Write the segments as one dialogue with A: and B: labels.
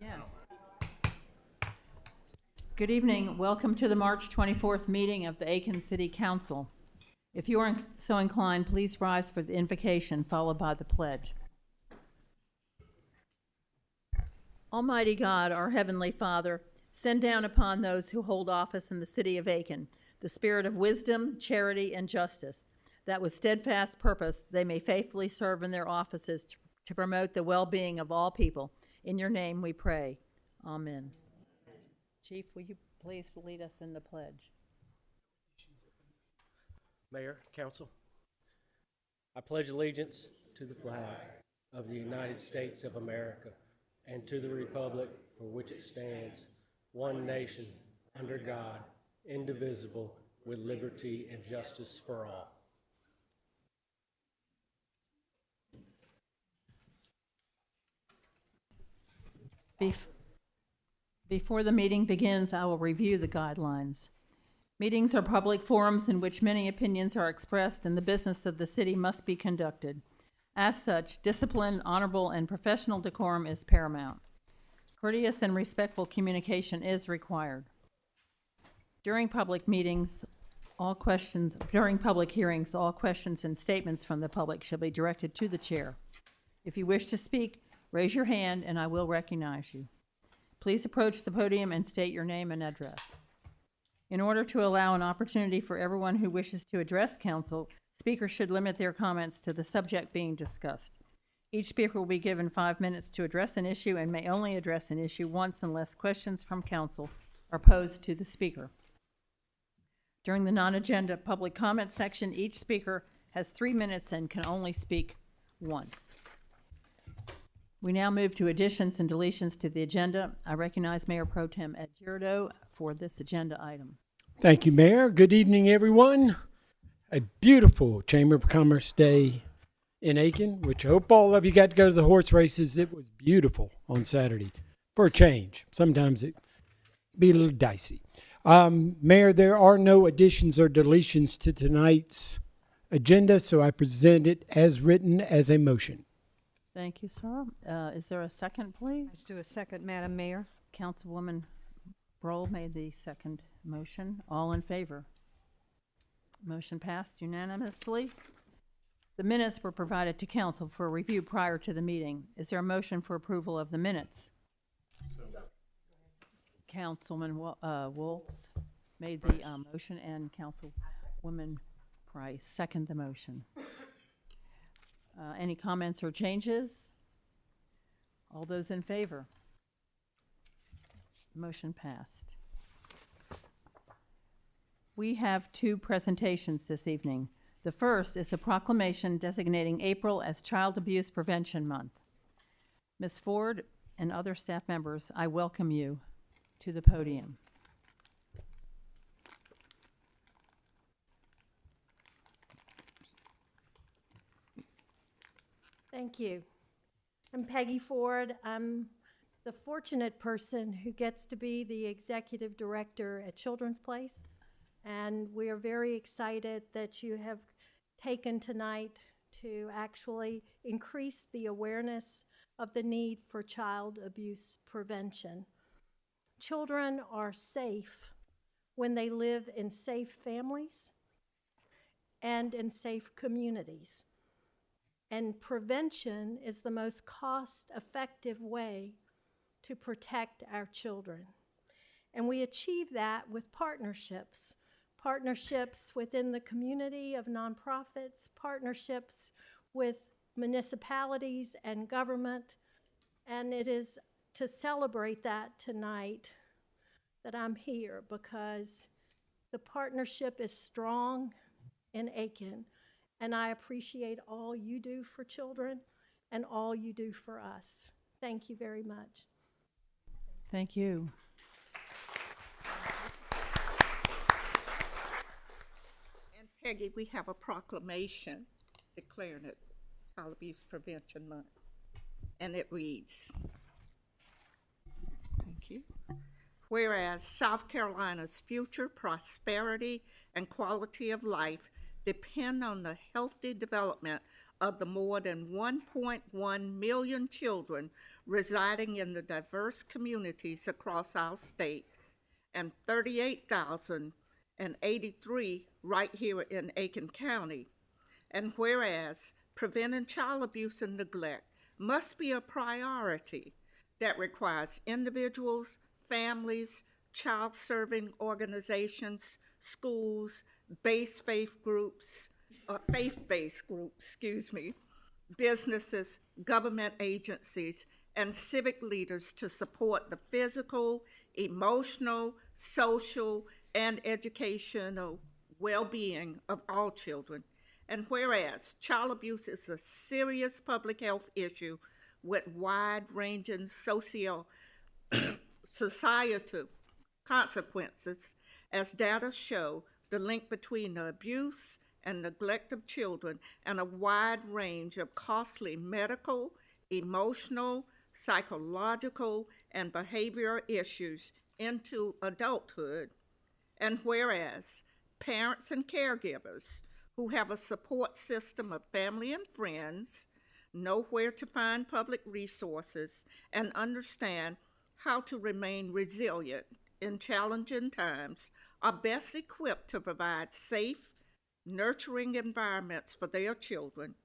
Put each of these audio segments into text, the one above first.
A: Yes. Good evening. Welcome to the March 24th meeting of the Aiken City Council. If you are so inclined, please rise for the invocation, followed by the pledge. Almighty God, our Heavenly Father, send down upon those who hold office in the city of Aiken the spirit of wisdom, charity, and justice, that with steadfast purpose they may faithfully serve in their offices to promote the well-being of all people. In your name we pray. Amen. Chief, will you please lead us in the pledge?
B: Mayor, Council, I pledge allegiance to the flag of the United States of America and to the republic for which it stands, one nation, under God, indivisible, with liberty and justice for all.
A: Before the meeting begins, I will review the guidelines. Meetings are public forums in which many opinions are expressed and the business of the city must be conducted. As such, discipline, honorable, and professional decorum is paramount. Courteous and respectful communication is required. During public hearings, all questions and statements from the public shall be directed to the chair. If you wish to speak, raise your hand and I will recognize you. Please approach the podium and state your name and address. In order to allow an opportunity for everyone who wishes to address council, speakers should limit their comments to the subject being discussed. Each speaker will be given 5 minutes to address an issue and may only address an issue once unless questions from council are posed to the speaker. During the non-agenda public comment section, each speaker has 3 minutes and can only speak once. We now move to additions and deletions to the agenda. I recognize Mayor Pro Tem Ed Girardeau for this agenda item.
C: Thank you, Mayor. Good evening, everyone. A beautiful Chamber of Commerce day in Aiken, which I hope all of you got to go to the horse races. It was beautiful on Saturday for a change. Sometimes it be a little dicey. Mayor, there are no additions or deletions to tonight's agenda, so I present it as written as a motion.
A: Thank you, sir. Is there a second, please?
D: Let's do a second, Madam Mayor.
A: Councilwoman Broll made the second motion. All in favor? Motion passed unanimously. The minutes were provided to council for review prior to the meeting. Is there a motion for approval of the minutes? Councilman Woltz made the motion and Councilwoman Price seconded the motion. Any comments or changes? All those in favor? Motion passed. We have 2 presentations this evening. The first is a proclamation designating April as Child Abuse Prevention Month. Ms. Ford and other staff members, I welcome you to the podium.
E: Thank you. I'm Peggy Ford. I'm the fortunate person who gets to be the executive director at Children's Place, and we are very excited that you have taken tonight to actually increase the awareness of the need for child abuse prevention. Children are safe when they live in safe families and in safe communities. And prevention is the most cost-effective way to protect our children. And we achieve that with partnerships within the community of nonprofits, partnerships with municipalities and government. And it is to celebrate that tonight that I'm here, because the partnership is strong in Aiken. And I appreciate all you do for children and all you do for us. Thank you very much.
A: Thank you.
F: And Peggy, we have a proclamation declaring it Child Abuse Prevention Month. And it reads, thank you. Whereas South Carolina's future prosperity and quality of life depend on the healthy development of the more than 1.1 million children residing in the diverse communities across our state, and 38,083 right here in Aiken County. And whereas preventing child abuse and neglect must be a priority that requires individuals, families, child-serving organizations, schools, faith-based groups, businesses, government agencies, and civic leaders to support the physical, emotional, social, and educational well-being of all children. And whereas child abuse is a serious public health issue with wide-ranging societal consequences, as data show the link between the abuse and neglect of children and a wide range of costly medical, emotional, psychological, and behavioral issues into adulthood. And whereas parents and caregivers who have a support system of family and friends know where to find public resources and understand how to remain resilient in challenging times, are best equipped to provide safe, nurturing environments for their children.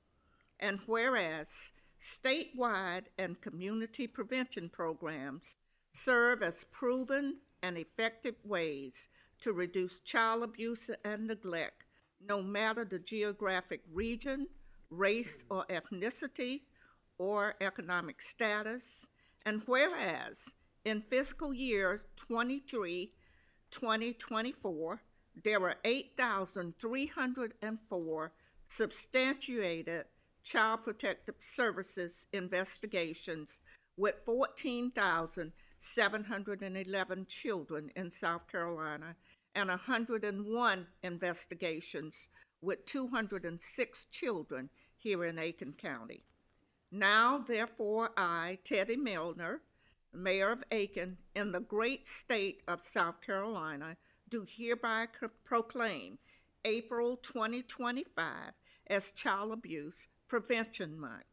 F: And whereas statewide and community prevention programs serve as proven and effective ways to reduce child abuse and neglect, no matter the geographic region, race or ethnicity, or economic status. And whereas in fiscal year 2024, there were 8,304 substantiated Child Protective Services investigations with 14,711 children in South Carolina and 101 investigations with 206 children here in Aiken County. Now, therefore, I, Teddy Milner, Mayor of Aiken, in the great state of South Carolina, do hereby proclaim April 2025 as Child Abuse Prevention Month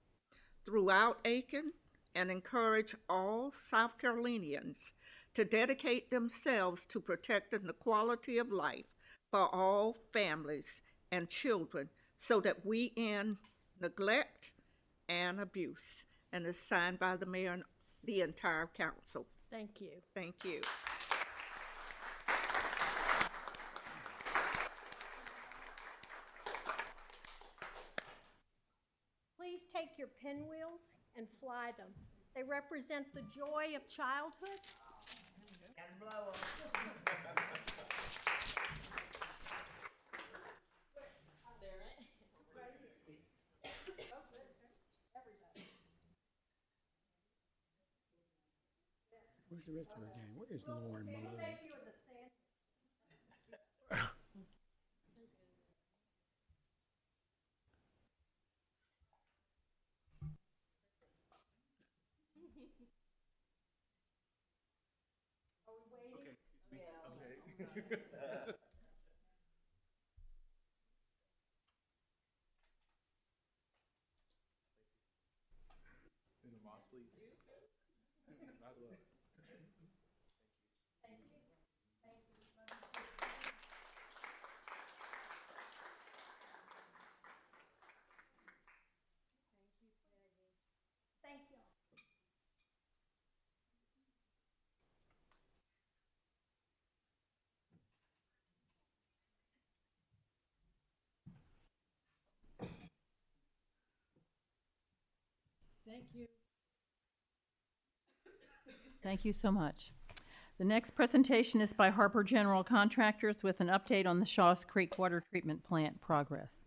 F: throughout Aiken, and encourage all South Carolinians to dedicate themselves to protecting the quality of life for all families and children so that we end neglect and abuse. And is signed by the mayor and the entire council.
E: Thank you.
F: Thank you.
E: Please take your pinwheels and fly them. They represent the joy of childhood.
D: Gotta blow 'em.
C: Where's the rest of our gang? Where's Lauren Malone?
G: In the moss, please. Might as well.
E: Thank you. Thank you.
A: Thank you so much. The next presentation is by Harper General Contractors with an update on the Shaws Creek Water Treatment Plant progress.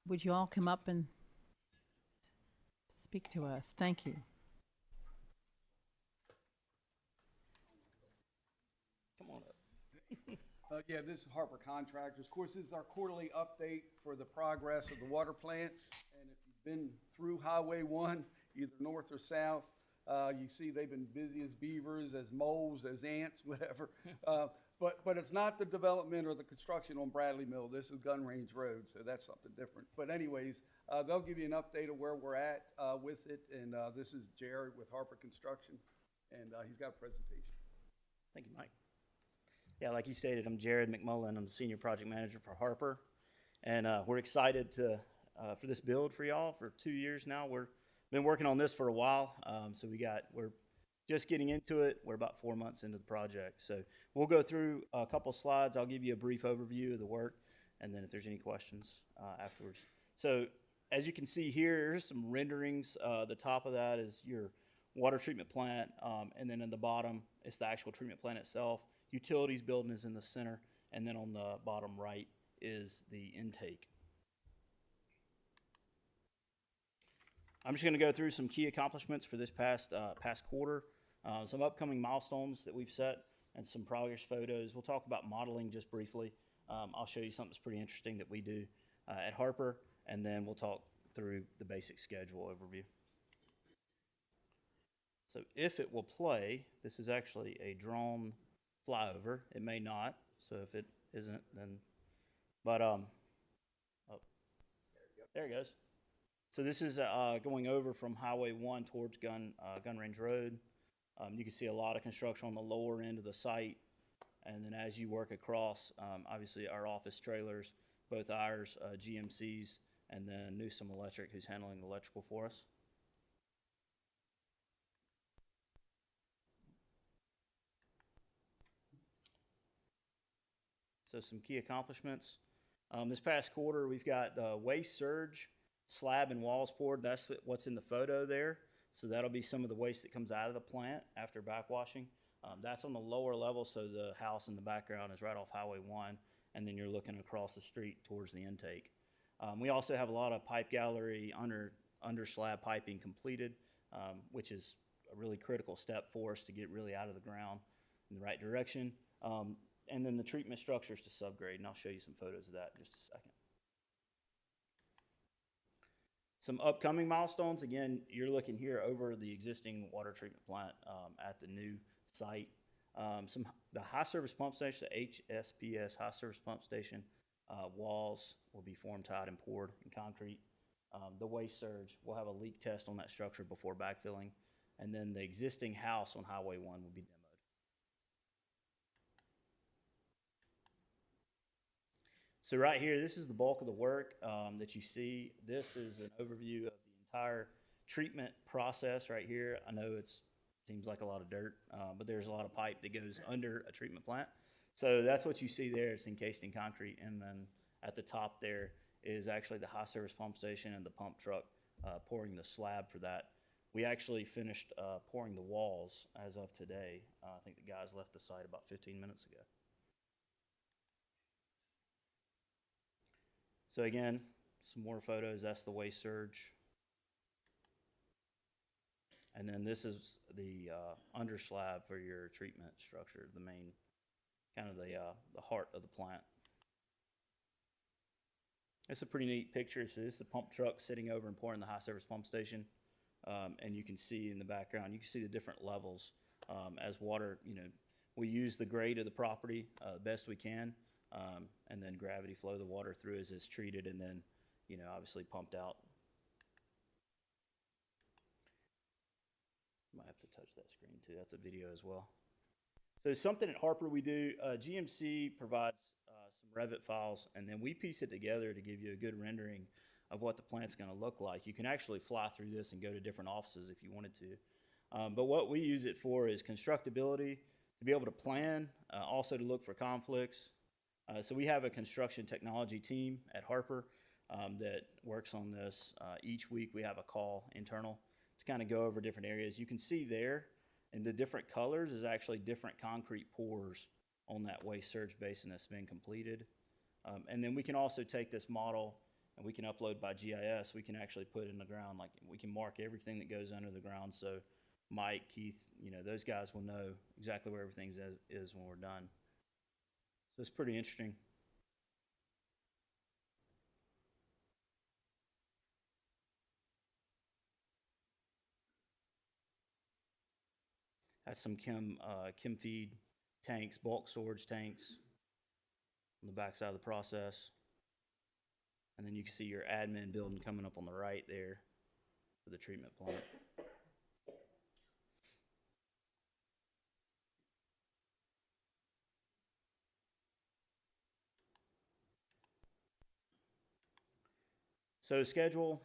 A: Would you all come up and speak to us? Thank you.
H: Come on up. Yeah, this is Harper Contractors. Of course, this is our quarterly update for the progress of the water plant. And if you've been through Highway 1, either north or south, you see they've been busy as beavers, as moles, as ants, whatever. But it's not the development or the construction on Bradley Mill. This is Gun Range Road, so that's something different. But anyways, they'll give you an update of where we're at with it. And this is Jared with Harper Construction, and he's got a presentation.
I: Thank you, Mike. Yeah, like you stated, I'm Jared McMullen. I'm the Senior Project Manager for Harper. And we're excited for this build for y'all for 2 years now. We've been working on this for a while. So we're just getting into it. We're about 4 months into the project. So we'll go through a couple slides. I'll give you a brief overview of the work, and then if there's any questions afterwards. So as you can see here, here's some renderings. The top of that is your water treatment plant, and then in the bottom, it's the actual treatment plant itself. Utilities building is in the center, and then on the bottom right is the intake. I'm just going to go through some key accomplishments for this past quarter, some upcoming milestones that we've set, and some progress photos. We'll talk about modeling just briefly. I'll show you something that's pretty interesting that we do at Harper, and then we'll talk through the basic schedule overview. So if it will play, this is actually a drone flyover. It may not, so if it isn't, then, but, oh, there it goes. So this is going over from Highway 1 towards Gun Range Road. You can see a lot of construction on the lower end of the site. And then as you work across, obviously our office trailers, both ours, GMC's, and then Newsom Electric, who's handling the electrical for us. So some key accomplishments. This past quarter, we've got waste surge, slab and walls poured. That's what's in the photo there. So that'll be some of the waste that comes out of the plant after backwashing. That's on the lower level, so the house in the background is right off Highway 1, and then you're looking across the street towards the intake. We also have a lot of pipe gallery under slab piping completed, which is a really critical step for us to get really out of the ground in the right direction. And then the treatment structures to subgrade, and I'll show you some photos of that in just a second. Some upcoming milestones. Again, you're looking here over the existing water treatment plant at the new site. The high service pump station, the HSPS high service pump station, walls will be form tied and poured in concrete. The waste surge, we'll have a leak test on that structure before backfilling. And then the existing house on Highway 1 will be demoed. So right here, this is the bulk of the work that you see. This is an overview of the entire treatment process right here. I know it seems like a lot of dirt, but there's a lot of pipe that goes under a treatment plant. So that's what you see there. It's encased in concrete. And then at the top there is actually the high service pump station and the pump truck pouring the slab for that. We actually finished pouring the walls as of today. I think the guys left the site about 15 minutes ago. So again, some more photos. That's the waste surge. And then this is the under slab for your treatment structure, the main, kind of the heart of the plant. It's a pretty neat picture. So this is the pump truck sitting over and pouring the high service pump station. And you can see in the background, you can see the different levels as water, we use the grade of the property the best we can. And then gravity flow the water through as it's treated and then, obviously pumped out. Might have to touch that screen too. That's a video as well. So something at Harper we do, GMC provides some Revit files, and then we piece it together to give you a good rendering of what the plant's going to look like. You can actually fly through this and go to different offices if you wanted to. But what we use it for is constructability, to be able to plan, also to look for conflicts. So we have a construction technology team at Harper that works on this. Each week we have a call internal to kind of go over different areas. You can see there in the different colors is actually different concrete pours on that waste surge basin that's been completed. And then we can also take this model and we can upload by GIS. We can actually put it in the ground, like we can mark everything that goes under the ground. So Mike, Keith, those guys will know exactly where everything is when we're done. So it's pretty interesting. That's some chem feed tanks, bulk storage tanks on the backside of the process. And then you can see your admin building coming up on the right there for the treatment plant. So schedule,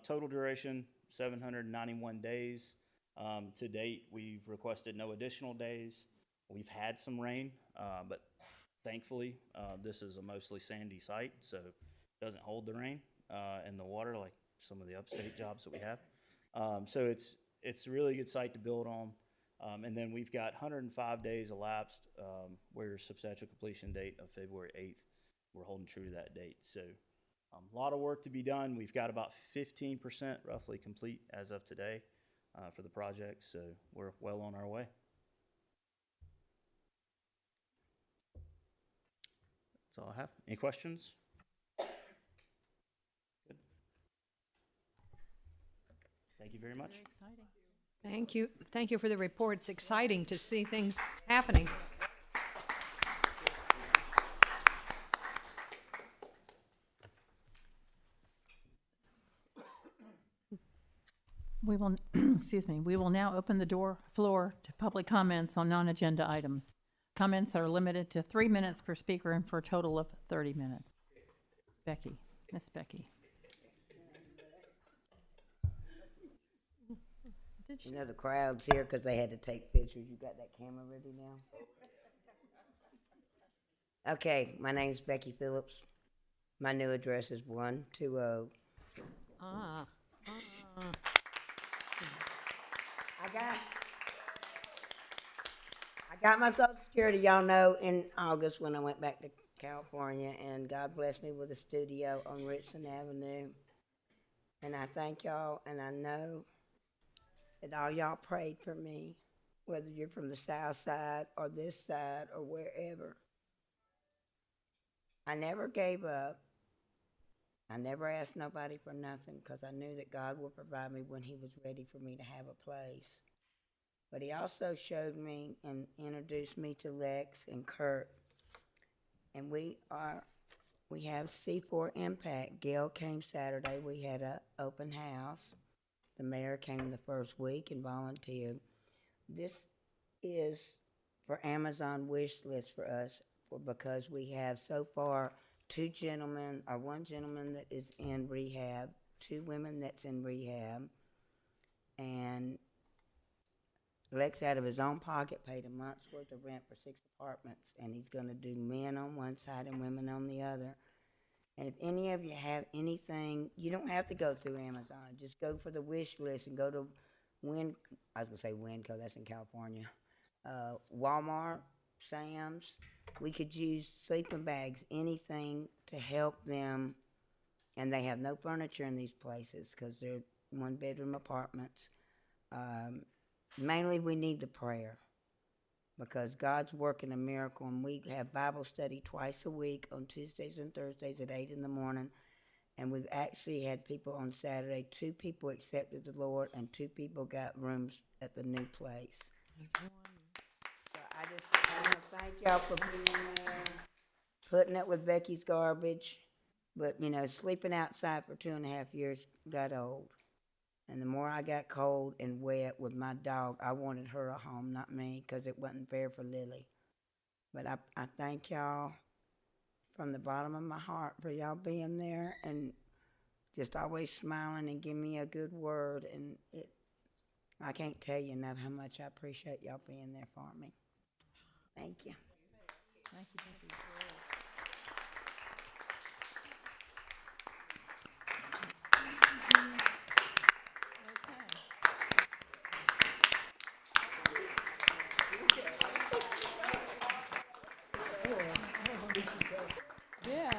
I: total duration, 791 days. To date, we've requested no additional days. We've had some rain, but thankfully, this is a mostly sandy site, so it doesn't hold the rain and the water like some of the upstate jobs that we have. So it's a really good site to build on. And then we've got 105 days elapsed, where substantial completion date of February 8th. We're holding true to that date. So a lot of work to be done. We've got about 15% roughly complete as of today for the project, so we're well on our way. That's all I have. Any questions? Good. Thank you very much.
A: Very exciting.
J: Thank you. Thank you for the report. It's exciting to see things happening.
A: We will, excuse me, we will now open the floor to public comments on non-agenda items. Comments are limited to 3 minutes per speaker and for a total of 30 minutes. Becky, Miss Becky.
D: You know the crowd's here because they had to take pictures. You got that camera ready now? Okay, my name's Becky Phillips. My new address is 120. I got my Social Security, y'all know, in August when I went back to California, and God blessed me with a studio on Richland Avenue. And I thank y'all, and I know that all y'all prayed for me, whether you're from the south side or this side or wherever. I never gave up. I never asked nobody for nothing because I knew that God would provide me when he was ready for me to have a place. But he also showed me and introduced me to Lex and Kurt. And we have C4 Impact. Gail came Saturday. We had an open house. The mayor came the first week and volunteered. This is for Amazon wish list for us because we have so far one gentleman that is in rehab, 2 women that's in rehab, and Lex out of his own pocket paid a month's worth of rent for 6 apartments, and he's going to do men on one side and women on the other. And if any of you have anything, you don't have to go through Amazon. Just go for the wish list and go to Winco, that's in California. Walmart, Sam's. We could use sleeping bags, anything to help them. And they have no furniture in these places because they're 1-bedroom apartments. Mainly we need the prayer because God's working a miracle, and we have Bible study twice a week on Tuesdays and Thursdays at 8 in the morning. And we've actually had people on Saturday. 2 people accepted the Lord and 2 people got rooms at the new place. So I want to thank y'all for being there, putting up with Becky's garbage. But, sleeping outside for 2.5 years got old. And the more I got cold and wet with my dog, I wanted her a home, not me, because it wasn't fair for Lily. But I thank y'all from the bottom of my heart for y'all being there and just always smiling and giving me a good word. And I can't tell you enough how much I appreciate y'all being there for me. Thank you.
A: Thank you, Becky.
J: Yeah.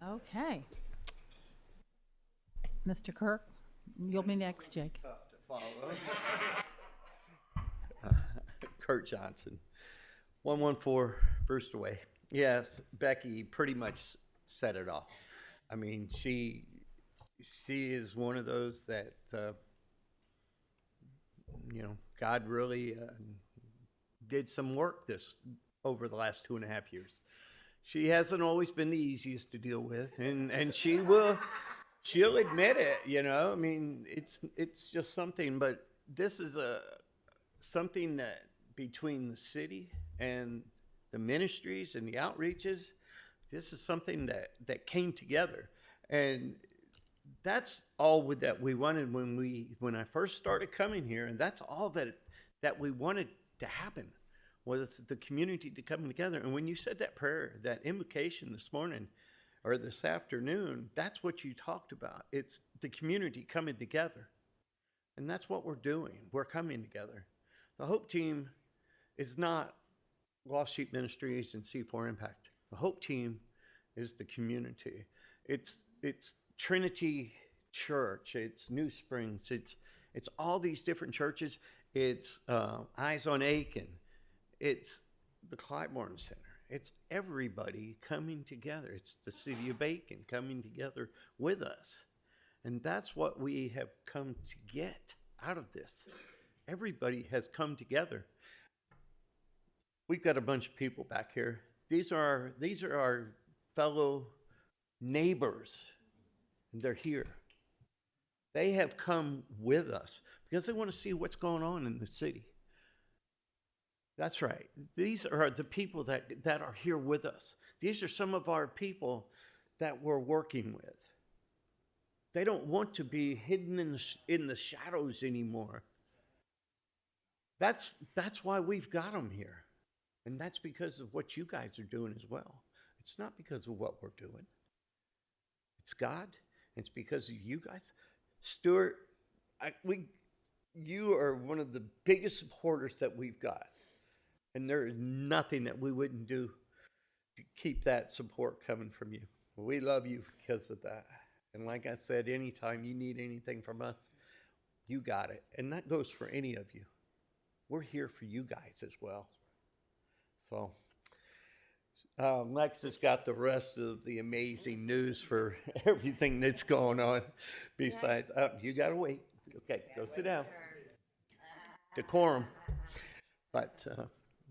A: Okay. Mr. Kirk, you'll be next, Jake.
K: Tough to follow. Kurt Johnson, 114 Brewster Way. Yes, Becky pretty much said it all. I mean, she is one of those that, God really did some work over the last 2.5 years. She hasn't always been the easiest to deal with, and she'll admit it, I mean, it's just something, but this is something that between the city and the ministries and the outreaches, this is something that came together. And that's all that we wanted when I first started coming here, and that's all that we wanted to happen, was the community to come together. And when you said that prayer, that invocation this morning or this afternoon, that's what you talked about. It's the community coming together. And that's what we're doing. We're coming together. The Hope Team is not Lost Sheep Ministries and C4 Impact. The Hope Team is the community. It's Trinity Church. It's New Springs. It's all these different churches. It's Eyes on Aiken. It's the Clybourne Center. It's everybody coming together. It's the city of Aiken coming together with us. And that's what we have come to get out of this. Everybody has come together. We've got a bunch of people back here. These are our fellow neighbors, and they're here. They have come with us because they want to see what's going on in the city. That's right. These are the people that are here with us. These are some of our people that we're working with. They don't want to be hidden in the shadows anymore. That's why we've got them here. And that's because of what you guys are doing as well. It's not because of what we're doing. It's God. It's because of you guys. Stuart, you are one of the biggest supporters that we've got. And there is nothing that we wouldn't do to keep that support coming from you. We love you because of that. And like I said, anytime you need anything from us, you got it. And that goes for any of you. We're here for you guys as well. So, Lex has got the rest of the amazing news for everything that's going on. Besides, you got to wait. Okay, go sit down. Decorum. But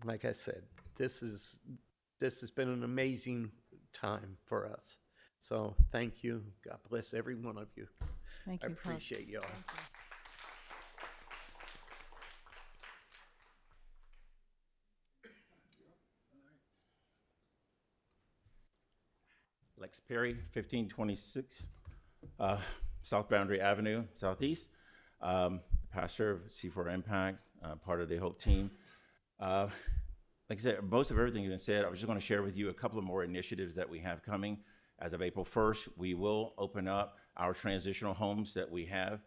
K: like I said, this has been an amazing time for us. So thank you. God bless every one of you.
A: Thank you.
K: I appreciate y'all.
L: Lex Perry, 1526 South Boundary Avenue, Southeast. Pastor of C4 Impact, part of the Hope Team. Like I said, most of everything has been said. I was just going to share with you a couple of more initiatives that we have coming. As of April 1st, we will open up our transitional homes that we have.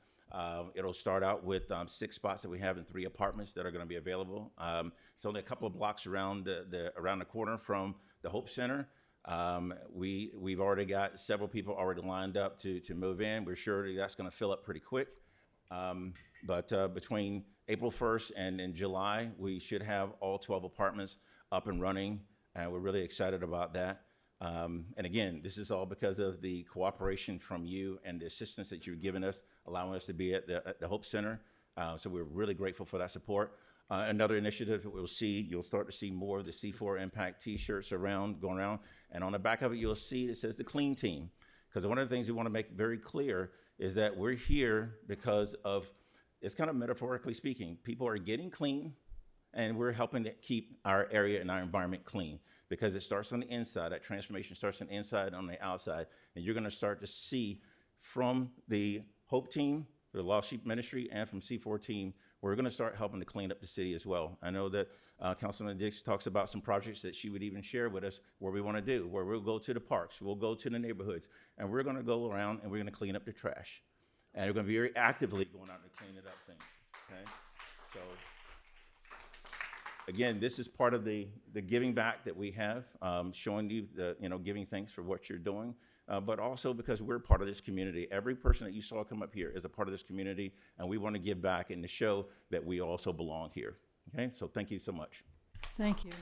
L: It'll start out with 6 spots that we have in 3 apartments that are going to be available. It's only a couple of blocks around around the corner from the Hope Center. We've already got several people already lined up to move in. We're sure that's going to fill up pretty quick. But between April 1st and in July, we should have all 12 apartments up and running, and we're really excited about that. And again, this is all because of the cooperation from you and the assistance that you've given us, allowing us to be at the Hope Center. So we're really grateful for that support. Another initiative that you'll start to see more of the C4 Impact t-shirts going around. And on the back of it, you'll see it says the Clean Team. Because one of the things we want to make very clear is that we're here because of, it's kind of metaphorically speaking, people are getting clean and we're helping to keep our area and our environment clean. Because it starts on the inside, that transformation starts on the inside, on the outside. And you're gonna start to see from the Hope Team, the Lost Sheep Ministry, and from C4 Team, we're gonna start helping to clean up the city as well. I know that Councilman Dix talks about some projects that she would even share with us where we wanna do, where we'll go to the parks, we'll go to the neighborhoods, and we're gonna go around and we're gonna clean up the trash. And we're gonna be very actively going out and cleaning up things, okay? So, again, this is part of the giving back that we have, showing you giving thanks for what you're doing, but also because we're part of this community. Every person that you saw come up here is a part of this community, and we want to give back and to show that we also belong here. Okay, so thank you so much.
A: Thank you.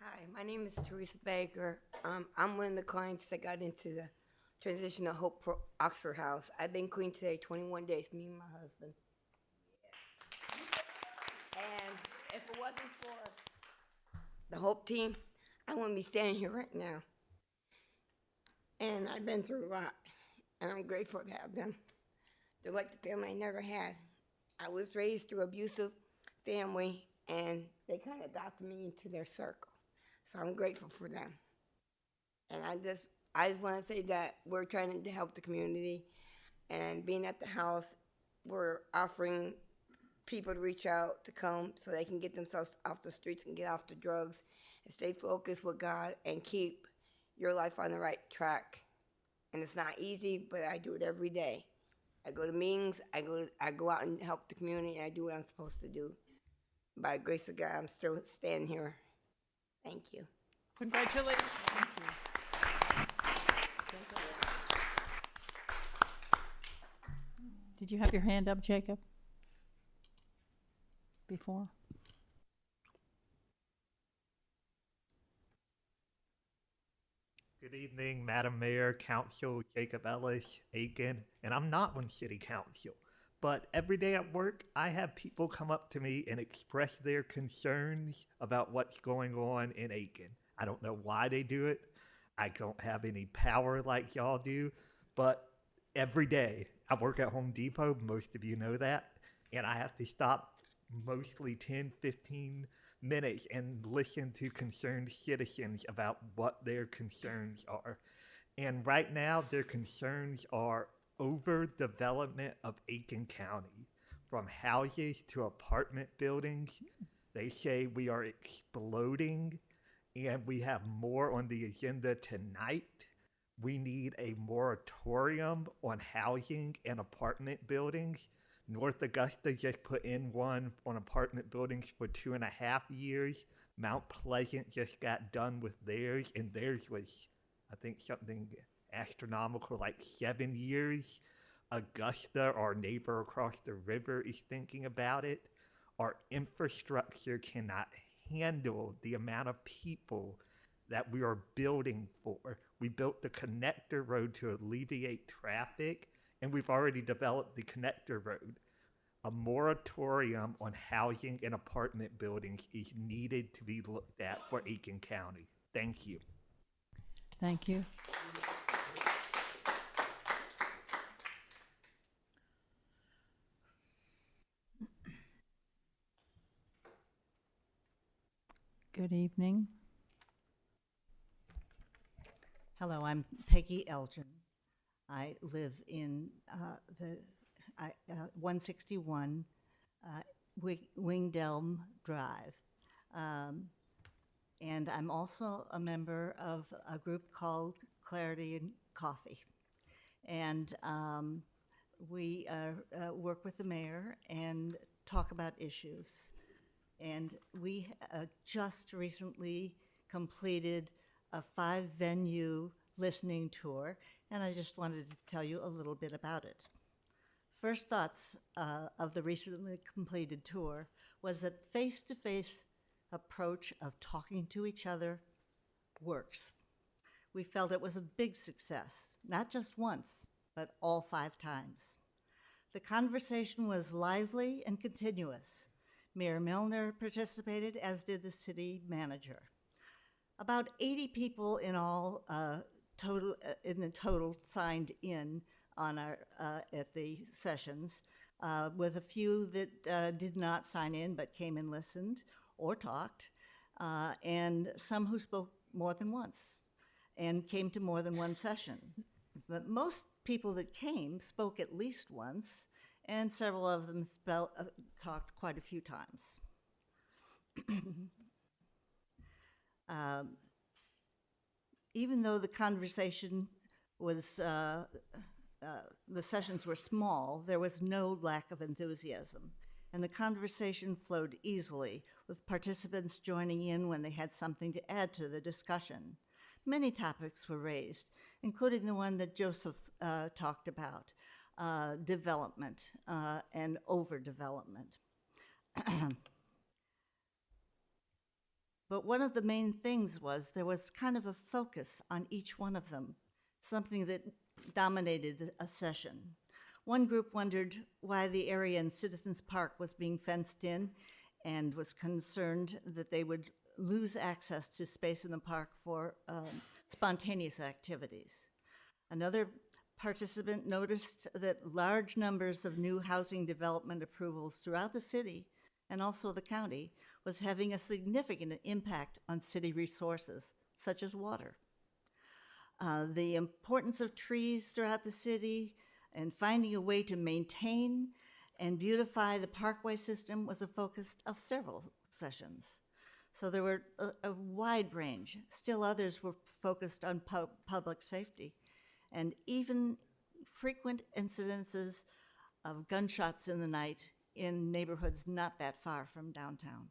D: Hi, my name is Teresa Baker. I'm one of the clients that got into the
M: transition to Hope Oxford House. I've been queen today 21 days, me and my husband. And if it wasn't for the Hope team, I wouldn't be standing here right now. And I've been through a lot, and I'm grateful to have them. They're like the family I never had. I was raised through an abusive family, and they kind of adopted me into their circle. So I'm grateful for them. And I just want to say that we're trying to help the community, and being at the house, we're offering people to reach out to come so they can get themselves off the streets and get off the drugs and stay focused with God and keep your life on the right track. And it's not easy, but I do it every day. I go to meetings, I go out and help the community, and I do what I'm supposed to do. By the grace of God, I'm still standing here. Thank you.
F: Congratulations.
A: Did you have your hand up, Jacob? Before?
N: Good evening, Madam Mayor, Council, Jacob Ellis, Aiken, and I'm not on City Council, but every day at work, I have people come up to me and express their concerns about what's going on in Aiken. I don't know why they do it. I don't have any power like y'all do, but every day, I work at Home Depot, most of you know that, and I have to stop mostly 10, 15 minutes and listen to concerned citizens about what their concerns are. And right now, their concerns are overdevelopment of Aiken County, from houses to apartment buildings. They say we are exploding, and we have more on the agenda tonight. We need a moratorium on housing and apartment buildings. North Augusta just put in one on apartment buildings for 2.5 years. Mount Pleasant just got done with theirs, and theirs was, I think, something astronomical, like 7 years. Augusta, our neighbor across the river, is thinking about it. Our infrastructure cannot handle the amount of people that we are building for. We built the connector road to alleviate traffic, and we've already developed the connector road. A moratorium on housing and apartment buildings is needed to be looked at for Aiken County. Thank you.
A: Thank you. Good evening.
O: Hello, I'm Peggy Elgin. I live in 161 Wingdelm Drive. And I'm also a member of a group called Clarity and Coffee. And we work with the mayor and talk about issues. And we just recently completed a 5-venue listening tour, and I just wanted to tell you a little bit about it. First thoughts of the recently completed tour was that face-to-face approach of talking to each other works. We felt it was a big success, not just once, but all 5 times. The conversation was lively and continuous. Mayor Milner participated, as did the city manager. About 80 people in all total signed in on our at the sessions, with a few that did not sign in but came and listened or talked, and some who spoke more than once and came to more than one session. But most people that came spoke at least once, and several of them talked quite a few times. Even though the conversation was, the sessions were small, there was no lack of enthusiasm, and the conversation flowed easily, with participants joining in when they had something to add to the discussion. Many topics were raised, including the one that Joseph talked about, development and overdevelopment. But one of the main things was there was kind of a focus on each one of them, something that dominated a session. One group wondered why the area in Citizens Park was being fenced in and was concerned that they would lose access to space in the park for spontaneous activities. Another participant noticed that large numbers of new housing development approvals throughout the city and also the county was having a significant impact on city resources, such as water. The importance of trees throughout the city and finding a way to maintain and beautify the parkway system was a focus of several sessions. So there were a wide range. Still others were focused on public safety, and even frequent incidences of gunshots in the night in neighborhoods not that far from downtown.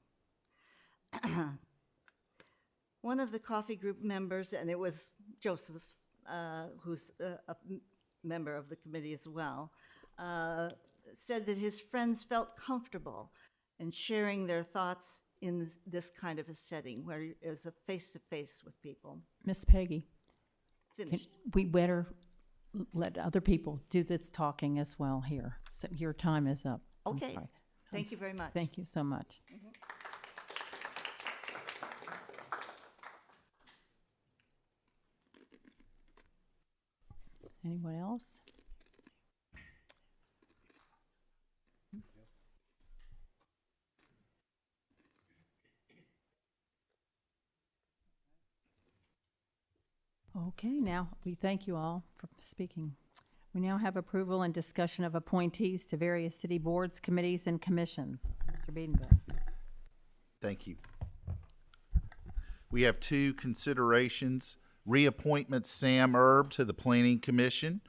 O: One of the coffee group members, and it was Joseph, who's a member of the committee as well, said that his friends felt comfortable in sharing their thoughts in this kind of a setting where it's a face-to-face with people.
A: Miss Peggy,
O: Finished.
A: we better let other people do this talking as well here. So your time is up. I'm
O: Okay.
A: sorry.
O: Thank you very much.
A: Thank you so much. Anyone else? Okay, now we thank you all for speaking. We now have approval and discussion of appointees to various city boards, committees, and commissions. Mr. Biedenberg.
P: Thank you. We have two considerations: reappointment Sam Erb to the Planning Commission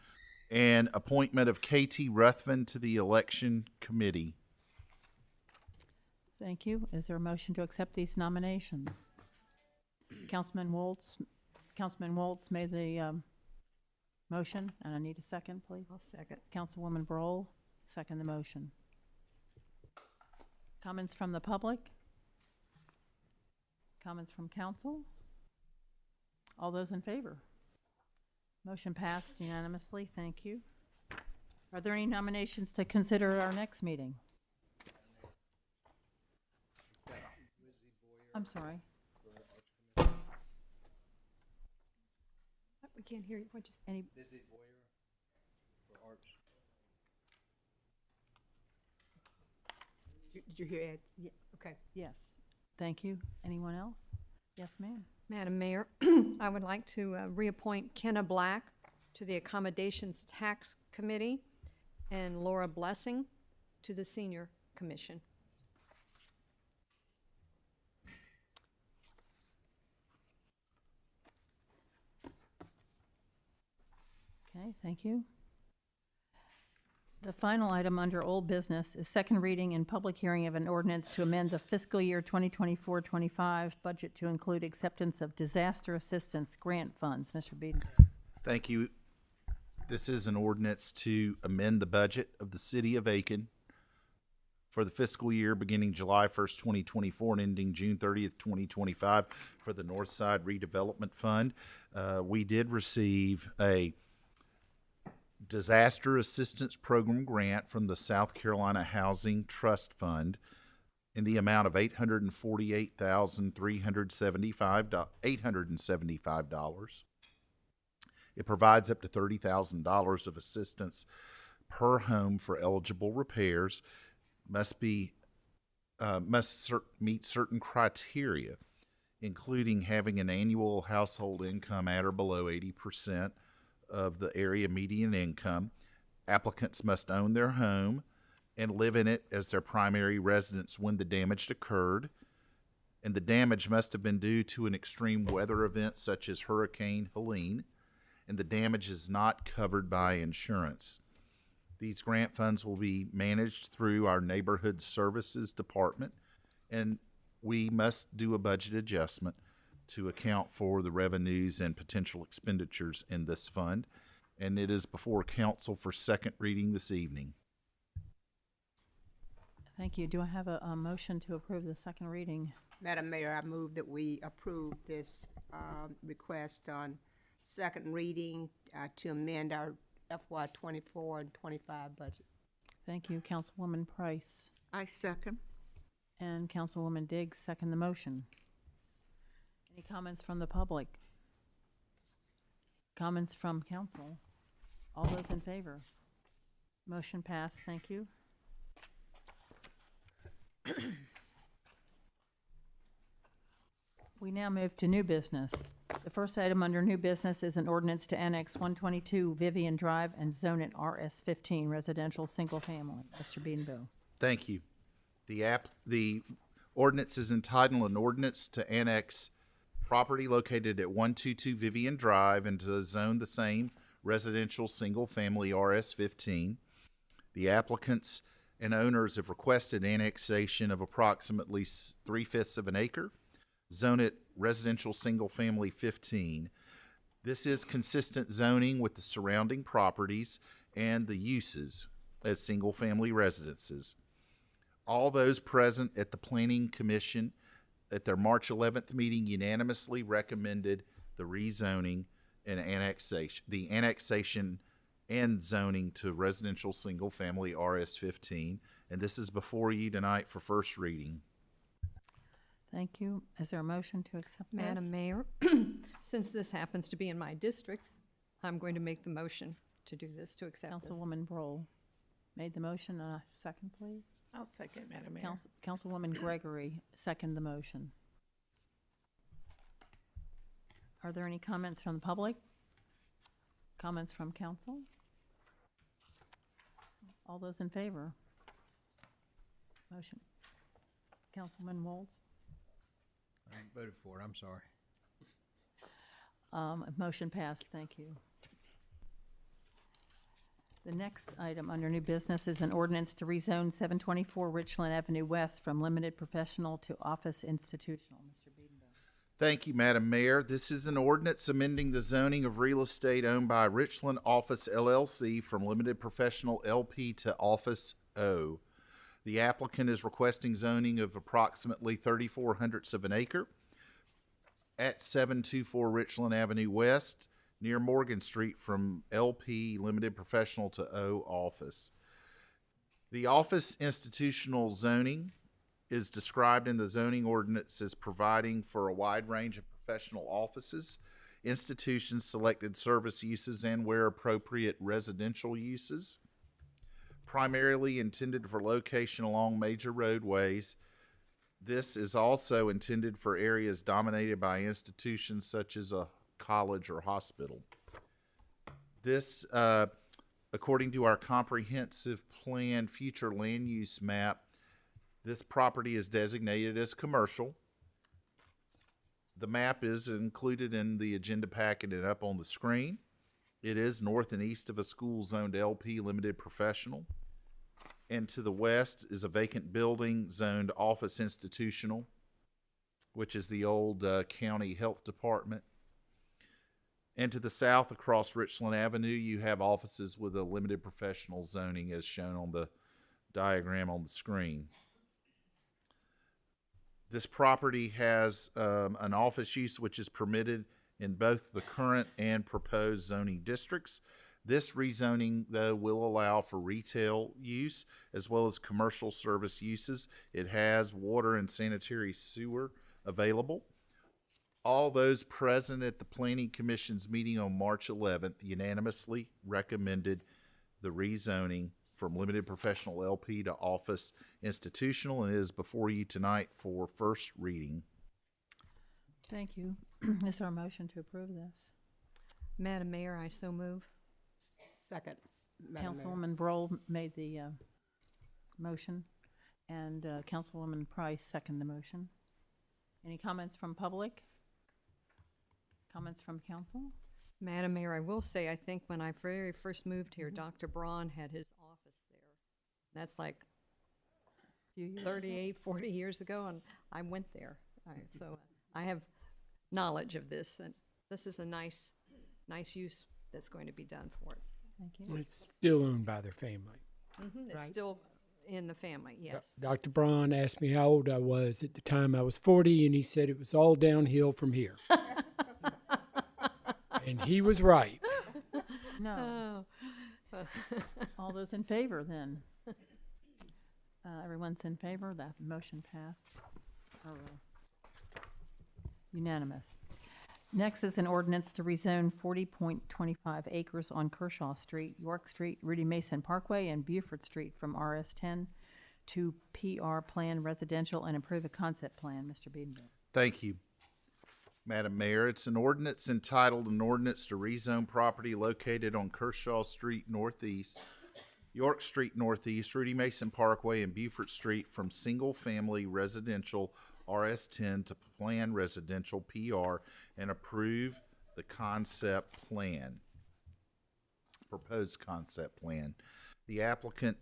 P: and appointment of KT Ruthven to the Election Committee.
A: Thank you. Is there a motion to accept these nominations? Councilman Waltz made the motion, and I need a second, please.
J: I'll second.
A: Councilwoman Brohl, second the motion. Comments from the public? Comments from council? All those in favor? Motion passed unanimously. Thank you. Are there any nominations to consider at our next meeting? I'm sorry.
J: We can't hear you. What just
A: Any?
G: Visit Boyer for arts.
J: did you hear Ed? Yeah. Okay.
A: Yes. Thank you. Anyone else? Yes, ma'am.
J: Madam Mayor, I would like to reappoint Kenna Black to the Accommodations Tax Committee and Laura Blessing to the Senior Commission.
A: Okay, thank you. The final item under old business is second reading and public hearing of an ordinance to amend the fiscal year 2024-25 budget to include acceptance of disaster assistance grant funds. Mr. Beeden.
P: Thank you. This is an ordinance to amend the budget of the city of Aiken for the fiscal year beginning July 1st, 2024 and ending June 30th, 2025 for the North Side Redevelopment Fund. We did receive a disaster assistance program grant from the South Carolina Housing Trust Fund in the amount of $875. It provides up to $30,000 of assistance per home for eligible repairs. Must meet certain criteria, including having an annual household income at or below 80% of the area median income. Applicants must own their home and live in it as their primary residence when the damage occurred, and the damage must have been due to an extreme weather event such as Hurricane Helene, and the damage is not covered by insurance. These grant funds will be managed through our Neighborhood Services Department, and we must do a budget adjustment to account for the revenues and potential expenditures in this fund, and it is before council for second reading this evening.
A: Thank you. Do I have a motion to approve the second reading?
Q: Madam Mayor, I move that we approve this request on second reading to amend our FY '24 and '25 budget.
A: Thank you, Councilwoman Price.
F: I second.
A: And Councilwoman Diggs second the motion. Any comments from the public? Comments from council? All those in favor? Motion passed. Thank you. We now move to new business. The first item under new business is an ordinance to annex 122 Vivian Drive and zone it RS15 residential single family. Mr. Beanville.
P: Thank you. The ordinance is entitled an ordinance to annex property located at 122 Vivian Drive and to zone the same residential single family RS15. The applicants and owners have requested annexation of approximately 3/5 of an acre. Zone it residential single family 15. This is consistent zoning with the surrounding properties and the uses as single family residences. All those present at the Planning Commission at their March 11th meeting unanimously recommended the rezoning and annexation and zoning to residential single family RS15. And this is before you tonight for first reading.
A: Thank you. Is there a motion to accept this?
J: Madam Mayor, since this happens to be in my district, I'm going to make the motion to do this, to accept this.
A: Councilwoman Broll made the motion. Second, please.
Q: I'll second, Madam Mayor.
A: Councilwoman Gregory, second the motion. Are there any comments from the public? Comments from council? All those in favor? Motion. Councilman Waltz?
R: I voted for it, I'm sorry.
A: Motion passed, thank you. The next item under new business is an ordinance to rezone 724 Richland Avenue West from limited professional to office institutional. Mr. Beedenbaugh.
P: Thank you, Madam Mayor. This is an ordinance amending the zoning of real estate owned by Richland Office LLC from limited professional LP to office O. The applicant is requesting zoning of approximately 34/100 of an acre at 724 Richland Avenue West, near Morgan Street, from LP Limited Professional to O Office. The office institutional zoning is described in the zoning ordinance as providing for a wide range of professional offices, institutions, selected service uses, and where appropriate residential uses. Primarily intended for location along major roadways, this is also intended for areas dominated by institutions such as a college or hospital. This, according to our comprehensive plan future land use map, this property is designated as commercial. The map is included in the agenda packet and up on the screen. It is north and east of a school zoned LP limited professional. And to the west is a vacant building zoned office institutional, which is the old county health department. And to the south across Richland Avenue, you have offices with a limited professional zoning as shown on the diagram on the screen. This property has an office use which is permitted in both the current and proposed zoning districts. This rezoning, though, will allow for retail use as well as commercial service uses. It has water and sanitary sewer available. All those present at the Planning Commission's meeting on March 11th unanimously recommended the rezoning from limited professional LP to office institutional, and it is before you tonight for first reading.
A: Thank you. Is there a motion to approve this?
J: Madam Mayor, I so move.
Q: Second, Madam Mayor.
A: Councilwoman Broll made the motion, and Councilwoman Price seconded the motion. Any comments from public? Comments from council?
J: Madam Mayor, I will say, I think when I very first moved here, Dr. Braun had his office there. That's like 38, 40 years ago, and I went there. So I have knowledge of this, and this is a nice use that's going to be done for it.
A: Thank you.
C: It's still owned by their family.
J: It's still in the family, yes.
C: Dr. Braun asked me how old I was at the time I was 40, and he said it was all downhill from here. And he was right.
A: No.
J: Oh.
A: All those in favor, then? Everyone's in favor? That motion passed. Unanimous. Next is an ordinance to rezone 40.25 acres on Kershaw Street, York Street, Rudy Mason Parkway, and Buford Street from RS10 to PR Plan Residential and approve a concept plan. Mr. Biedenbach.
P: Thank you, Madam Mayor. It's an ordinance entitled an ordinance to rezone property located on Kershaw Street Northeast, York Street Northeast, Rudy Mason Parkway, and Buford Street from single-family residential RS10 to Plan Residential PR and approve the concept plan, proposed concept plan. The applicant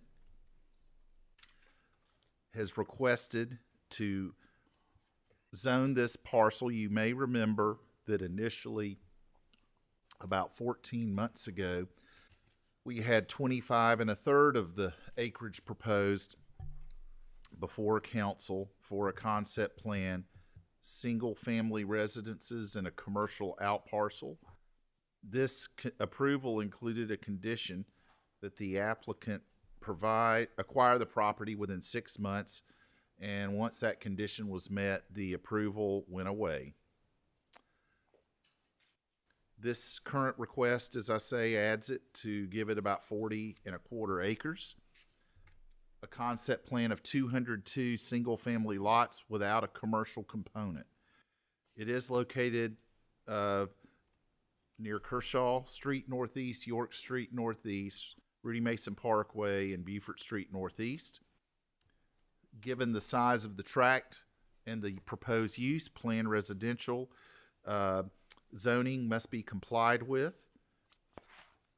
P: has requested to zone this parcel. You may remember that initially, about 14 months ago, we had 25 1/3 of the acreage proposed before council for a concept plan, single-family residences, and a commercial out parcel. This approval included a condition that the applicant acquire the property within 6 months, and once that condition was met, the approval went away. This current request, as I say, adds it to give it about 40 1/4 acres. A concept plan of 202 single-family lots without a commercial component. It is located near Kershaw Street Northeast, York Street Northeast, Rudy Mason Parkway, and Buford Street Northeast. Given the size of the tract and the proposed use, Plan Residential zoning must be complied with,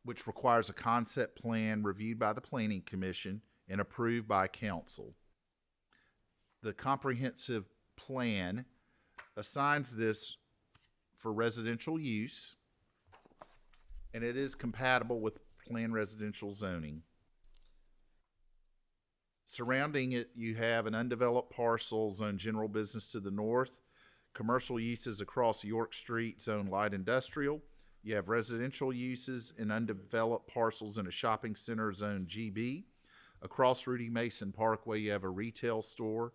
P: which requires a concept plan reviewed by the Planning Commission and approved by council. The comprehensive plan assigns this for residential use, and it is compatible with Plan Residential zoning. Surrounding it, you have an undeveloped parcel zoned general business to the north, commercial uses across York Street zoned light industrial. You have residential uses in undeveloped parcels in a shopping center zoned GB. Across Rudy Mason Parkway, you have a retail store,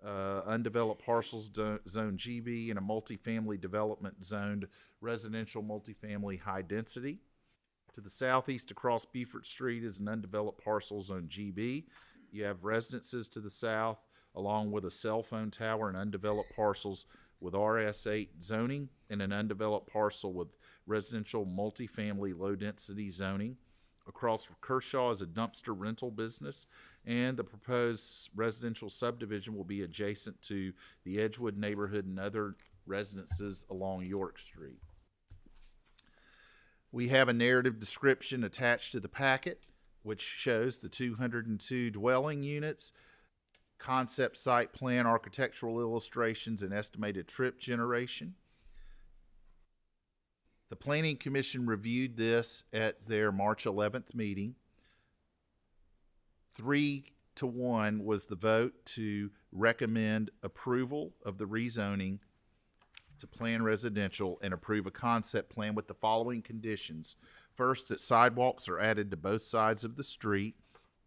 P: undeveloped parcels zoned GB, and a multifamily development zoned residential multifamily high density. To the southeast across Buford Street is an undeveloped parcel zoned GB. You have residences to the south, along with a cell phone tower and undeveloped parcels with RS8 zoning, and an undeveloped parcel with residential multifamily low-density zoning. Across Kershaw is a dumpster rental business, and the proposed residential subdivision will be adjacent to the Edgewood neighborhood and other residences along York Street. We have a narrative description attached to the packet, which shows the 202 dwelling units, concept site plan, architectural illustrations, and estimated trip generation. The Planning Commission reviewed this at their March 11th meeting. 3-1 was the vote to recommend approval of the rezoning to Plan Residential and approve a concept plan with the following conditions. First, that sidewalks are added to both sides of the street.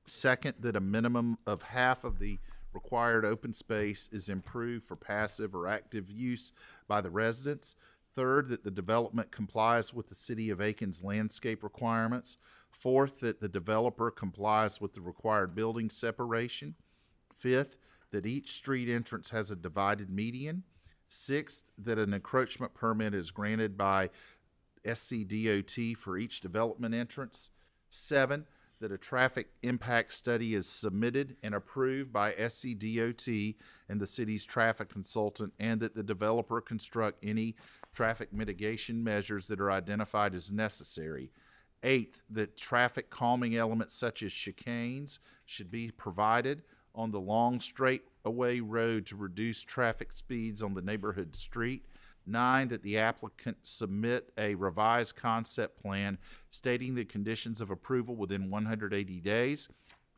P: Second, that a minimum of half of the required open space is improved for passive or active use by the residents. Third, that the development complies with the City of Aiken's landscape requirements. Fourth, that the developer complies with the required building separation. Fifth, that each street entrance has a divided median. Sixth, that an encroachment permit is granted by SCDOT for each development entrance. 7, that a traffic impact study is submitted and approved by SCDOT and the city's traffic consultant, and that the developer construct any traffic mitigation measures that are identified as necessary. 8, that traffic calming elements such as chicanes should be provided on the long straightaway road to reduce traffic speeds on the neighborhood street. 9, that the applicant submit a revised concept plan stating the conditions of approval within 180 days.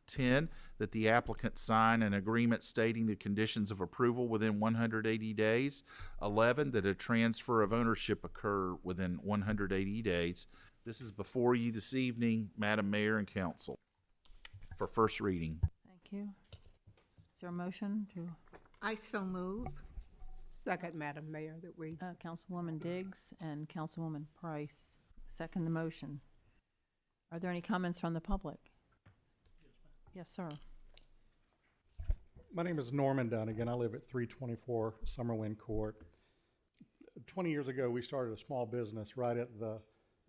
P: 10, that the applicant sign an agreement stating the conditions of approval within 180 days. 11, that a transfer of ownership occur within 180 days. This is before you this evening, Madam Mayor and Council, for first reading.
A: Thank you. Is there a motion to,
F: I so move.
Q: Second, Madam Mayor, that we.
A: Councilwoman Diggs and Councilwoman Price second the motion. Are there any comments from the public? Yes, sir.
S: My name is Norman Dunnigan. I live at 324 Summerwind Court. 20 years ago, we started a small business right at the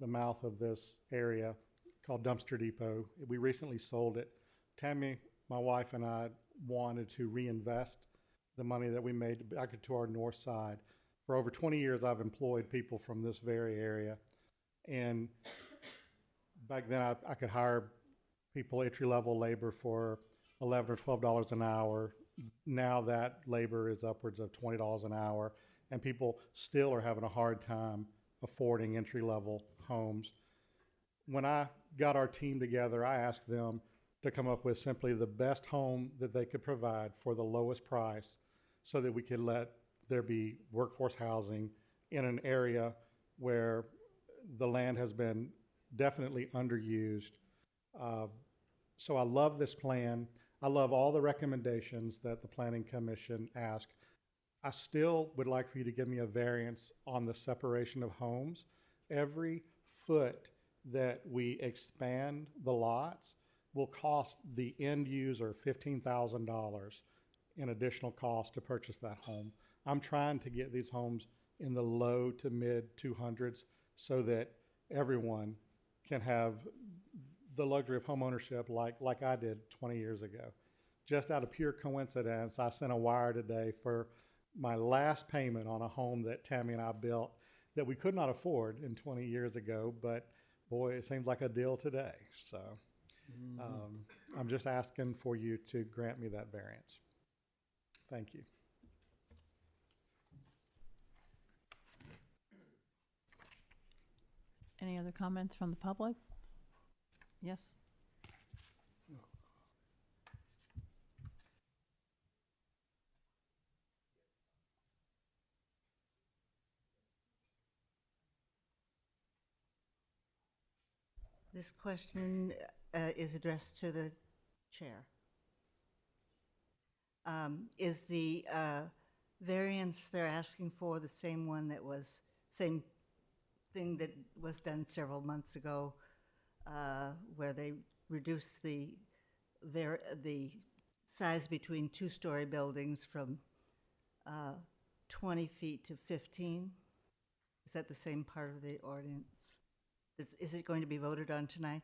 S: mouth of this area called Dumpster Depot. We recently sold it. Tammy, my wife, and I wanted to reinvest the money that we made back to our north side. For over 20 years, I've employed people from this very area. And back then, I could hire people, entry-level labor, for $11 or $12 an hour. Now that labor is upwards of $20 an hour, and people still are having a hard time affording entry-level homes. When I got our team together, I asked them to come up with simply the best home that they could provide for the lowest price so that we could let there be workforce housing in an area where the land has been definitely underused. So I love this plan. I love all the recommendations that the Planning Commission asked. I still would like for you to give me a variance on the separation of homes. Every foot that we expand the lots will cost the end user $15,000 in additional cost to purchase that home. I'm trying to get these homes in the low to mid 200s so that everyone can have the luxury of home ownership like I did 20 years ago. Just out of pure coincidence, I sent a wire today for my last payment on a home that Tammy and I built that we could not afford in 20 years ago, but boy, it seems like a deal today. So I'm just asking for you to grant me that variance. Thank you.
A: Any other comments from the public? Yes.
O: This question is addressed to the chair. Is the variance they're asking for the same one that was, same thing that was done several months ago, where they reduced the size between two-story buildings from 20 feet to 15? Is that the same part of the ordinance? Is it going to be voted on tonight?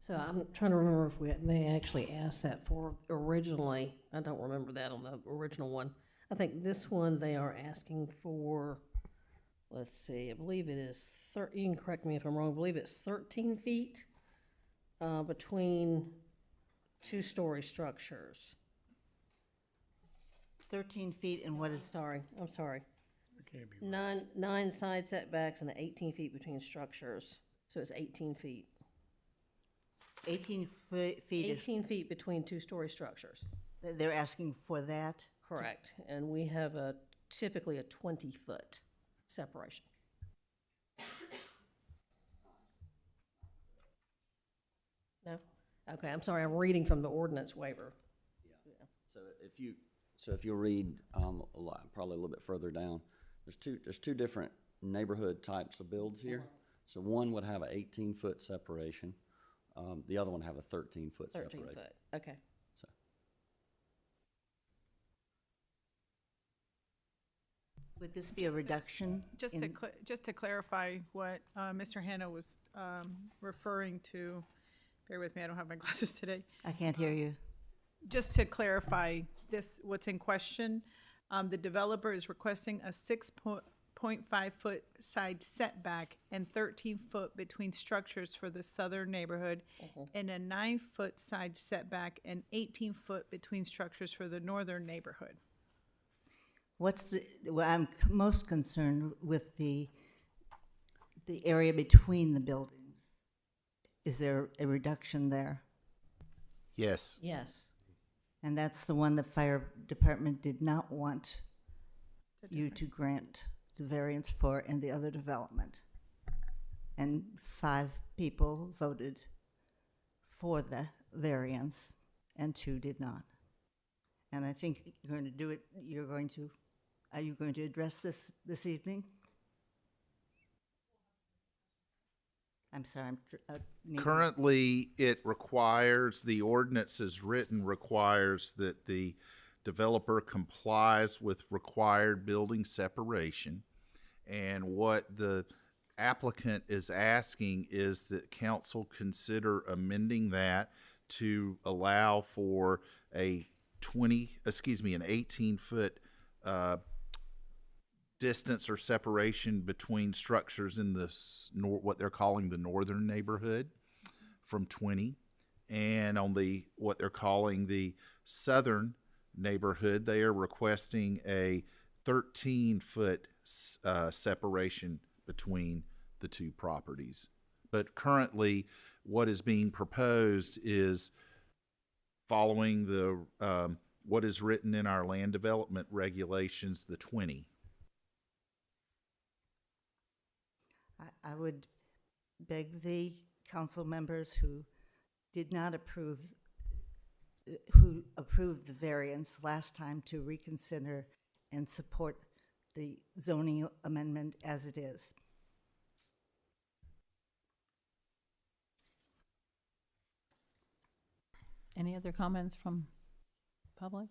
T: So I'm trying to remember if they actually asked that for originally. I don't remember that on the original one. I think this one they are asking for, let's see, I believe it is, you can correct me if I'm wrong, I believe it's 13 feet between two-story structures.
O: 13 feet and what is?
T: I'm sorry. Nine side setbacks and 18 feet between structures. So it's 18 feet.
O: 18 feet.
T: 18 feet between two-story structures.
O: They're asking for that?
T: Correct. And we have typically a 20-foot separation. No? Okay, I'm sorry, I'm reading from the ordinance waiver.
U: Yeah. So if you read probably a little bit further down, there's two different neighborhood types of builds here. So one would have an 18-foot separation. The other one have a 13-foot separation.
T: 13 foot, okay.
U: So.
O: Would this be a reduction?
V: Just to clarify what Mr. Hanna was referring to, bear with me, I don't have my glasses today.
O: I can't hear you.
V: Just to clarify this, what's in question, the developer is requesting a 6.5-foot side setback and 13 foot between structures for the southern neighborhood, and a 9-foot side setback and 18 foot between structures for the northern neighborhood.
O: Well, I'm most concerned with the area between the buildings. is there a reduction there?
P: Yes.
T: Yes.
O: And that's the one the fire department did not want you to grant the variance for in the other development. And 5 people voted for the variance and 2 did not. And I think you're going to do it, are you going to address this evening? I'm sorry,
P: Currently, it requires, the ordinance as written requires that the developer complies with required building separation. And what the applicant is asking is that council consider amending that to allow for an 18-foot distance or separation between structures in the what they're calling the northern neighborhood from 20, and on the what they're calling the southern neighborhood, they are requesting a 13-foot separation between the 2 properties. But currently, what is being proposed is following the what is written in our land development regulations, the 20.
O: I would beg the council members who did not approve, who approved the variance last time, to reconsider and support the zoning amendment as it is.
A: Any other comments from public?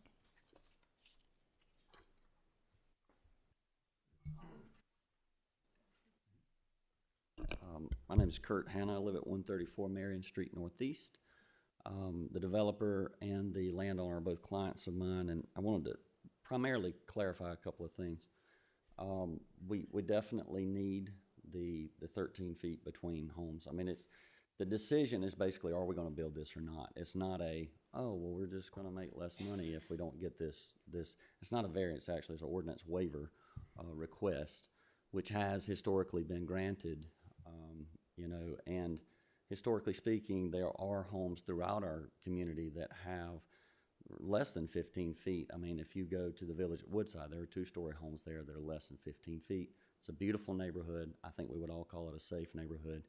U: My name is Kurt Hanna. I live at 134 Marion Street Northeast. The developer and the landowner are both clients of mine, and I wanted to primarily clarify a couple of things. We definitely need the 13 feet between homes. I mean, the decision is basically, are we going to build this or not? It's not oh, well, we're just going to make less money if we don't get this. It's not a variance, actually. It's an ordinance waiver request, which has historically been granted, and historically speaking, there are homes throughout our community that have less than 15 feet. I mean, if you go to the village at Woodside, there are 2-story homes there that are less than 15 feet. It's a beautiful neighborhood. I think we would all call it a safe neighborhood.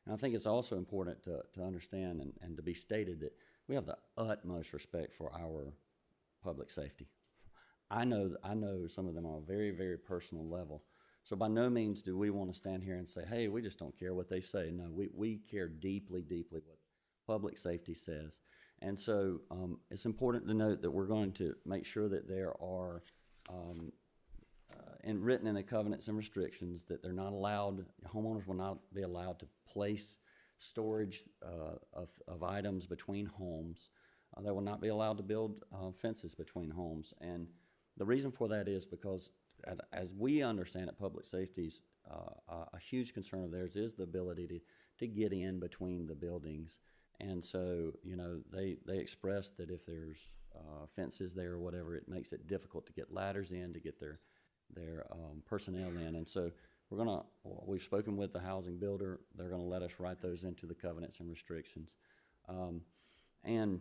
U: And I think it's also important to understand and to be stated that we have the utmost respect for our public safety. I know some of them on a very, very personal level. So by no means do we want to stand here and say, hey, we just don't care what they say. No, we care deeply, deeply what public safety says. And so it's important to note that we're going to make sure that there are and written in the covenants and restrictions that they're not allowed, homeowners will not be allowed to place storage of items between homes. They will not be allowed to build fences between homes. And the reason for that is because, as we understand it, public safety's a huge concern of theirs is the ability to get in between the buildings. And so, they express that if there's fences there or whatever, it makes it difficult to get ladders in, to get their personnel in. And so we've spoken with the housing builder. They're gonna let us write those into the covenants and restrictions. And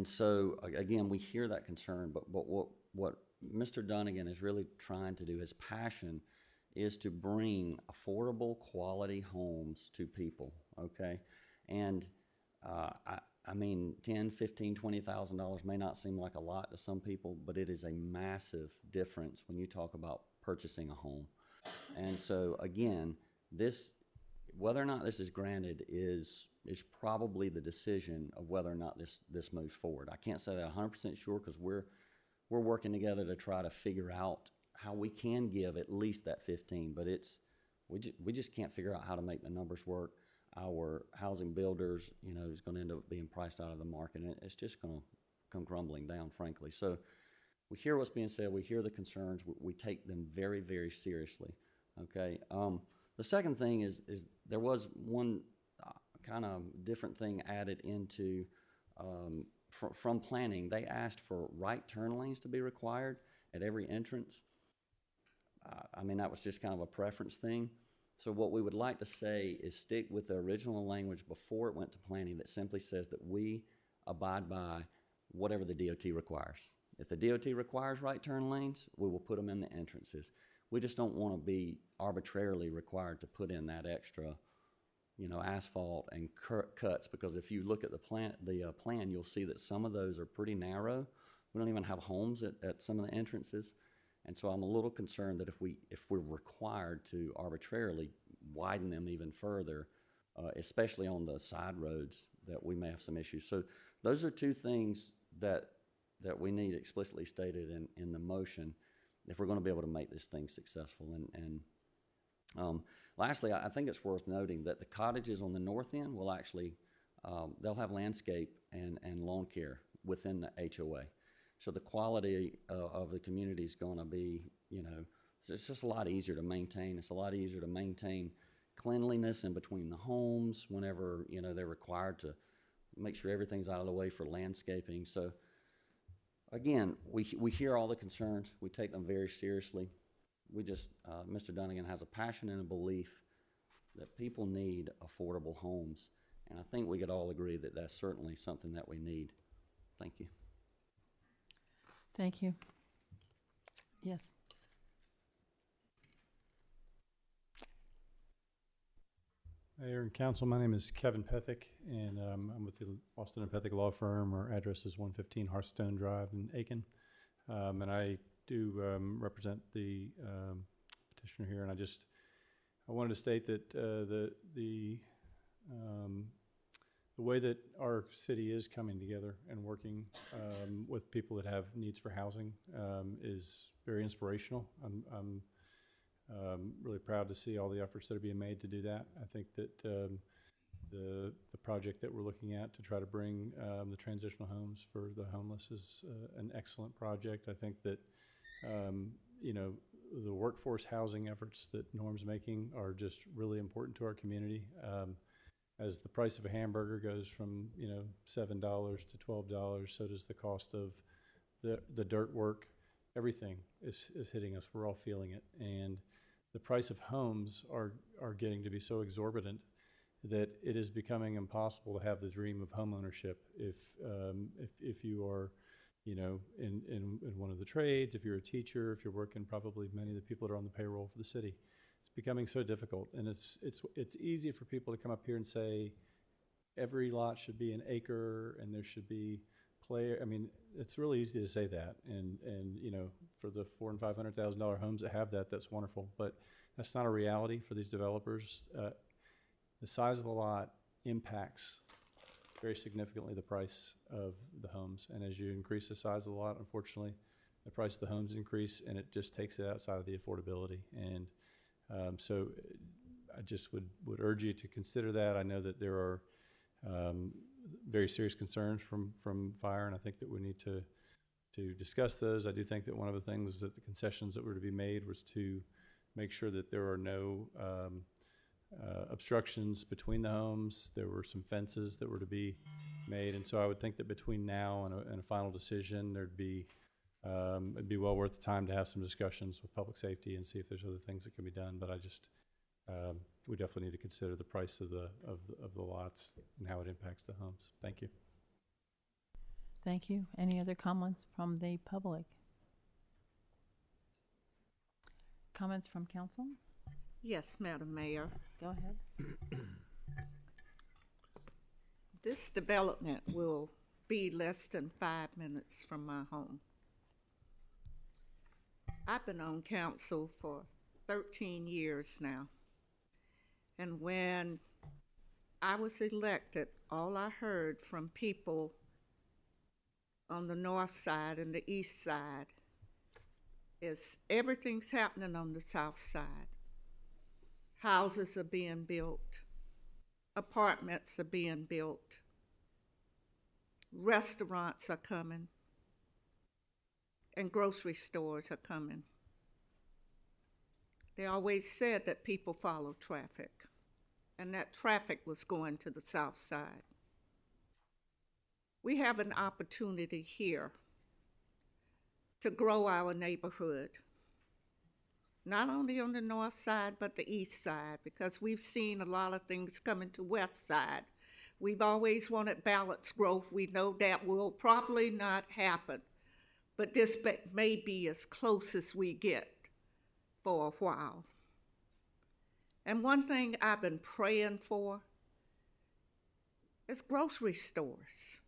U: so, again, we hear that concern, but what Mr. Dunnigan is really trying to do, his passion, is to bring affordable, quality homes to people, okay? And I mean, $10,000, $15,000, $20,000 may not seem like a lot to some people, but it is a massive difference when you talk about purchasing a home. And so, again, whether or not this is granted is probably the decision of whether or not this moves forward. I can't say that 100% sure, because we're working together to try to figure out how we can give at least that 15, but we just can't figure out how to make the numbers work. Our housing builders, is going to end up being priced out of the market, and it's just going to come crumbling down, frankly. So we hear what's being said. We hear the concerns. We take them very, very seriously, okay? The second thing is there was one kind of different thing added into from planning. They asked for right turn lanes to be required at every entrance. I mean, that was just kind of a preference thing. So what we would like to say is stick with the original language before it went to planning that simply says that we abide by whatever the DOT requires. If the DOT requires right turn lanes, we will put them in the entrances. We just don't want to be arbitrarily required to put in that extra, you know, asphalt and cuts, because if you look at the plan, you'll see that some of those are pretty narrow. We don't even have homes at some of the entrances. And so I'm a little concerned that if we're required to arbitrarily widen them even further, especially on the side roads, that we may have some issues. So those are two things that we need explicitly stated in the motion if we're going to be able to make this thing successful. And lastly, I think it's worth noting that the cottages on the north end will actually, they'll have landscape and lawn care within the HOA. So the quality of the community is going to be, you know, it's just a lot easier to maintain. It's a lot easier to maintain cleanliness in between the homes whenever, you know, they're required to make sure everything's out of the way for landscaping. So again, we hear all the concerns. We take them very seriously. We just, Mr. Dunnigan has a passion and a belief that people need affordable homes. And I think we could all agree that that's certainly something that we need. Thank you.
A: Thank you. Yes.
B: Mayor and Council, my name is Kevin Pethick, and I'm with the Austin and Pethick Law Firm. Our address is 115 Hearthstone Drive in Aiken, and I do represent the petitioner here. And I wanted to state that the way that our city is coming together and working with people that have needs for housing is very inspirational. I'm really proud to see all the efforts that are being made to do that. I think that the project that we're looking at to try to bring the transitional homes for the homeless is an excellent project. I think that you know, the workforce housing efforts that Norm's making are just really important to our community. As the price of a hamburger goes from, you know, $7 to $12, so does the cost of the dirt work. Everything is hitting us. We're all feeling it. And the price of homes are getting to be so exorbitant that it is becoming impossible to have the dream of home ownership if you are, you know, in one of the trades, if you're a teacher, if you're working, probably many of the people that are on the payroll for the city. It's becoming so difficult, and it's easy for people to come up here and say every lot should be an acre and there should be I mean, it's really easy to say that, and you know, for the $400,000 and $500,000 homes that have that, that's wonderful. But that's not a reality for these developers. The size of the lot impacts very significantly the price of the homes, and as you increase the size of the lot, unfortunately, the price of the homes increase, and it just takes it outside of the affordability. And so I just would urge you to consider that. I know that there are very serious concerns from fire, and I think that we need to discuss those. I do think that one of the things that the concessions that were to be made was to make sure that there are no obstructions between the homes. There were some fences that were to be made, and so I would think that between now and a final decision, it'd be well worth the time to have some discussions with public safety and see if there's other things that can be done. But I just we definitely need to consider the price of the lots and how it impacts the homes. Thank you.
A: Thank you. Any other comments from the public? Comments from council?
F: Yes, Madam Mayor.
A: Go ahead.
F: This development will be less than 5 minutes from my home. I've been on council for 13 years now. And when I was elected, all I heard from people on the north side and the east side is everything's happening on the south side. Houses are being built, apartments are being built, restaurants are coming, and grocery stores are coming. They always said that people follow traffic, and that traffic was going to the south side. We have an opportunity here to grow our neighborhood. not only on the north side, but the east side, because we've seen a lot of things coming to west side. We've always wanted balanced growth. We know that will probably not happen, but this may be as close as we get for a while. And one thing I've been praying for is grocery stores.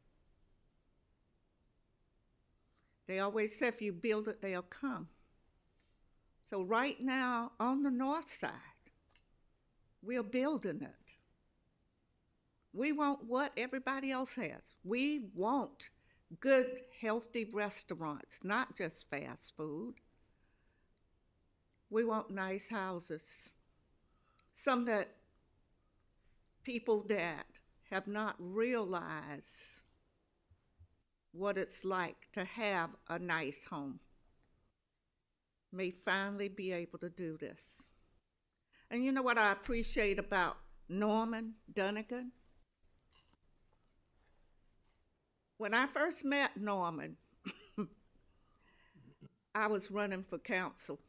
F: They always say if you build it, they'll come. So right now on the north side, we're building it. We want what everybody else has. We want good, healthy restaurants, not just fast food. We want nice houses. Some that people that have not realized what it's like to have a nice home may finally be able to do this. And you know what I appreciate about Norman Dunnigan? When I first met Norman, I was running for council.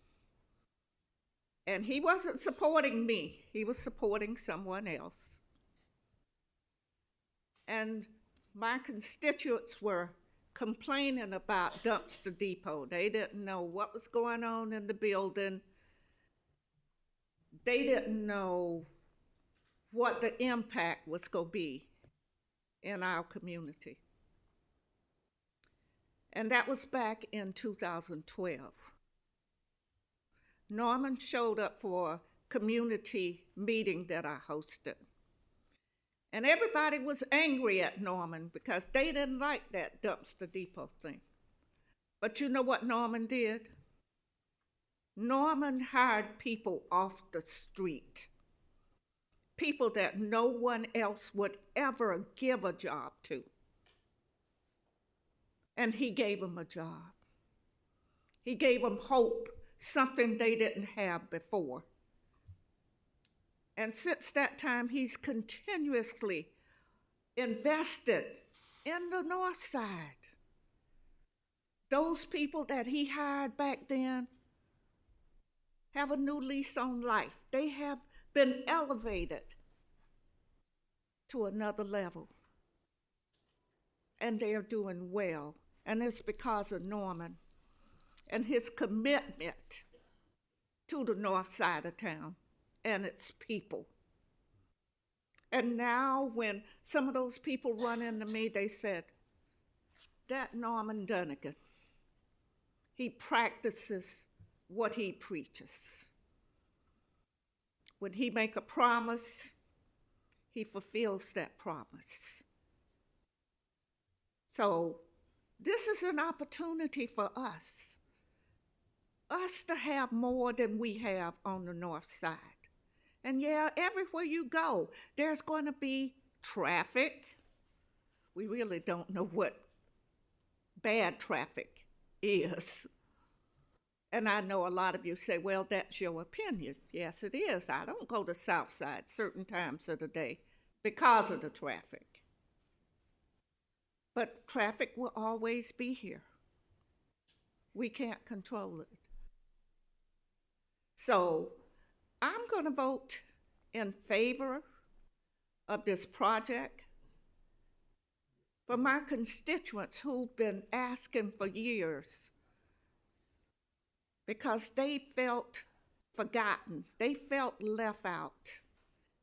F: And he wasn't supporting me, he was supporting someone else. And my constituents were complaining about dumpster depot. They didn't know what was going on in the building. They didn't know what the impact was going to be in our community. And that was back in 2012. Norman showed up for a community meeting that I hosted. And everybody was angry at Norman because they didn't like that dumpster depot thing. But you know what Norman did? Norman hired people off the street, people that no one else would ever give a job to. And he gave them a job. He gave them hope, something they didn't have before. And since that time, he's continuously invested in the north side. Those people that he hired back then have a new lease on life. They have been elevated to another level. And they are doing well. And it's because of Norman and his commitment to the north side of town and its people. And now when some of those people run into me, they said, that Norman Dunnigan, he practices what he preaches. When he make a promise, he fulfills that promise. So this is an opportunity for us to have more than we have on the north side. And yeah, everywhere you go, there's going to be traffic. We really don't know what bad traffic is. And I know a lot of you say, well, that's your opinion. Yes, it is. I don't go to South Side certain times of the day because of the traffic. But traffic will always be here. We can't control it. So I'm going to vote in favor of this project for my constituents who've been asking for years because they felt forgotten. They felt left out.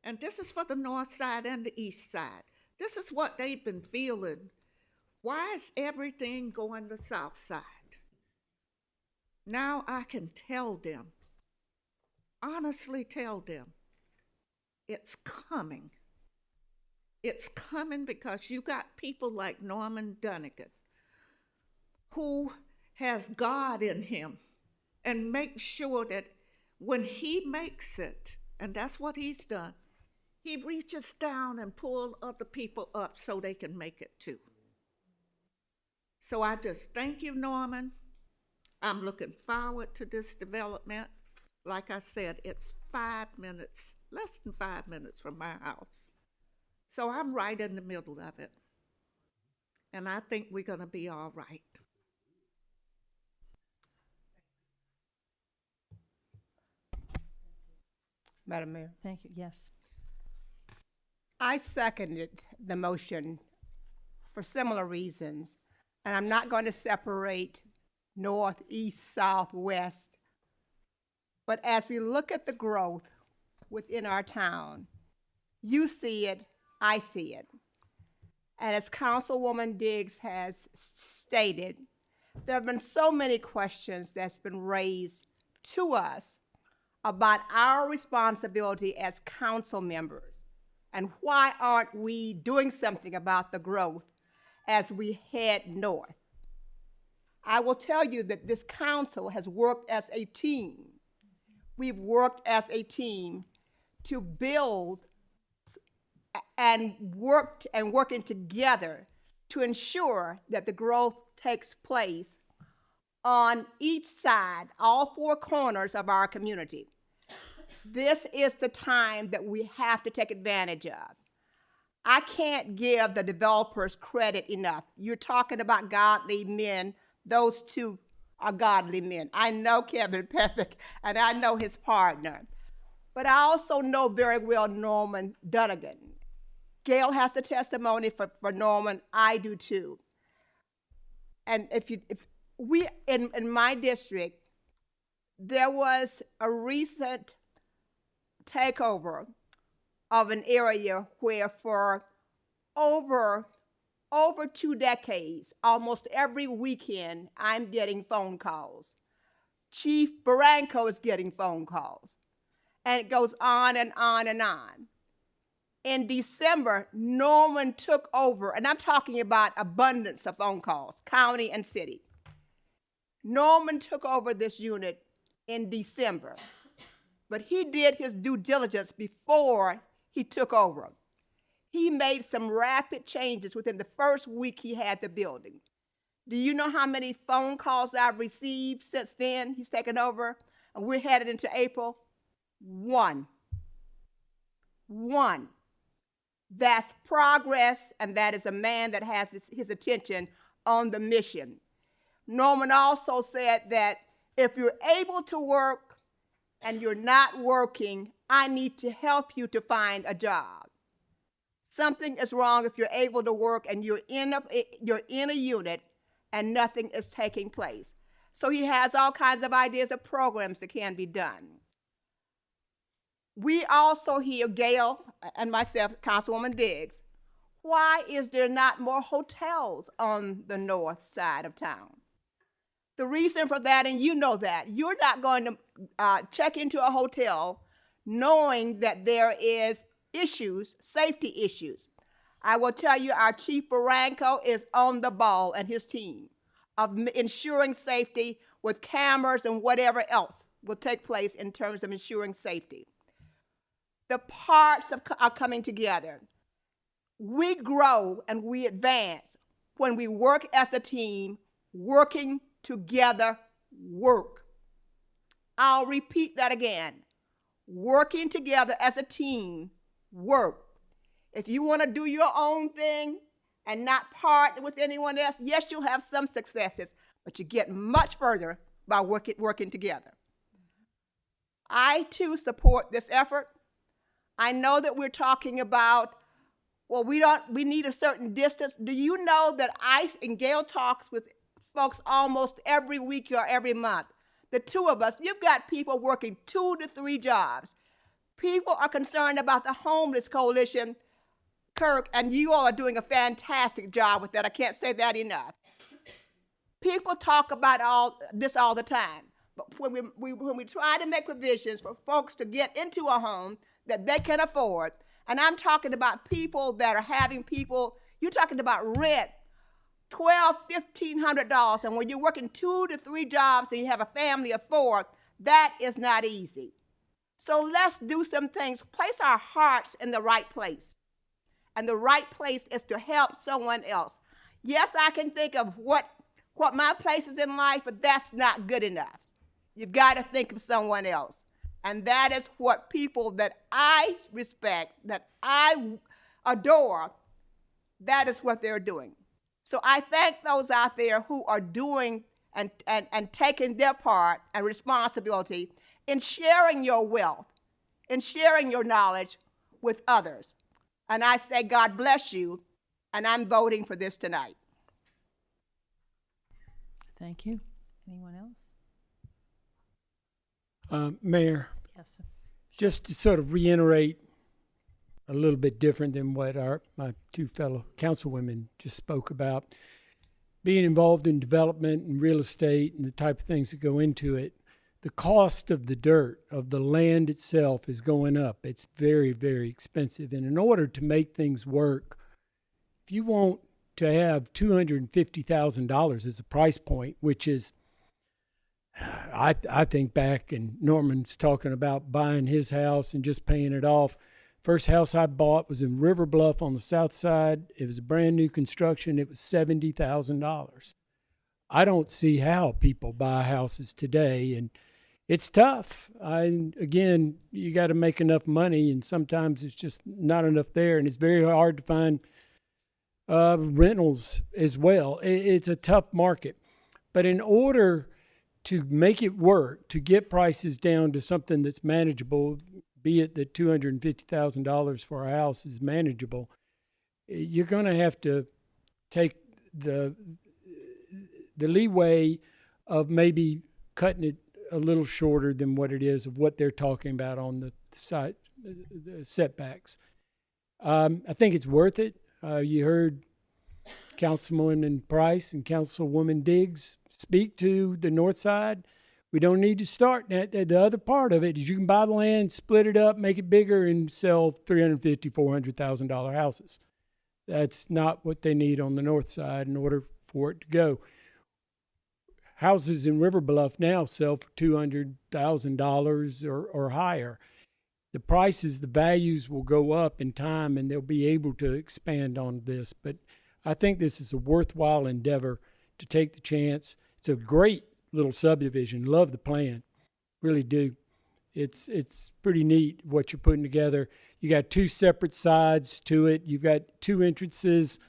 F: And this is for the north side and the east side. This is what they've been feeling. Why is everything going the south side? Now I can tell them, honestly tell them, it's coming. It's coming because you got people like Norman Dunnigan who has God in him and makes sure that when he makes it, and that's what he's done, he reaches down and pulls other people up so they can make it too. So I just thank you, Norman. I'm looking forward to this development. Like I said, it's 5 minutes, less than 5 minutes from my house. So I'm right in the middle of it. And I think we're going to be all right.
Q: Madam Mayor.
A: Thank you, yes.
Q: I seconded the motion for similar reasons, and I'm not going to separate north, east, south, west. But as we look at the growth within our town, you see it, I see it. And as Councilwoman Diggs has stated, there have been so many questions that's been raised to us about our responsibility as council members and why aren't we doing something about the growth as we head north. I will tell you that this council has worked as a team. We've worked as a team to build and working together to ensure that the growth takes place on each side, all four corners of our community. This is the time that we have to take advantage of. I can't give the developers credit enough. You're talking about godly men. Those two are godly men. I know Kevin Pethick, and I know his partner. But I also know very well Norman Dunnigan. Gail has the testimony for Norman. I do too. And if we, in my district, there was a recent takeover of an area where for over 2 decades, almost every weekend, I'm getting phone calls. Chief Barranco is getting phone calls. And it goes on and on and on. In December, Norman took over, and I'm talking about abundance of phone calls, county and city. Norman took over this unit in December, but he did his due diligence before he took over. He made some rapid changes within the first week he had the building. Do you know how many phone calls I've received since then he's taken over? And we're headed into April. One. That's progress, and that is a man that has his attention on the mission. Norman also said that if you're able to work and you're not working, I need to help you to find a job. Something is wrong if you're able to work and you're in a unit and nothing is taking place. So he has all kinds of ideas of programs that can be done. We also hear, Gail and myself, Councilwoman Diggs, why is there not more hotels on the north side of town? The reason for that, and you know that, you're not going to check into a hotel knowing that there is issues, safety issues. I will tell you, our Chief Barranco is on the ball and his team of ensuring safety with cameras and whatever else will take place in terms of ensuring safety. The parts are coming together. We grow and we advance when we work as a team, working together, work. I'll repeat that again. Working together as a team, work. If you want to do your own thing and not partner with anyone else, yes, you'll have some successes, but you get much further by working together. I, too, support this effort. I know that we're talking about, well, we need a certain distance. Do you know that I and Gail talks with folks almost every week or every month? The two of us, you've got people working 2 to 3 jobs. People are concerned about the homeless coalition, Kirk, and you all are doing a fantastic job with that. I can't say that enough. People talk about all this all the time, but when we try to make provisions for folks to get into a home that they can afford, and I'm talking about people that are having people, you're talking about rent, $1,200, $1,500, and when you're working 2 to 3 jobs and you have a family of 4, that is not easy. So let's do some things. Place our hearts in the right place. And the right place is to help someone else. Yes, I can think of what my place is in life, but that's not good enough. You've got to think of someone else. And that is what people that I respect, that I adore, that is what they're doing. So I thank those out there who are doing and taking their part and responsibility in sharing your wealth, in sharing your knowledge with others. And I say, God bless you, and I'm voting for this tonight.
A: Thank you. Anyone else?
C: Mayor,
A: Yes, sir.
C: just to sort of reiterate a little bit different than what my two fellow councilwomen just spoke about, being involved in development and real estate and the type of things that go into it, the cost of the dirt, of the land itself is going up. It's very, very expensive. And in order to make things work, if you want to have $250,000 as a price point, which is, I think back, and Norman's talking about buying his house and just paying it off. First house I bought was in River Bluff on the south side. It was a brand new construction. It was $70,000. I don't see how people buy houses today, and it's tough. Again, you got to make enough money, and sometimes it's just not enough there, and it's very hard to find rentals as well. It's a tough market. But in order to make it work, to get prices down to something that's manageable, be it that $250,000 for a house is manageable, you're going to have to take the leeway of maybe cutting it a little shorter than what it is of what they're talking about on the site, the setbacks. I think it's worth it. You heard Councilwoman Price and Councilwoman Diggs speak to the north side. We don't need to start that. The other part of it is you can buy the land, split it up, make it bigger, and sell $350,000, $400,000 houses. That's not what they need on the north side in order for it to go. Houses in River Bluff now sell for $200,000 or higher. The prices, the values will go up in time, and they'll be able to expand on this. But I think this is a worthwhile endeavor to take the chance. It's a great little subdivision. Love the plan, really do. It's pretty neat what you're putting together. You got two separate sides to it. You've got two entrances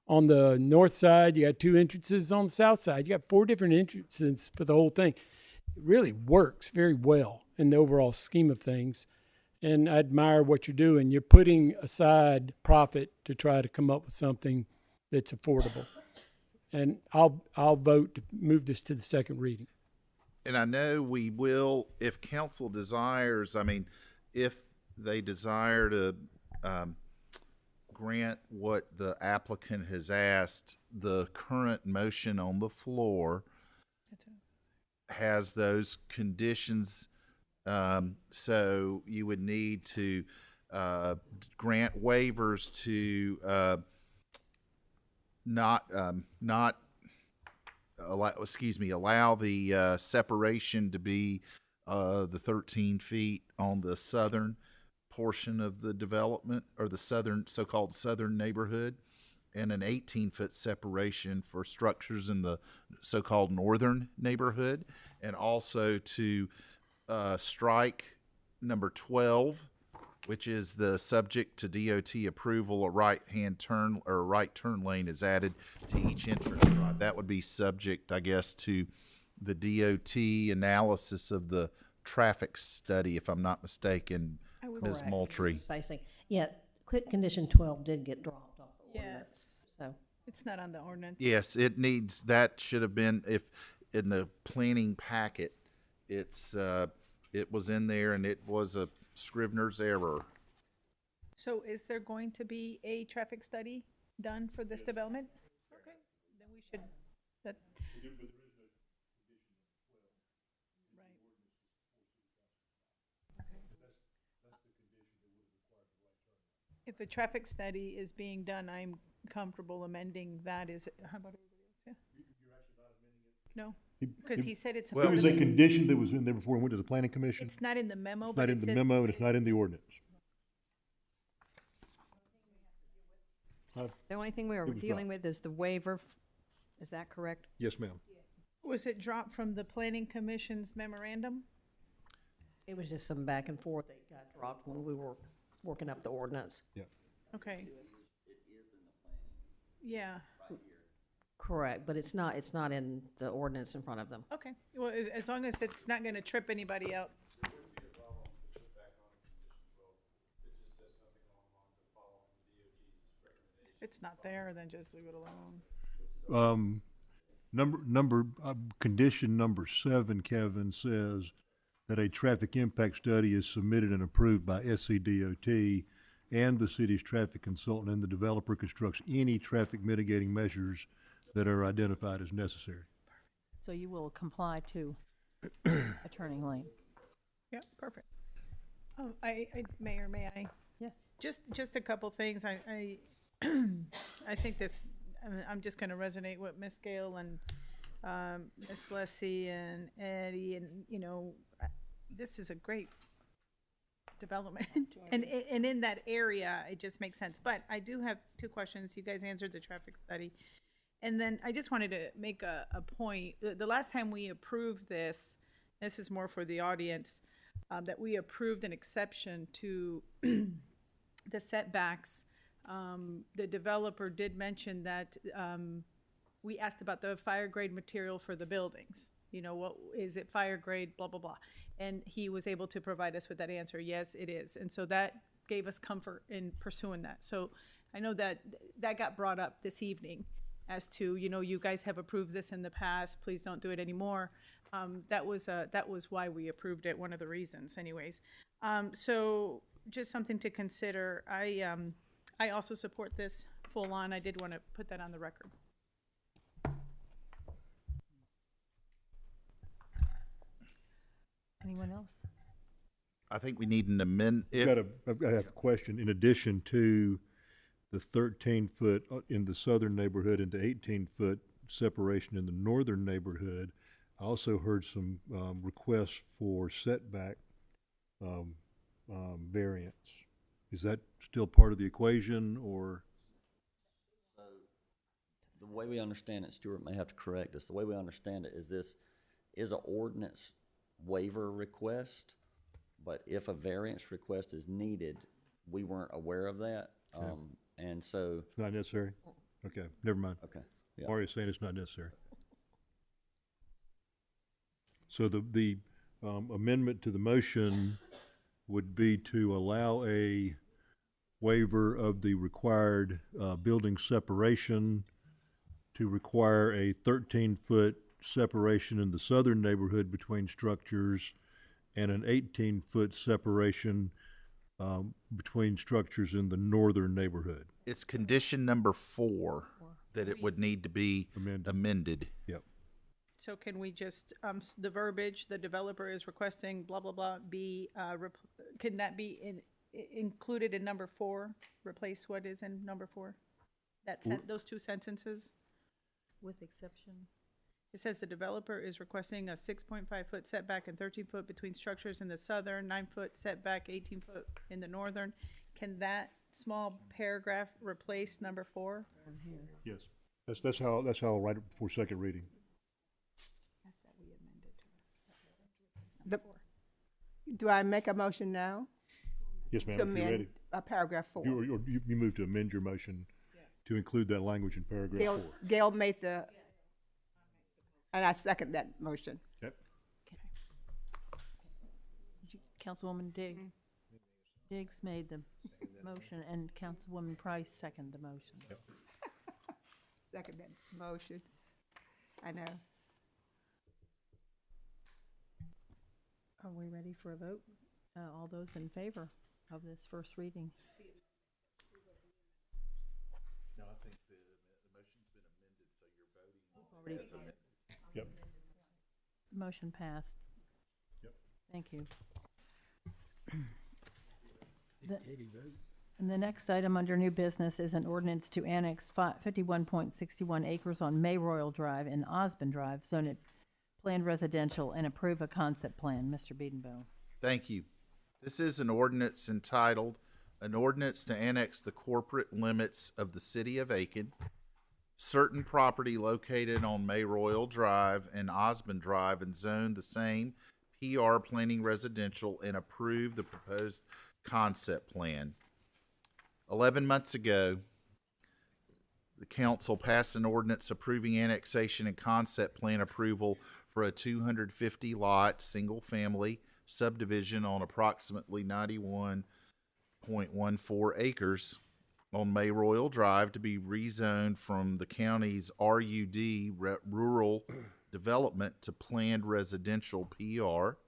C: on the north side. You got two entrances on the south side. You got 4 different entrances for the whole thing. It really works very well in the overall scheme of things. And I admire what you're doing. You're putting aside profit to try to come up with something that's affordable. And I'll vote to move this to the second reading.
P: And I know we will, if council desires, I mean, if they desire to grant what the applicant has asked, the current motion on the floor has those conditions. So you would need to grant waivers to allow the separation to be the 13 feet on the southern portion of the development, or the so-called southern neighborhood, and an 18-foot separation for structures in the so-called northern neighborhood, and also to strike number 12, which is the subject to DOT approval, a right-hand turn or a right turn lane is added to each entrance drive. That would be subject, I guess, to the DOT analysis of the traffic study, if I'm not mistaken, Ms. Moultrie.
T: Yeah, quick condition 12 did get dropped off the ordinance. So
V: It's not on the ordinance.
P: Yes, it needs, that should have been, if in the planning packet, it was in there and it was a Scrivener's error.
V: So is there going to be a traffic study done for this development? Okay, then we should, that. If a traffic study is being done, I'm comfortable amending that. Is it, how about everybody else? Yeah? No, because he said it's.
S: It was a condition that was in there before it went to the planning commission.
V: It's not in the memo,
S: It's
V: but
S: not in the memo, and it's not in the ordinance.
J: The only thing we are dealing with is the waiver. Is that correct?
S: Yes, ma'am.
V: Was it dropped from the planning commission's memorandum?
T: it was just some back and forth that got dropped when we were working up the ordinance.
S: Yeah.
V: Okay. Yeah.
T: Correct, but it's not in the ordinance in front of them.
V: Okay. Well, as long as it's not going to trip anybody out. it's not there, then just leave it alone.
E: Condition number 7, Kevin, says that a traffic impact study is submitted and approved by SCDOT and the city's traffic consultant, and the developer constructs any traffic mitigating measures that are identified as necessary.
A: So you will comply to Attorney Lane.
V: Yeah, perfect. Oh, Mayor, may I?
A: Yes.
V: Just a couple things. I think this, I'm just gonna resonate with Miss Gale and, Miss Leslie and Eddie, and, this is a great development. And in that area, it just makes sense. But I do have 2 questions. You guys answered the traffic study. And then I just wanted to make a point. The last time we approved this is more for the audience, that we approved an exception to the setbacks. The developer did mention that we asked about the fire grade material for the buildings. What is it, fire grade, blah, blah, blah. And he was able to provide us with that answer. Yes, it is. And so that gave us comfort in pursuing that. So I know that got brought up this evening as to, you guys have approved this in the past, please don't do it anymore. That was why we approved it, one of the reasons anyways. So just something to consider. I also support this full on. I did want to put that on the record.
A: Anyone else?
P: I think we need an amend.
E: I have a question. In addition to the 13-foot in the southern neighborhood and the 18-foot separation in the northern neighborhood, I also heard some requests for setback variance. Is that still part of the equation, or?
U: The way we understand it, Stuart may have to correct us, the way we understand it is this is an ordinance waiver request, but if a variance request is needed, we weren't aware of that.
E: Okay.
U: And so.
E: It's not necessary? Okay, never mind.
U: Okay. Yeah.
E: Mario's saying it's not necessary. So the amendment to the motion would be to allow a waiver of the required building separation, to require a 13-foot separation in the southern neighborhood between structures, and an 18-foot separation between structures in the northern neighborhood.
P: It's condition number 4 that it would need to be amended.
E: Yep.
V: So can we just, the verbiage, the developer is requesting blah, blah, blah, can that be included in number 4? Replace what is in number 4? Those 2 sentences?
A: With exception.
V: It says the developer is requesting a 6.5-foot setback and 13-foot between structures in the southern, 9-foot setback, 18-foot in the northern. Can that small paragraph replace number 4?
E: Yes. That's how I'll write it before second reading.
Q: Do I make a motion now?
E: Yes, ma'am,
Q: To
E: if you're
Q: amend
E: ready.
Q: Paragraph 4.
E: You move to amend your motion to include that language in paragraph 4.
Q: Gail made and I second that motion.
E: Okay.
A: Councilwoman Diggs made the motion, and Councilwoman Price seconded the motion.
E: Yep.
Q: Second that motion. I know.
A: Are we ready for a vote? All those in favor of this first reading?
P: No, I think the motion's been amended, so you're voting.
A: Already.
E: Yep.
A: The motion passed.
E: Yep.
A: Thank you. And the next item under new business is an ordinance to annex 51.61 acres on Mayroyal Drive and Osborne Drive, zone it planned residential, and approve a concept plan. Mr. Biedenbow.
P: Thank you. This is an ordinance entitled, "An Ordinance to Annex the Corporate Limits of the City of Aiken, certain property located on Mayroyal Drive and Osborne Drive, and zone the same PR planning residential, and approve the proposed concept plan." 11 months ago, the council passed an ordinance approving annexation and concept plan approval for a 250 lot single family subdivision on approximately 91.14 acres on Royal Drive to be rezoned from the county's RUD, rural development, to planned residential PR.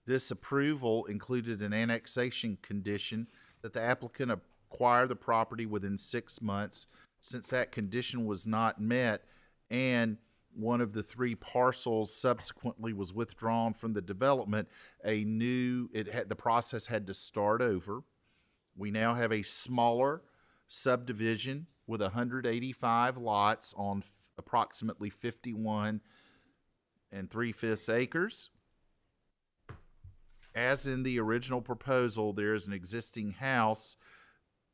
P: This approval included an annexation condition that the applicant acquire the property within 6 months. Since that condition was not met and one of the 3 parcels subsequently was withdrawn from the development, the process had to start over. We now have a smaller subdivision with 185 lots on approximately 51 3/5 acres. As in the original proposal, there is an existing house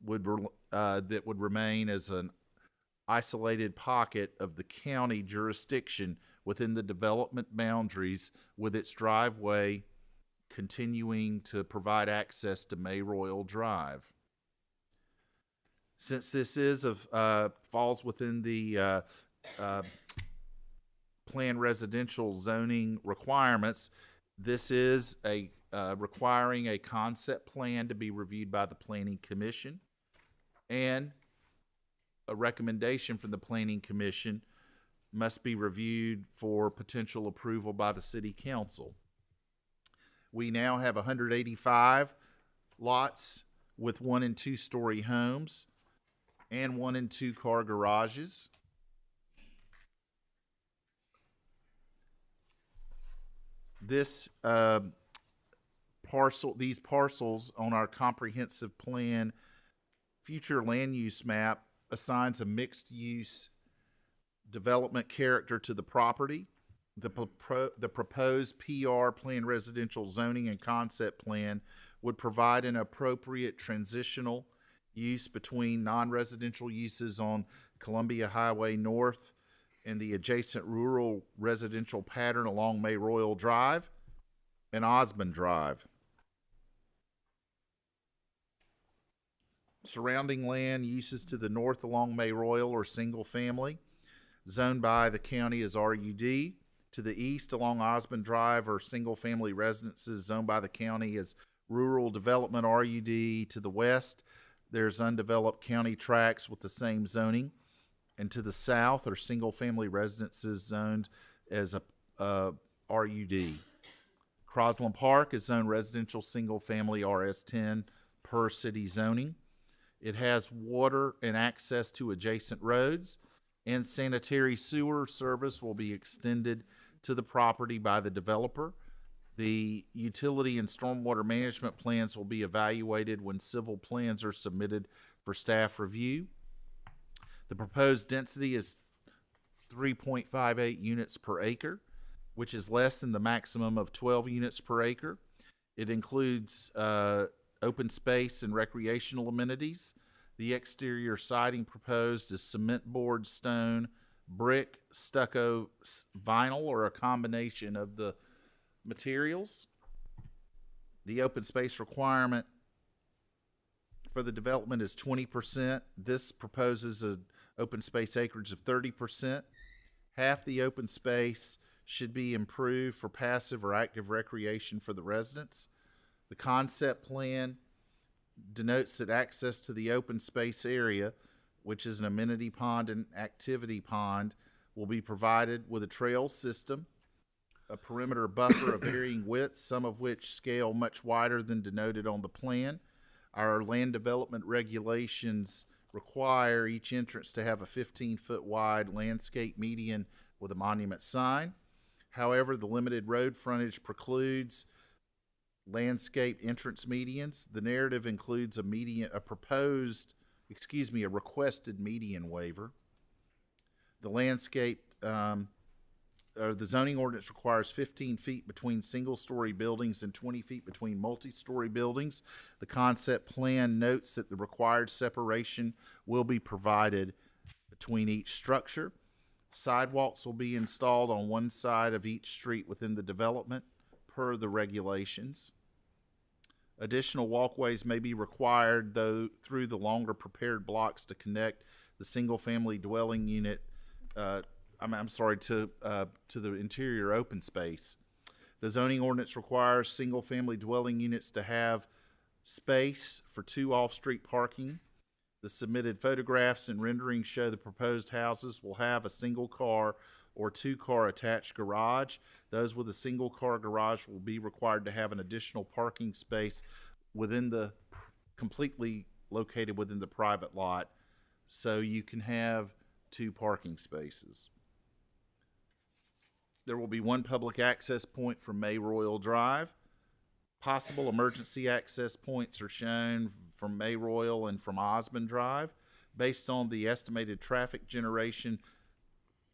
P: that would remain as an isolated pocket of the county jurisdiction within the development boundaries, with its driveway continuing to provide access to Royal Drive. Since this falls within the planned residential zoning requirements, this is requiring a concept plan to be reviewed by the Planning Commission, and a recommendation from the Planning Commission must be reviewed for potential approval by the City Council. We now have 185 lots with 1- and 2-story homes and 1- and 2-car garages. These parcels on our comprehensive plan future land use map assigns a mixed-use development character to the property. The proposed PR, planned residential zoning and concept plan, would provide an appropriate transitional use between non-residential uses on Columbia Highway North and the adjacent rural residential pattern along Royal Drive and Osmond Drive. Surrounding land uses to the north along Royal are single family, zoned by the county as RUD. To the east along Osmond Drive are single family residences zoned by the county as rural development RUD. To the west, there's undeveloped county tracts with the same zoning. And to the south are single family residences zoned as a RUD. Crosland Park is zoned residential single family RS10 per city zoning. It has water and access to adjacent roads, and sanitary sewer service will be extended to the property by the developer. The utility and stormwater management plans will be evaluated when civil plans are submitted for staff review. The proposed density is 3.58 units per acre, which is less than the maximum of 12 units per acre. It includes open space and recreational amenities. The exterior siding proposed is cement board, stone, brick, stucco, vinyl, or a combination of the materials. The open space requirement for the development is 20%. This proposes an open space acreage of 30%. Half the open space should be improved for passive or active recreation for the residents. The concept plan denotes that access to the open space area, which is an amenity pond and activity pond, will be provided with a trail system, a perimeter buffer of varying widths, some of which scale much wider than denoted on the plan. Our land development regulations require each entrance to have a 15-foot wide landscape median with a monument sign. However, the limited road frontage precludes landscape entrance medians. The narrative includes a requested median waiver. The zoning ordinance requires 15 feet between single-story buildings and 20 feet between multi-story buildings. The concept plan notes that the required separation will be provided between each structure. Sidewalks will be installed on one side of each street within the development per the regulations. Additional walkways may be required through the longer prepared blocks to connect the single-family dwelling unit to the interior open space. The zoning ordinance requires single-family dwelling units to have space for 2 off-street parking The submitted photographs and renderings show the proposed houses will have a single car or two-car attached garage. Those with a single-car garage will be required to have an additional parking space completely located within the private lot, so you can have 2 parking spaces. There will be 1 public access point from May Royal Drive. Possible emergency access points are shown from May Royal and from Osmond Drive. Based on the estimated traffic generation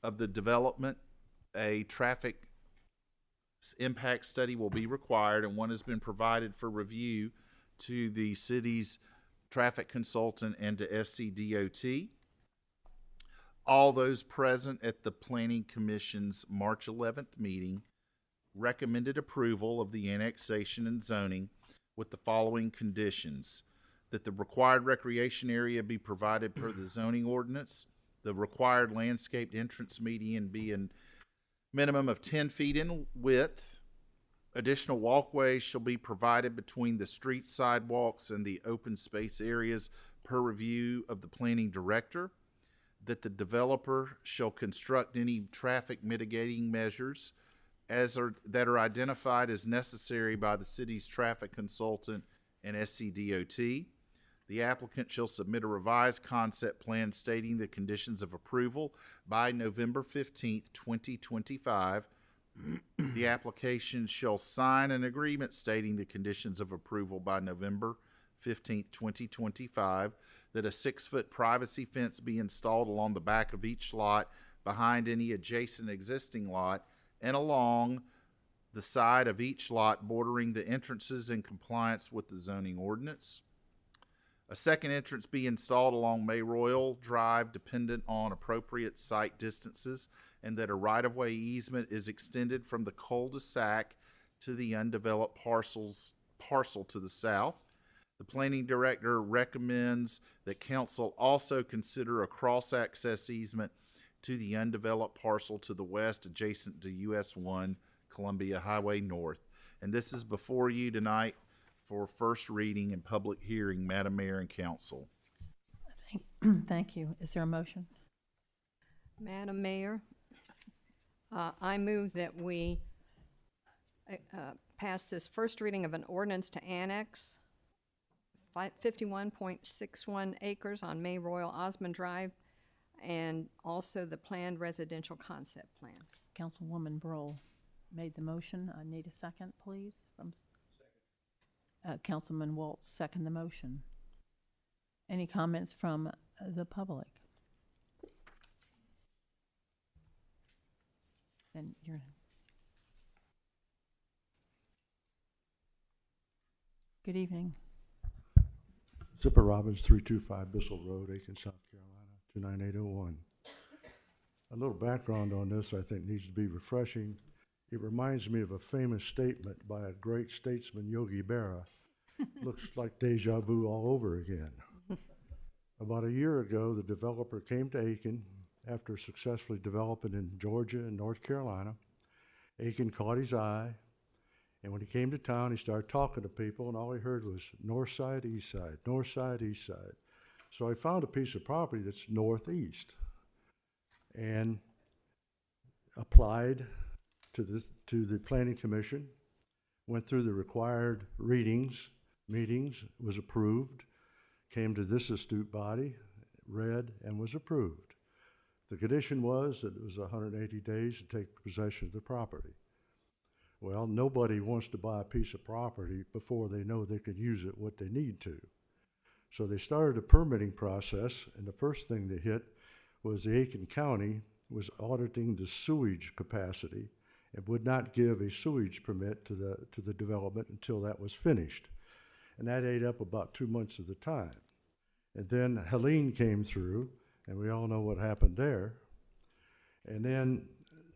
P: of the development, a traffic impact study will be required, and one has been provided for review to the city's traffic consultant and to SCDOT. All those present at the Planning Commission's March 11th meeting recommended approval of the annexation and zoning with the following conditions: that the required recreation area be provided per the zoning ordinance, the required landscaped entrance median be a minimum of 10 feet in width, additional walkways shall be provided between the street sidewalks and the open space areas per review of the planning director, that the developer shall construct any traffic mitigating measures that are identified as necessary by the city's traffic consultant and SCDOT. The applicant shall submit a revised concept plan stating the conditions of approval by November 15th, 2025. The application shall sign an agreement stating the conditions of approval by November 15th, 2025, that a 6-foot privacy fence be installed along the back of each lot, behind any adjacent existing lot, and along the side of each lot bordering the entrances in compliance with the zoning ordinance. A second entrance be installed along May Royal Drive dependent on appropriate site distances, and that a right-of-way easement is extended from the cul-de-sac to the undeveloped parcel to the south. The planning director recommends that council also consider a cross-access easement to the undeveloped parcel to the west adjacent to US 1 Columbia Highway North. And this is before you tonight for first reading and public hearing, Madam Mayor and Council.
A: Thank you. Is there a motion?
J: Madam Mayor, I move that we pass this first reading of an ordinance to annex 51.61 acres on May Royal Osmond Drive, and also the planned residential concept plan.
A: Councilwoman Broll made the motion. I need a second, please. Councilman Waltz second the motion. Any comments from the public? Then you're... Good evening.
H: Zipper Robbins, 325 Bissell Road, Aiken, South Carolina, 29801. A little background on this I think needs to be refreshing. It reminds me of a famous statement by a great statesman, Yogi Berra. Looks like deja vu all over again. About a year ago, the developer came to Aiken after successfully developing in Georgia and North Carolina. Aiken caught his eye, and when he came to town, he started talking to people, and all he heard was north side, east side, north side, east side. So I found a piece of property that's northeast and applied to the Planning Commission, went through the required meetings, was approved, came to this astute body, read, and was approved. The condition was that it was 180 days to take possession of the property. Well, nobody wants to buy a piece of property before they know they can use it what they need to. So they started a permitting process, and the first thing they hit was the Aiken County was auditing the sewage capacity and would not give a sewage permit to the development until that was finished. And that ate up about 2 months of the time. And then Helene came through, and we all know what happened there. And then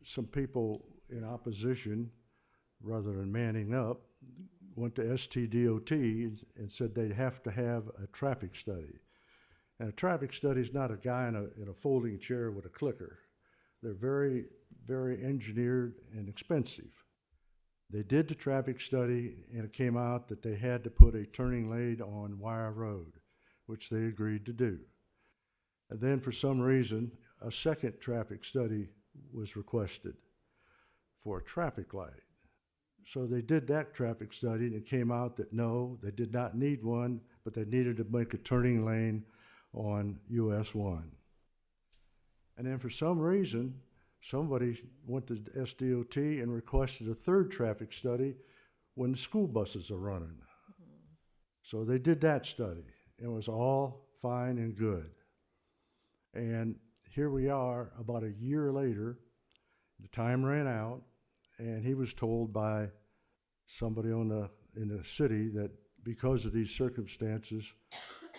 H: some people in opposition, rather than manning up, went to STDOT and said they'd have to have a traffic study. And a traffic study is not a guy in a folding chair with a clicker. They're very, very engineered and expensive. They did the traffic study, and it came out that they had to put a turning lane on Wire Road, which they agreed to do. And then for some reason, a second traffic study was requested for a traffic light. So they did that traffic study, and it came out that no, they did not need one, but they needed to make a turning lane on US 1. And then for some reason, somebody went to SDOT and requested a third traffic study when the school buses are running. So they did that study. It was all fine and good. And here we are about a year later. The time ran out, and he was told by somebody in the city that because of these circumstances,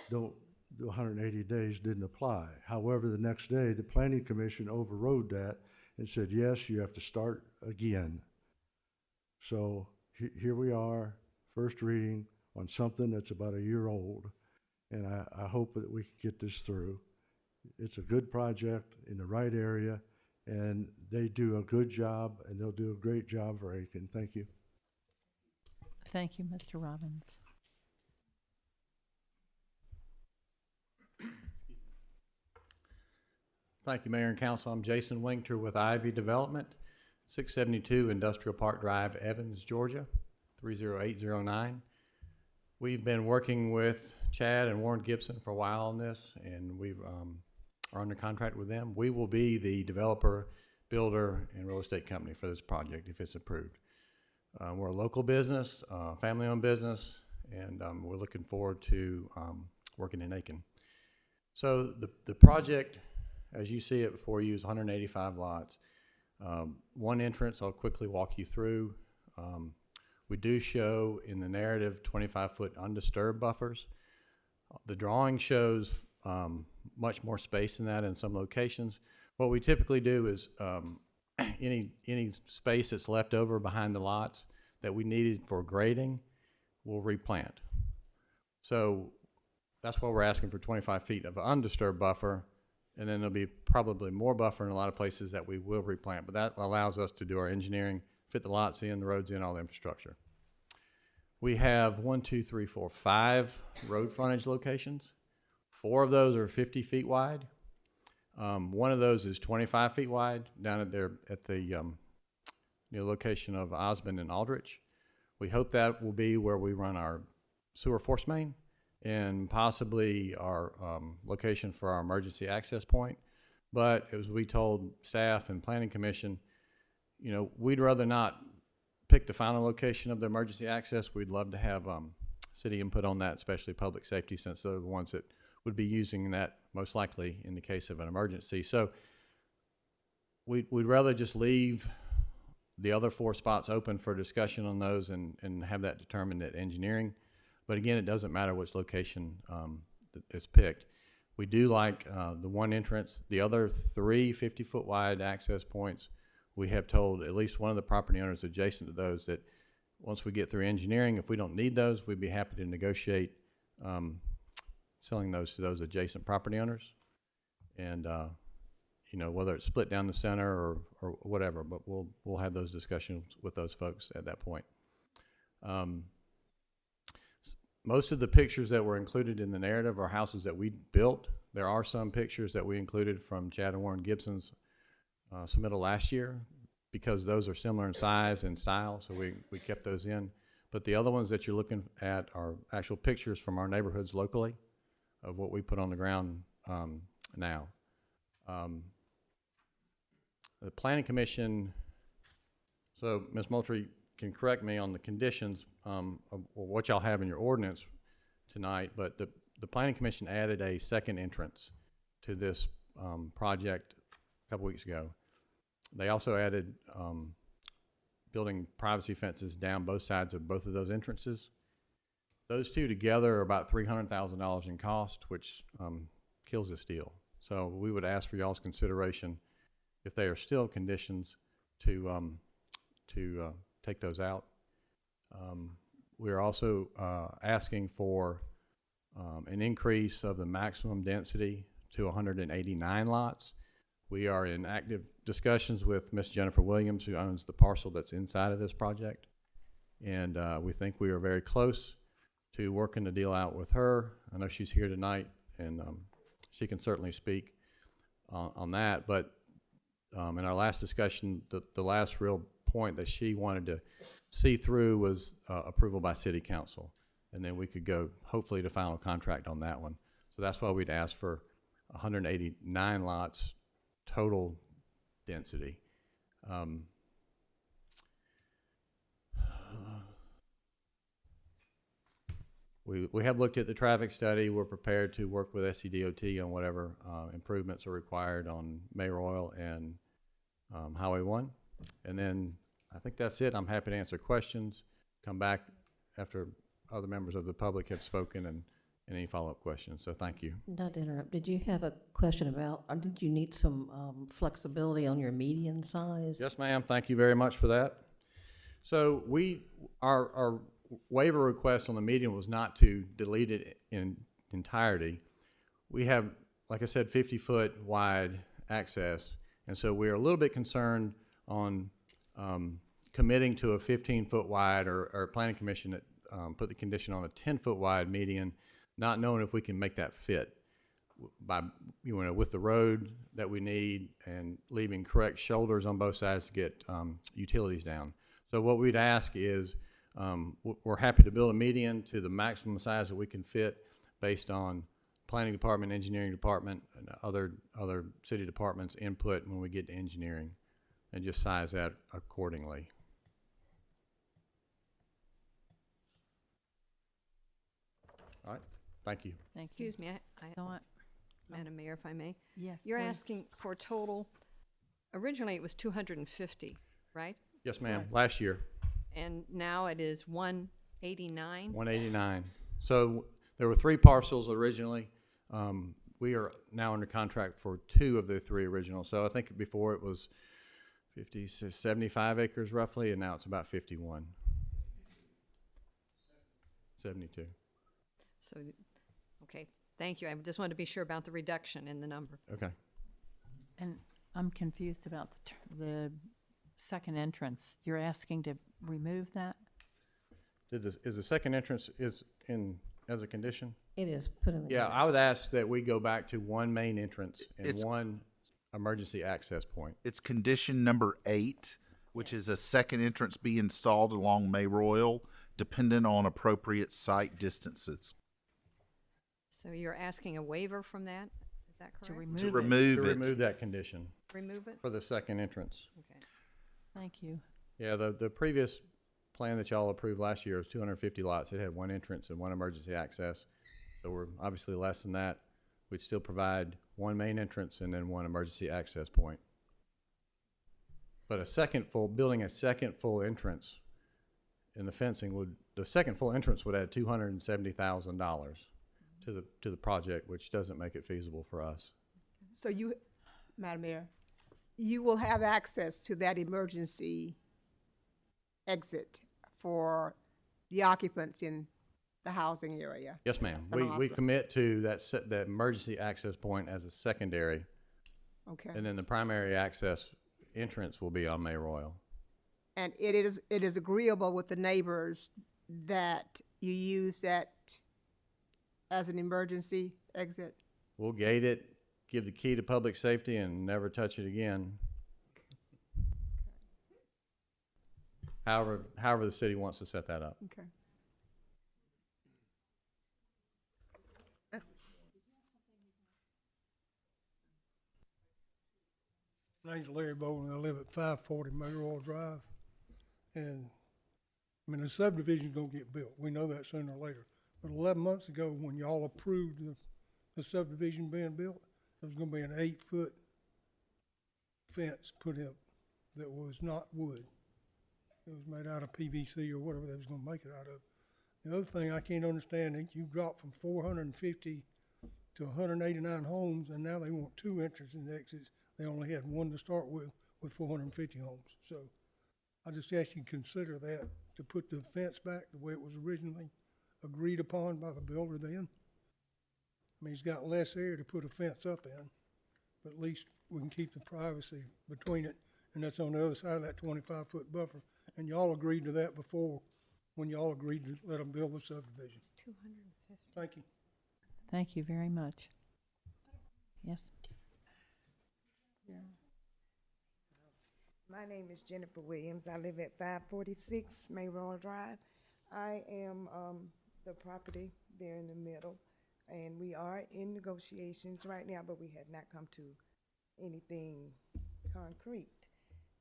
H: the 180 days didn't apply. However, the next day, the Planning Commission overrode that and said, yes, you have to start again. So here we are, first reading on something that's about a year old, and I hope that we can get this through. It's a good project in the right area, and they do a good job, and they'll do a great job for Aiken. Thank you.
A: Thank you, Mr. Robbins.
I: Thank you, Mayor and Council. I'm Jason Winkter with Ivy Development, 672 Industrial Park Drive, Evans, Georgia, 30809. We've been working with Chad and Warren Gibson for a while on this, and we've are under contract with them. We will be the developer, builder, and real estate company for this project if it's approved. We're a local business, family-owned business, and we're looking forward to working in Aiken. So the project, as you see it before you, is 185 lots. One entrance I'll quickly walk you through. We do show in the narrative 25-foot undisturbed buffers. The drawing shows much more space than that in some locations. What we typically do is any space that's left over behind the lots that we needed for grading, we'll replant. So that's why we're asking for 25 feet of undisturbed buffer, and then there'll be probably more buffer in a lot of places that we will replant. But that allows us to do our engineering, fit the lots in, the roads in, all the infrastructure. We have 5 road frontage locations. 4 of those are 50 feet wide. One of those is 25 feet wide down at the near location of Osmond and Aldrich. We hope that will be where we run our sewer force main and possibly our location for our emergency access point. But as we told staff and Planning Commission, you know, we'd rather not pick the final location of the emergency access. We'd love to have city input on that, especially public safety, since they're the ones that would be using that most likely in the case of an emergency. So we'd rather just leave the other 4 spots open for discussion on those and have that determined at engineering. But again, it doesn't matter which location is picked. We do like the one entrance. The other 3 50-foot wide access points, we have told at least one of the property owners adjacent to those that once we get through engineering, if we don't need those, we'd be happy to negotiate selling those to those adjacent property owners. And you know, whether it's split down the center or whatever, but we'll have those discussions with those folks at that point. Most of the pictures that were included in the narrative are houses that we built. There are some pictures that we included from Chad and Warren Gibson's submittal last year because those are similar in size and style, so we kept those in. But the other ones that you're looking at are actual pictures from our neighborhoods locally of what we put on the ground now. The Planning Commission, so Ms. Moultrie can correct me on the conditions of what y'all have in your ordinance tonight, but the Planning Commission added a second entrance to this project a couple weeks ago. They also added building privacy fences down both sides of both of those entrances. Those two together are about $300,000 in cost, which kills this deal. So we would ask for y'all's consideration, if they are still conditions, to take those out. We're also asking for an increase of the maximum density to 189 lots. We are in active discussions with Ms. Jennifer Williams, who owns the parcel that's inside of this project. And we think we are very close. to working the deal out with her. I know she's here tonight, and she can certainly speak on that. But in our last discussion, the last real point that she wanted to see through was approval by City Council. And then we could go, hopefully, to final contract on that one. So that's why we'd ask for 189 lots total density. We have looked at the traffic study. We're prepared to work with SCDOT on whatever improvements are required on Mayor Oil and Highway 1. And then I think that's it. I'm happy to answer questions, come back after other members of the public have spoken, and any follow-up questions. So thank you.
T: Not to interrupt, did you have a question about, or did you need some flexibility on your median size?
I: Yes, ma'am. Thank you very much for that. So our waiver request on the median was not to delete it in entirety. We have, like I said, 50-foot wide access, and so we're a little bit concerned on committing to a 15-foot wide, or Planning Commission that put the condition on a 10-foot wide median, not knowing if we can make that fit by, with the road that we need and leaving correct shoulders on both sides to get utilities down. So what we'd ask is, we're happy to build a median to the maximum size that we can fit based on Planning Department, Engineering Department, and other city departments' input when we get to engineering, and just size that accordingly. All right, thank you.
A: Thank you.
J: Excuse me, Madam Mayor, if I may.
A: Yes,
J: You're
A: please.
J: asking for total, originally it was 250, right?
I: Yes, ma'am. Last year.
J: And now it is 189?
I: 189. So there were 3 parcels originally. We are now under contract for 2 of the 3 original. So I think before it was 50, 75 acres roughly, and now it's about 51. 72.
J: So, okay, thank you. I just wanted to be sure about the reduction in the number.
I: Okay.
A: And I'm confused about the second entrance. You're asking to remove that?
I: Is the second entrance is in as a condition?
T: It is put in the.
I: Yeah, I would ask that we go back to 1 main entrance and
P: It's-
I: 1 emergency access point.
P: It's condition number 8, which is a second entrance be installed along May Royal, dependent on appropriate site distances.
J: So you're asking a waiver from that? Is that correct?
P: To
I: To
P: remove it.
I: remove that condition
J: Remove it?
I: for the second entrance.
J: Okay.
A: Thank you.
I: Yeah, the previous plan that y'all approved last year was 250 lots. It had 1 entrance and 1 emergency access. So we're obviously less than that. We'd still provide 1 main entrance and then 1 emergency access point. But building a second full entrance in the fencing the second full entrance would add $270,000 to the project, which doesn't make it feasible for us.
Q: So you, Madam Mayor, you will have access to that emergency exit for the occupants in the housing area?
I: Yes, ma'am.
Q: From the
I: We
Q: hospital.
I: commit to that emergency access point as a secondary,
Q: Okay.
I: and then the primary access entrance will be on May Royal.
Q: And it is agreeable with the neighbors that you use that as an emergency exit?
I: We'll gate it, give the key to public safety, and never touch it again. However the city wants to set that up.
Q: Okay.
K: My name's Larry Bowling. I live at 540 Mayoral Drive. And, I mean, the subdivision's gonna get built. We know that sooner or later. But 11 months ago, when y'all approved the subdivision being built, there was gonna be an 8-foot fence put up that was not wood. It was made out of PVC or whatever they was gonna make it out of. The other thing I can't understand, is you dropped from 450 to 189 homes, and now they want 2 entrances and exits. They only had 1 to start with 450 homes. So I just ask you to consider that, to put the fence back the way it was originally agreed upon by the builder then. I mean, he's got less area to put a fence up in, but at least we can keep the privacy between it, and that's on the other side of that 25-foot buffer. And y'all agreed to that before when y'all agreed to let them build the subdivision.
J: 250.
K: Thank you.
A: Thank you very much. Yes.
D: My name is Jennifer Williams. I live at 546 Mayoral Drive. I am the property there in the middle, and we are in negotiations right now, but we have not come to anything concrete.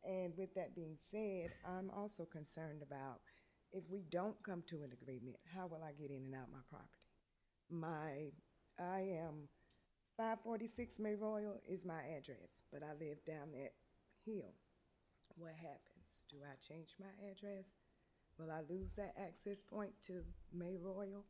D: And with that being said, I'm also concerned about if we don't come to an agreement, how will I get in and out my property? I am 546 Mayoral is my address, but I live down that hill. What happens? Do I change my address? Will I lose that access point to Mayoral?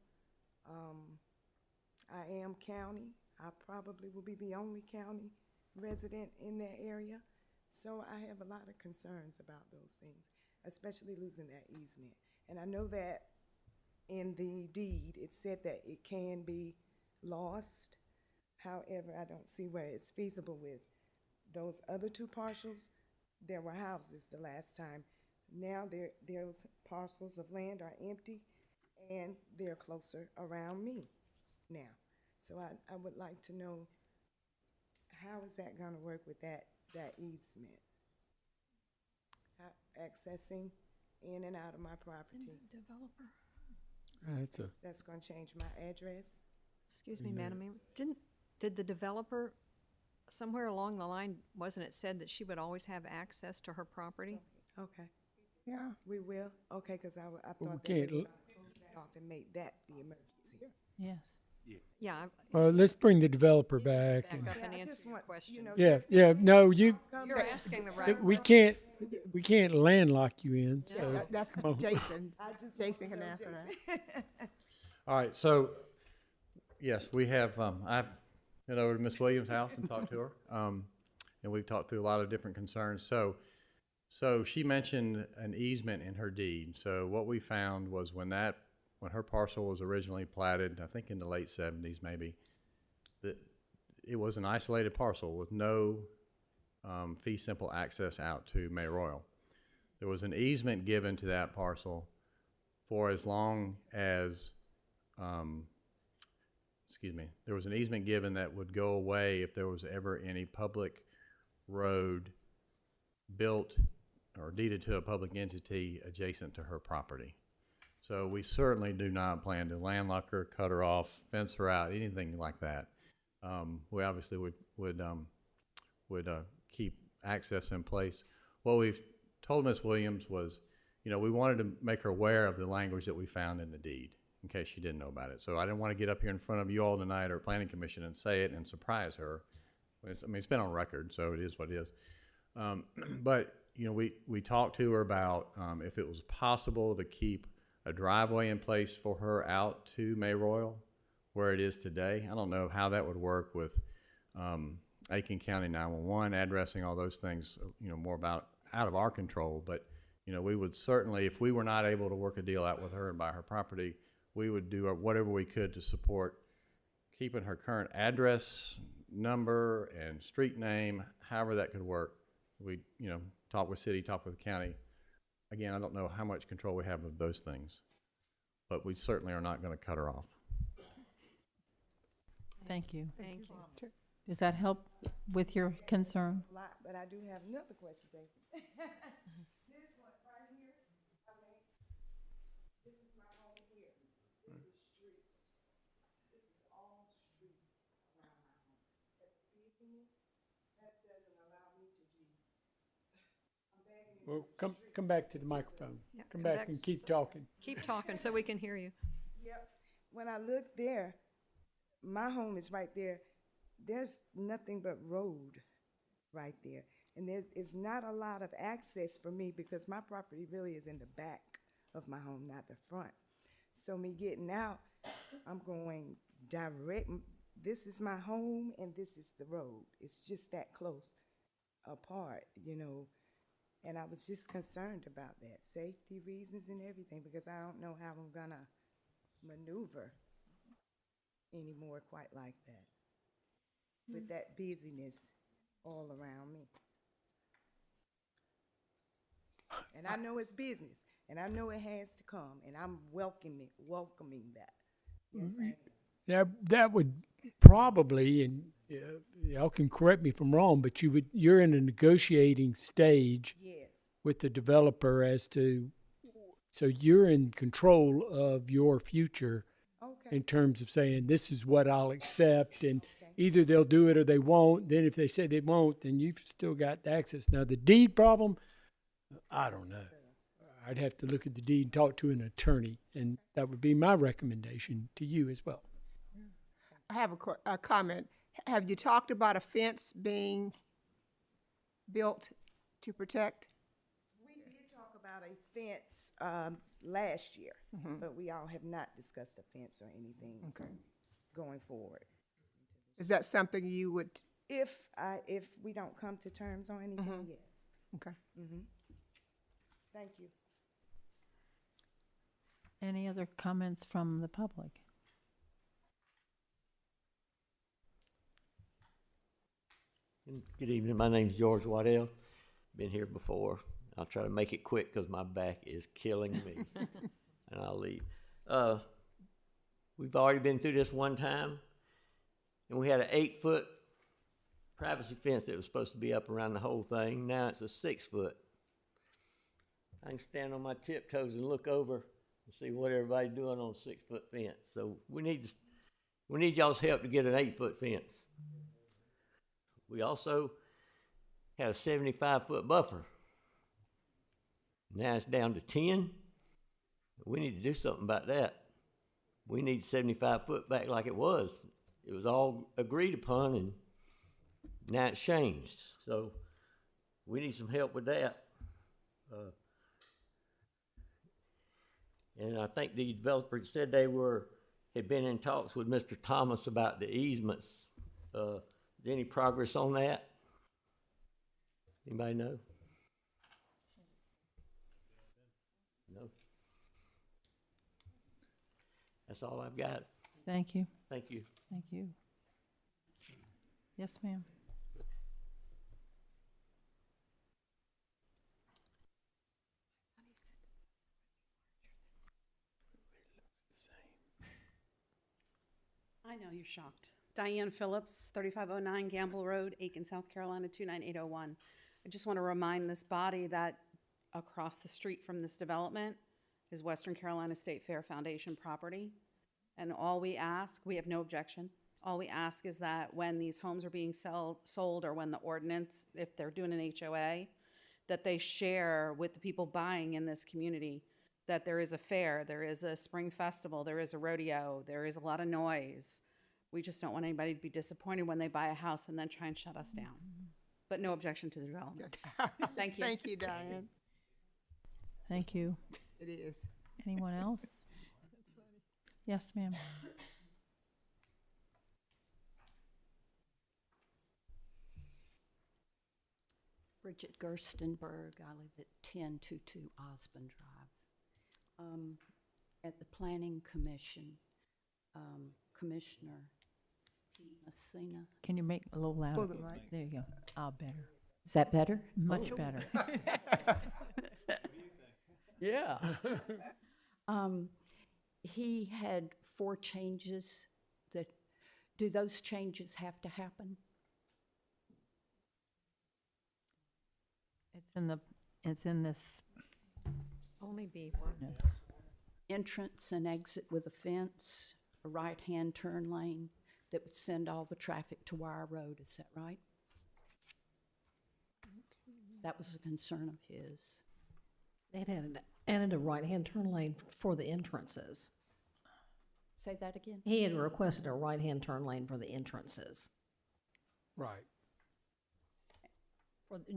D: I am county. I probably will be the only county resident in that area. So I have a lot of concerns about those things, especially losing that easement. And I know that in the deed, it said that it can be lost. However, I don't see where it's feasible with those other two parcels. There were houses the last time. Now those parcels of land are empty, and they're closer around me now. So I would like to know, how is that going to work with that easement? Accessing in and out of my property.
J: Developer.
D: That's going to change my address.
J: Excuse me, Madam Mayor. Did the developer, somewhere along the line, wasn't it said that she would always have access to her property?
D: Okay. Yeah. We will? Okay, because I
C: we
D: thought that
C: can't
D: they were
C: l-
D: going to close that off and make that the emergency.
A: Yes.
J: Yeah.
C: Well, let's bring the developer back.
J: Back
C: and-
J: up and
D: I
J: answer
D: just
J: your
D: want,
J: questions.
D: you know,
C: Yeah,
D: just-
C: yeah, no,
J: You're asking the right.
C: we can't landlock you in, so.
Q: That's
C: come on.
Q: Jason.
D: I just
Q: Jason
D: want
Q: can
D: to
Q: answer
D: know,
Q: that.
D: Jason.
I: All right, so, yes, we have, I've been over to Miss Williams' house and talked to her, and we've talked through a lot of different concerns. So she mentioned an easement in her deed. So what we found was when her parcel was originally platted, I think in the late 70s maybe, that it was an isolated parcel with no fee simple access out to Mayoral. There was an easement given to that parcel for as long as, there was an easement given that would go away if there was ever any public road built or deeded to a public entity adjacent to her property. So we certainly do not plan to landlock her, cut her off, fence her out, anything like that. We obviously would keep access in place. What we've told Ms. Williams was, we wanted to make her aware of the language that we found in the deed, in case she didn't know about it. So I didn't want to get up here in front of you all tonight or Planning Commission and say it and surprise her. It's been on record, so it is what it is. But, we talked to her about if it was possible to keep a driveway in place for her out to Mayoral, where it is today. I don't know how that would work with Aiken County 911, addressing all those things, more out of our control. But, we would certainly, if we were not able to work a deal out with her and buy her property, we would do whatever we could to support keeping her current address, number, and street name, however that could work. We, talk with city, talk with county. Again, I don't know how much control we have of those things, but we certainly are not going to cut her off.
A: Thank you.
J: Thank you.
A: Does that help with your concern?
D: A lot, but I do have another question, Jason. This one right here, this is my home here. This is street. This is all street around my home. That's business. That doesn't allow me to do. I'm begging you.
C: Well, come back to the microphone.
J: Yeah,
C: Come back and keep talking.
J: Keep talking so we can hear you.
D: Yep. When I look there, my home is right there. There's nothing but road right there. And it's not a lot of access for me because my property really is in the back of my home, not the front. So me getting out, I'm going direct. This is my home and this is the road. It's just that close apart, And I was just concerned about that, safety reasons and everything, because I don't know how I'm gonna maneuver anymore quite like that with that busyness all around me. And I know it's business, and I know it has to come, and I'm welcoming that. Yes, I am.
C: That would probably, and y'all can correct me if I'm wrong, but you're in a negotiating stage
D: Yes.
C: with the developer as to, so you're in control of your future in terms of saying, this is what I'll accept, and either they'll do it or they won't. Then if they say they won't, then you've still got access. Now, the deed problem, I don't know. I'd have to look at the deed and talk to an attorney, and that would be my recommendation to you as well.
Q: I have a comment. Have you talked about a fence being built to protect?
D: We did talk about a fence last year, but we all have not discussed a fence or anything going forward.
Q: Is that something you would?
D: If we don't come to terms on anything, yes.
Q: Okay.
D: Thank you.
A: Any other comments from the public?
L: Good evening. My name's George Waddell. Been here before. I'll try to make it quick because my back is killing me, and I'll leave. We've already been through this one time, and we had an 8-foot privacy fence that was supposed to be up around the whole thing. Now it's a 6-foot. I can stand on my tiptoes and look over and see what everybody's doing on a 6-foot fence. So we need y'all's help to get an 8-foot fence. We also had a 75-foot buffer. Now it's down to 10. We need to do something about that. We need 75 foot back like it was. It was all agreed upon, and now it's changed. So we need some help with that. And I think the developer said they had been in talks with Mr. Thomas about the easements. Is there any progress on that? Anybody know? No. That's all I've got.
A: Thank you.
L: Thank you.
A: Thank you. Yes, ma'am.
M: I know, you're shocked. Diane Phillips, 3509 Gamble Road, Aiken, South Carolina, 29801. I just want to remind this body that across the street from this development is Western Carolina State Fair Foundation property. And all we ask, we have no objection. All we ask is that when these homes are being sold or when the ordinance, if they're doing an HOA, that they share with the people buying in this community that there is a fair, there is a spring festival, there is a rodeo, there is a lot of noise. We just don't want anybody to be disappointed when they buy a house and then try and shut us down. But no objection to the development. Thank you.
Q: Thank you, Diane.
A: Thank you.
Q: It is.
A: Anyone else? Yes, ma'am.
W: Bridget Gerstenberg. I live at 1022 Osborne Drive. At the Planning Commission, Commissioner Pete Messina.
A: Can you make a little louder?
Q: Pull it right.
A: There you go. Better.
W: Is that better?
A: Much
W: Oh.
A: better.
W: Yeah. He had 4 changes do those changes have to happen?
A: It's in this.
J: Only be one.
W: Entrance and exit with a fence, a right-hand turn lane that would send all the traffic to Wire Road, is that right? That was a concern of his.
T: They had added a right-hand turn lane for the entrances.
W: Say that again?
T: He had requested a right-hand turn lane for the entrances.
C: Right.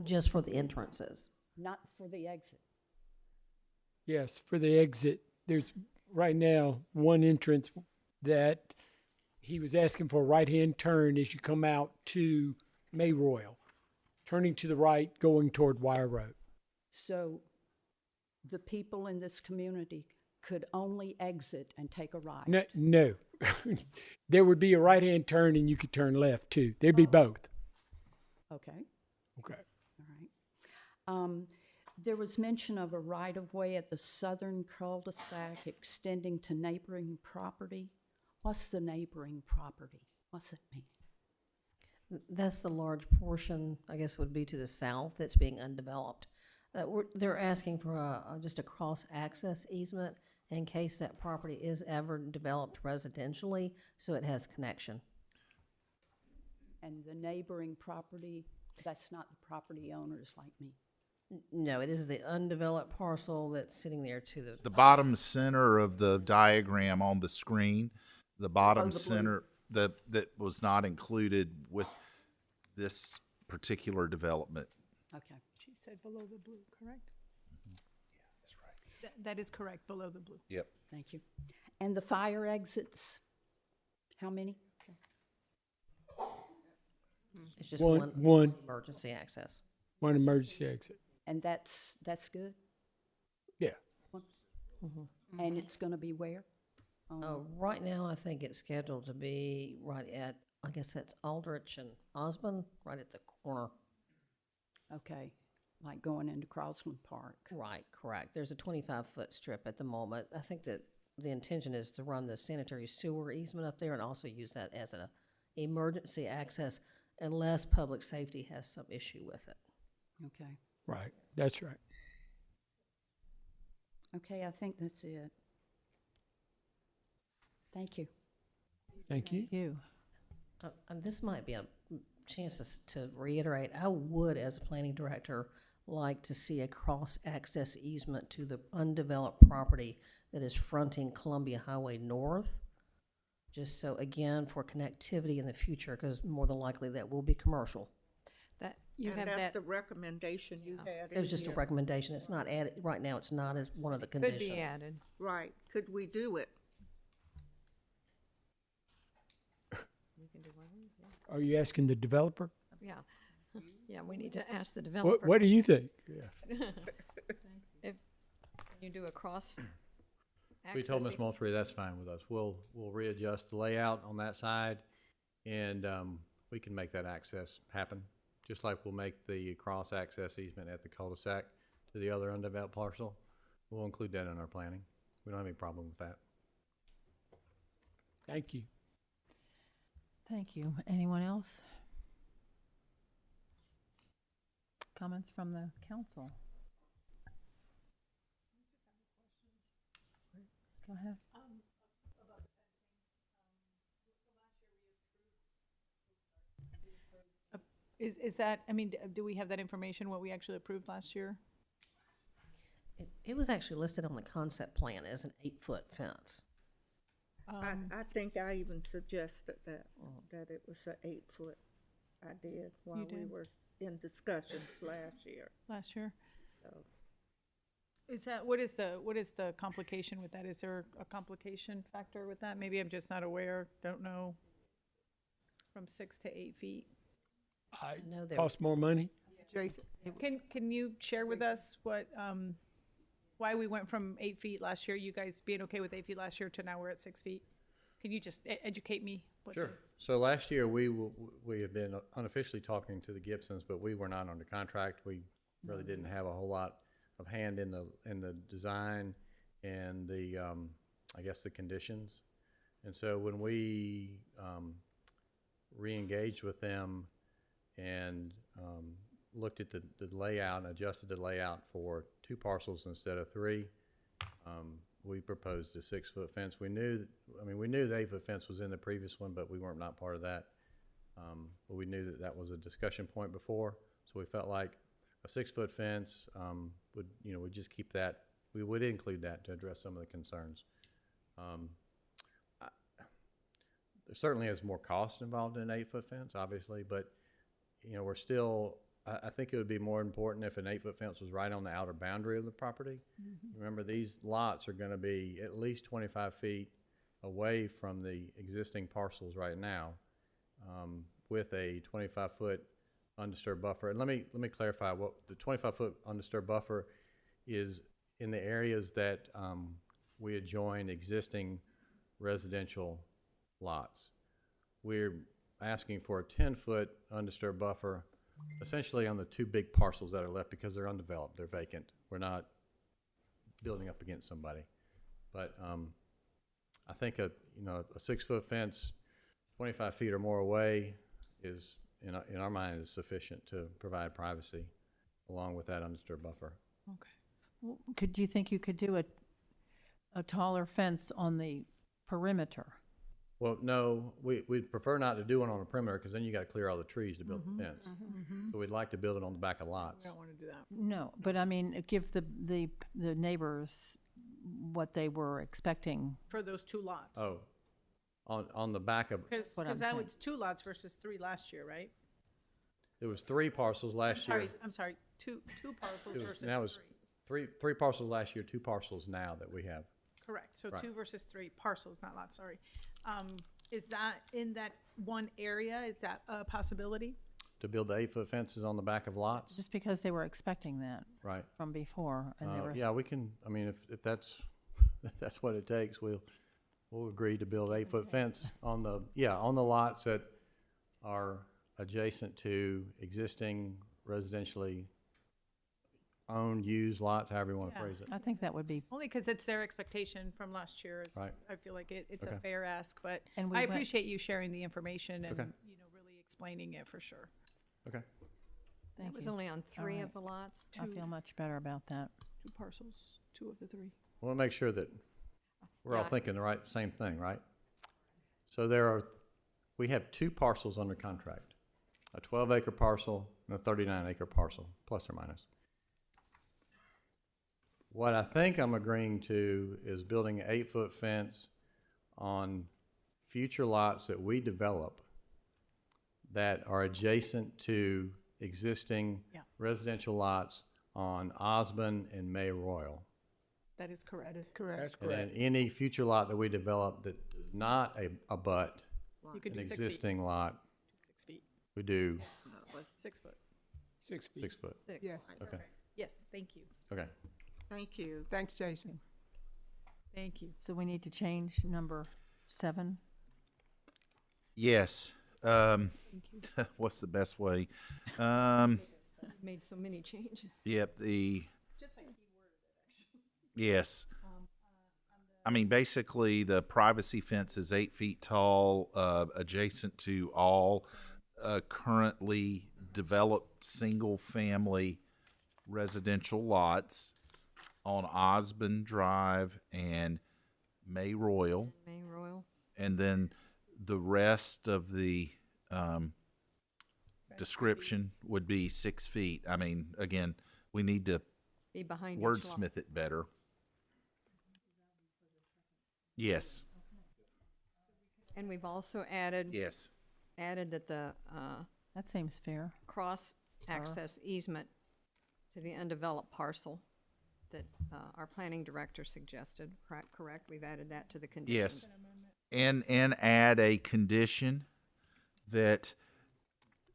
T: Just for the entrances.
W: Not for the exit.
C: Yes, for the exit, there's right now one entrance that he was asking for a right-hand turn as you come out to May Royal, turning to the right, going toward Wire Road.
W: So the people in this community could only exit and take a right?
C: No. There would be a right-hand turn and you could turn left too. There'd be both.
W: Okay.
C: Okay.
W: All right. There was mention of a right-of-way at the southern cul-de-sac extending to neighboring property. What's the neighboring property? What's it mean?
T: That's the large portion, I guess would be to the south, that's being undeveloped. They're asking for just a cross-access easement in case that property is ever developed residentially, so it has connection.
W: And the neighboring property, that's not the property owners like me.
T: No, it is the undeveloped parcel that's sitting there to
P: The bottom center of the diagram on the screen, the bottom
W: the blue.
P: center that was not included with this particular development.
W: Okay.
V: She said below the blue, correct? That is correct, below the blue.
P: Yep.
W: Thank you. And the fire exits, how many?
T: It's just
C: One
T: emergency access.
C: One emergency exit.
W: And that's good?
C: Yeah.
W: And it's going to be where?
T: Right now, I think it's scheduled to be right at, I guess that's Aldrich and Osmond, right at the corner.
W: Okay, like going into Crossland Park.
T: Right, correct. There's a 25-foot strip at the moment. I think that the intention is to run the sanitary sewer easement up there and also use that as an emergency access unless public safety has some issue with it.
W: Okay.
C: Right, that's right.
W: Okay, I think that's it. Thank you.
C: Thank you.
A: Thank you.
T: And this might be a chance to reiterate, I would, as a planning director, like to see a cross-access easement to the undeveloped property that is fronting Columbia Highway North. Just so, again, for connectivity in the future, because more than likely that will be commercial.
J: That, you
F: And
J: have
F: that's
J: that,
F: the recommendation you had.
T: It was just a
F: in here.
T: recommendation. It's not added, right now it's not as one of the
J: could
T: conditions.
J: be added.
F: Right, could we do it?
C: Are you asking the developer?
J: Yeah. Yeah, we need to ask the developer.
C: What do you think? Yeah.
J: If you do a cross
I: We told Ms.
J: accessing-
I: Moultrie that's fine with us. We'll readjust the layout on that side, and we can make that access happen, just like we'll make the cross-access easement at the cul-de-sac to the other undeveloped parcel. We'll include that in our planning. We don't have any problem with that.
C: Thank you.
A: Thank you. Anyone else? Comments from the council? Go ahead.
V: Is that, I mean, do we have that information, what we actually approved last year?
T: It was actually listed on the concept plan as an 8-foot fence.
F: I think I even suggested that it was an 8-foot. I did while we
V: did?
F: were in discussions last year.
V: Last year?
F: So
V: Is that, what is the complication with that? Is there a complication factor with that? Maybe I'm just not aware, don't know. From 6 to 8 feet.
C: I
T: know there
C: cost more money.
V: Can you share with us what, why we went from 8 feet last year, you guys being okay with 8 feet last year, to now we're at 6 feet? Can you just educate me? what
I: Sure. So last year, we have been unofficially talking to the Gibsons, but we were not under contract. We really didn't have a whole lot of hand in the design and the, I guess, the conditions. And so when we re-engaged with them and looked at the layout and adjusted the layout for 2 parcels instead of 3, we proposed a 6-foot fence. We knew the 8-foot fence was in the previous one, but we weren't not part of that. But we knew that was a discussion point before, so we felt like a 6-foot fence would, we'd just keep that. We would include that to address some of the concerns. There certainly is more cost involved in an 8-foot fence, obviously, but we're still. I think it would be more important if an 8-foot fence was right on the outer boundary of the property. Mm-hmm. Remember, these lots are going to be at least 25 feet away from the existing parcels right now, with a 25-foot undisturbed buffer. And let me clarify what the 25-foot undisturbed buffer is in the areas that we adjoin existing residential lots. We're asking for a 10-foot undisturbed buffer essentially on the two big parcels that are left because they're undeveloped, they're vacant. We're not building up against somebody. But I think a 6-foot fence, 25 feet or more away is, in our mind, is sufficient to provide privacy along with that undisturbed buffer.
A: Okay. Well, do you think you could do a taller fence on the perimeter?
I: Well, no, we'd prefer not to do one on the perimeter because then you got to clear all the trees to build the fence. So we'd like to build it on the back of lots.
V: We don't want to do that.
A: No, but I mean, give the neighbors what they were expecting.
V: For those 2 lots.
I: Oh, on the back of,
V: Because
A: what I'm
V: that
A: saying.
V: was 2 lots versus 3 last year, right?
I: it was 3 parcels last year.
V: I'm sorry, two parcels
I: It was-
V: versus
I: now it's
V: 3.
I: three parcels last year, 2 parcels now that we have.
V: Correct, so
I: Right.
V: 2 versus 3 parcels, not lots, sorry. Is that in that one area, is that a possibility?
I: To build the 8-foot fences on the back of lots?
A: Just because they were expecting that
I: Right.
A: from before, and they were.
I: Yeah, we can, I mean, if that's, if that's what it takes, we'll agree to build 8-foot fence on the lots that are adjacent to existing residentially owned, used lots, however you want to
V: Yeah.
I: phrase it.
A: I think that would be.
V: Only because it's their expectation from last year.
I: Right.
V: I feel like it's
I: Okay.
V: a fair ask, but
A: And we
V: I
A: went-
V: appreciate you sharing the information and,
I: Okay.
V: really explaining it for sure.
I: Okay.
A: Thank
J: That was
A: you.
J: only on 3
A: right.
J: of the lots.
A: I feel much better about that.
V: 2 parcels, 2 of the 3.
I: I want to make sure that we're all
J: Yeah.
I: thinking the same thing, right? So we have 2 parcels under contract, a 12-acre parcel and a 39-acre parcel, plus or minus. What I think I'm agreeing to is building an 8-foot fence on future lots that we develop that are adjacent to existing residential lots on Osborne and May Royal.
V: That is correct.
Q: That is correct.
C: That's
I: And then
C: correct.
I: any future lot that we develop that does not abut
V: You could
I: an
V: do 6 feet.
I: existing lot,
V: 6 feet.
I: we do
V: 6 foot.
C: 6 feet.
I: 6 foot.
J: 6.
Q: Yes.
I: Okay,
V: Yes, thank you.
I: okay.
F: Thank you.
Q: Thanks, Jason.
V: Thank you.
A: So we need to change number 7.
P: Yes. What's the best way?
J: Made so many changes.
P: Yep,
V: Just like he worded it, actually.
P: yes. I mean, basically, the privacy fence is 8 feet tall, adjacent to all currently developed single-family residential lots on Osborne Drive and May Royal.
J: May Royal.
P: And then the rest of the description would be 6 feet. I mean, again, we need to
J: Be behind each lot.
P: wordsmith it better. Yes,
J: And we've also added.
P: yes.
J: Added that the
A: That seems fair.
J: cross-access easement to the undeveloped parcel that our planning director suggested, correct? We've added that to the conditions.
P: Yes. And add a condition that,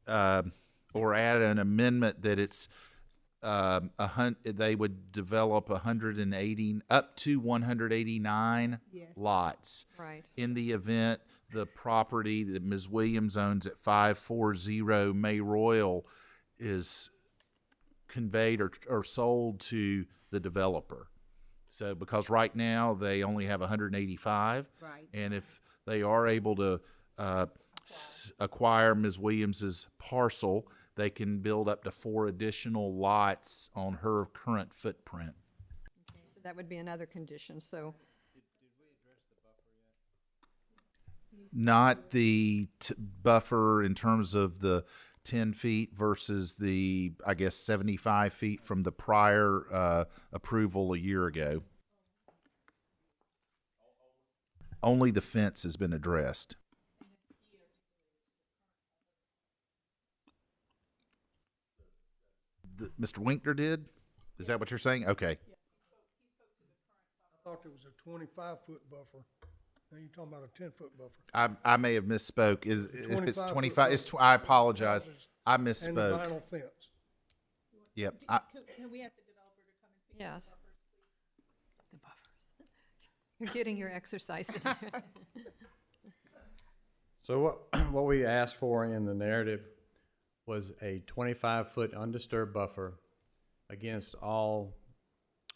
P: or add an amendment that it's, they would develop 180, up to 189
Q: Yes.
P: lots.
J: Right.
P: In the event the property that Ms. Williams owns at 540 May Royal is conveyed or sold to the developer. So, because right now they only have 185.
Q: Right.
P: And if they are able to acquire Ms. Williams's parcel, they can build up to 4 additional lots on her current footprint.
J: So that would be another condition, so.
P: Not the buffer in terms of the 10 feet versus the, I guess, 75 feet from the prior approval a year ago. Only the fence has been addressed. Mr. Winkler did? Is that what you're saying? Okay.
K: I thought there was a 25-foot buffer. Now you're talking about a 10-foot buffer.
P: I may have misspoke. If it's
K: 25
P: 25, it's I apologize. I
K: And the
P: misspoke.
K: vinyl fence.
P: Yep.
V: Can we ask the developer to come and speak?
J: Yes. The buffers. You're getting your exercise today.
I: So what we asked for in the narrative was a 25-foot undisturbed buffer against all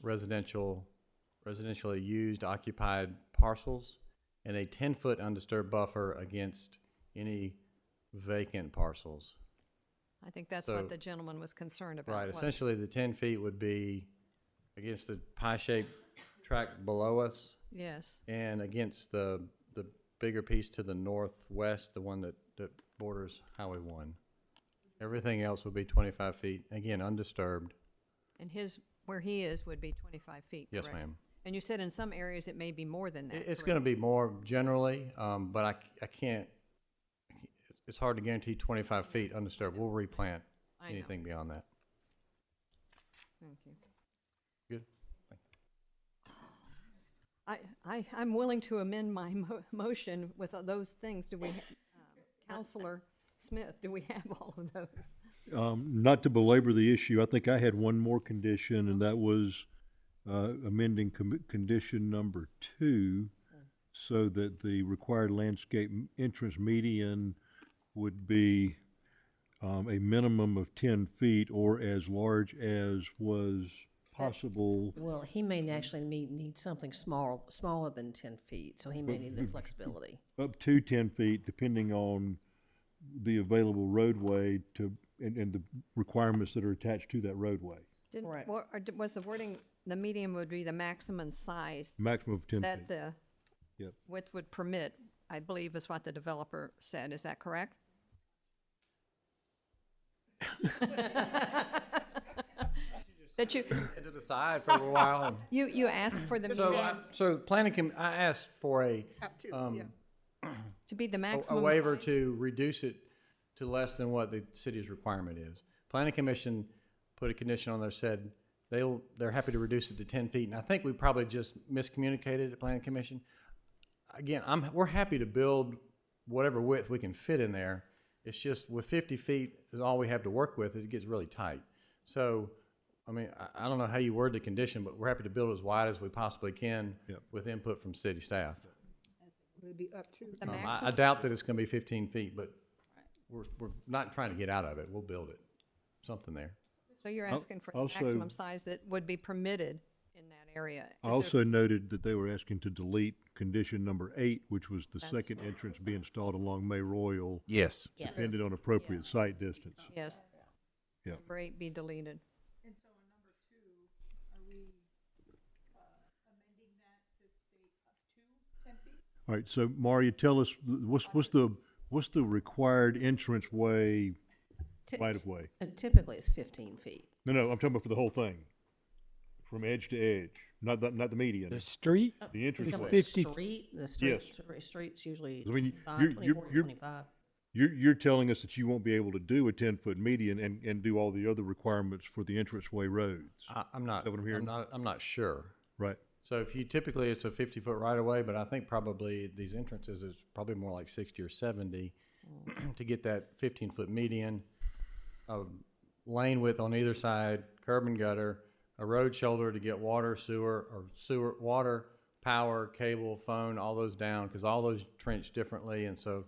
I: residentially used occupied parcels, and a 10-foot undisturbed buffer against any vacant parcels.
J: I think that's
I: So-
J: what the gentleman was concerned about.
I: Right,
J: wasn't
I: essentially the 10 feet would be against the pie-shaped tract below us
J: it? Yes.
I: and against the bigger piece to the northwest, the one that borders Highway 1. Everything else would be 25 feet, again, undisturbed.
J: And where he is would be 25 feet,
I: Yes,
J: correct?
I: ma'am.
J: And you said in some areas it may be more than that,
I: It's
J: correct?
I: going to be more generally, but I can't, it's hard to guarantee 25 feet undisturbed. We'll replant
J: I know.
I: anything beyond that.
J: Thank you.
I: Good.
J: I'm willing to amend my motion with those things. Do we, Counselor Smith, do we have all of those?
E: Not to belabor the issue, I think I had one more condition, and that was amending condition number 2 so that the required landscape entrance median would be a minimum of 10 feet or as large as was possible.
T: Well, he may actually need something smaller than 10 feet, so he may need the flexibility.
E: Up to 10 feet, depending on the available roadway and the requirements that are attached to that roadway.
T: Right.
J: Was the wording, the median would be the maximum size
E: Maximum of 10
J: that
E: feet.
J: the
E: Yep.
J: width would permit, I believe is what the developer said. Is that correct? That you,
I: Had to decide for a while. and-
J: you asked for the
I: So,
J: median
I: I asked for a,
J: to be the
I: a
J: maximum.
I: waiver
J: size?
I: to reduce it to less than what the city's requirement is. Planning Commission put a condition on there, said they're happy to reduce it to 10 feet, and I think we probably just miscommunicated at Planning Commission. Again, we're happy to build whatever width we can fit in there. It's just with 50 feet is all we have to work with, it gets really tight. So, I mean, I don't know how you word the condition, but we're happy to build as wide as we possibly can with input from city staff.
Q: Will be up to.
J: The
I: I
J: maximum,
I: doubt that it's gonna be 15 feet, but we're not trying to get out of it. We'll build it. Something there.
J: so you're
E: Al-
J: asking for the
E: also-
J: maximum size that would be permitted in that area.
E: I
J: Is
E: also
J: there-
E: noted that they were asking to delete condition number 8, which was the
J: That's-
E: second entrance be installed along May Royal,
P: Yes.
T: Yes.
E: dependent on appropriate site distance.
J: Yes.
E: Yeah.
J: Number 8 be deleted.
V: And so on number 2, are we amending that to state up to 10 feet?
E: All right, so Maria, tell us, what's the required entrance way, right of way?
T: And typically it's 15 feet.
E: No, I'm talking about for the whole thing, from edge to edge, not the median.
C: The street?
E: The entrance
T: Talking
E: way.
T: about
C: 50
T: the
E: Yes.
T: street's usually
E: I mean,
T: 24 to 25.
E: You're telling us that you won't be able to do a 10-foot median and do all the other requirements for the entranceway roads.
I: I'm not,
E: Is that what I'm hearing?
I: I'm not sure.
E: Right.
I: So if you, typically it's a 50-foot right of way, but I think probably these entrances is probably more like 60 or 70 to get that 15-foot median, a lane width on either side, curb and gutter, a road shoulder to get water, water, power, cable, phone, all those down, because all those trench differently, and so,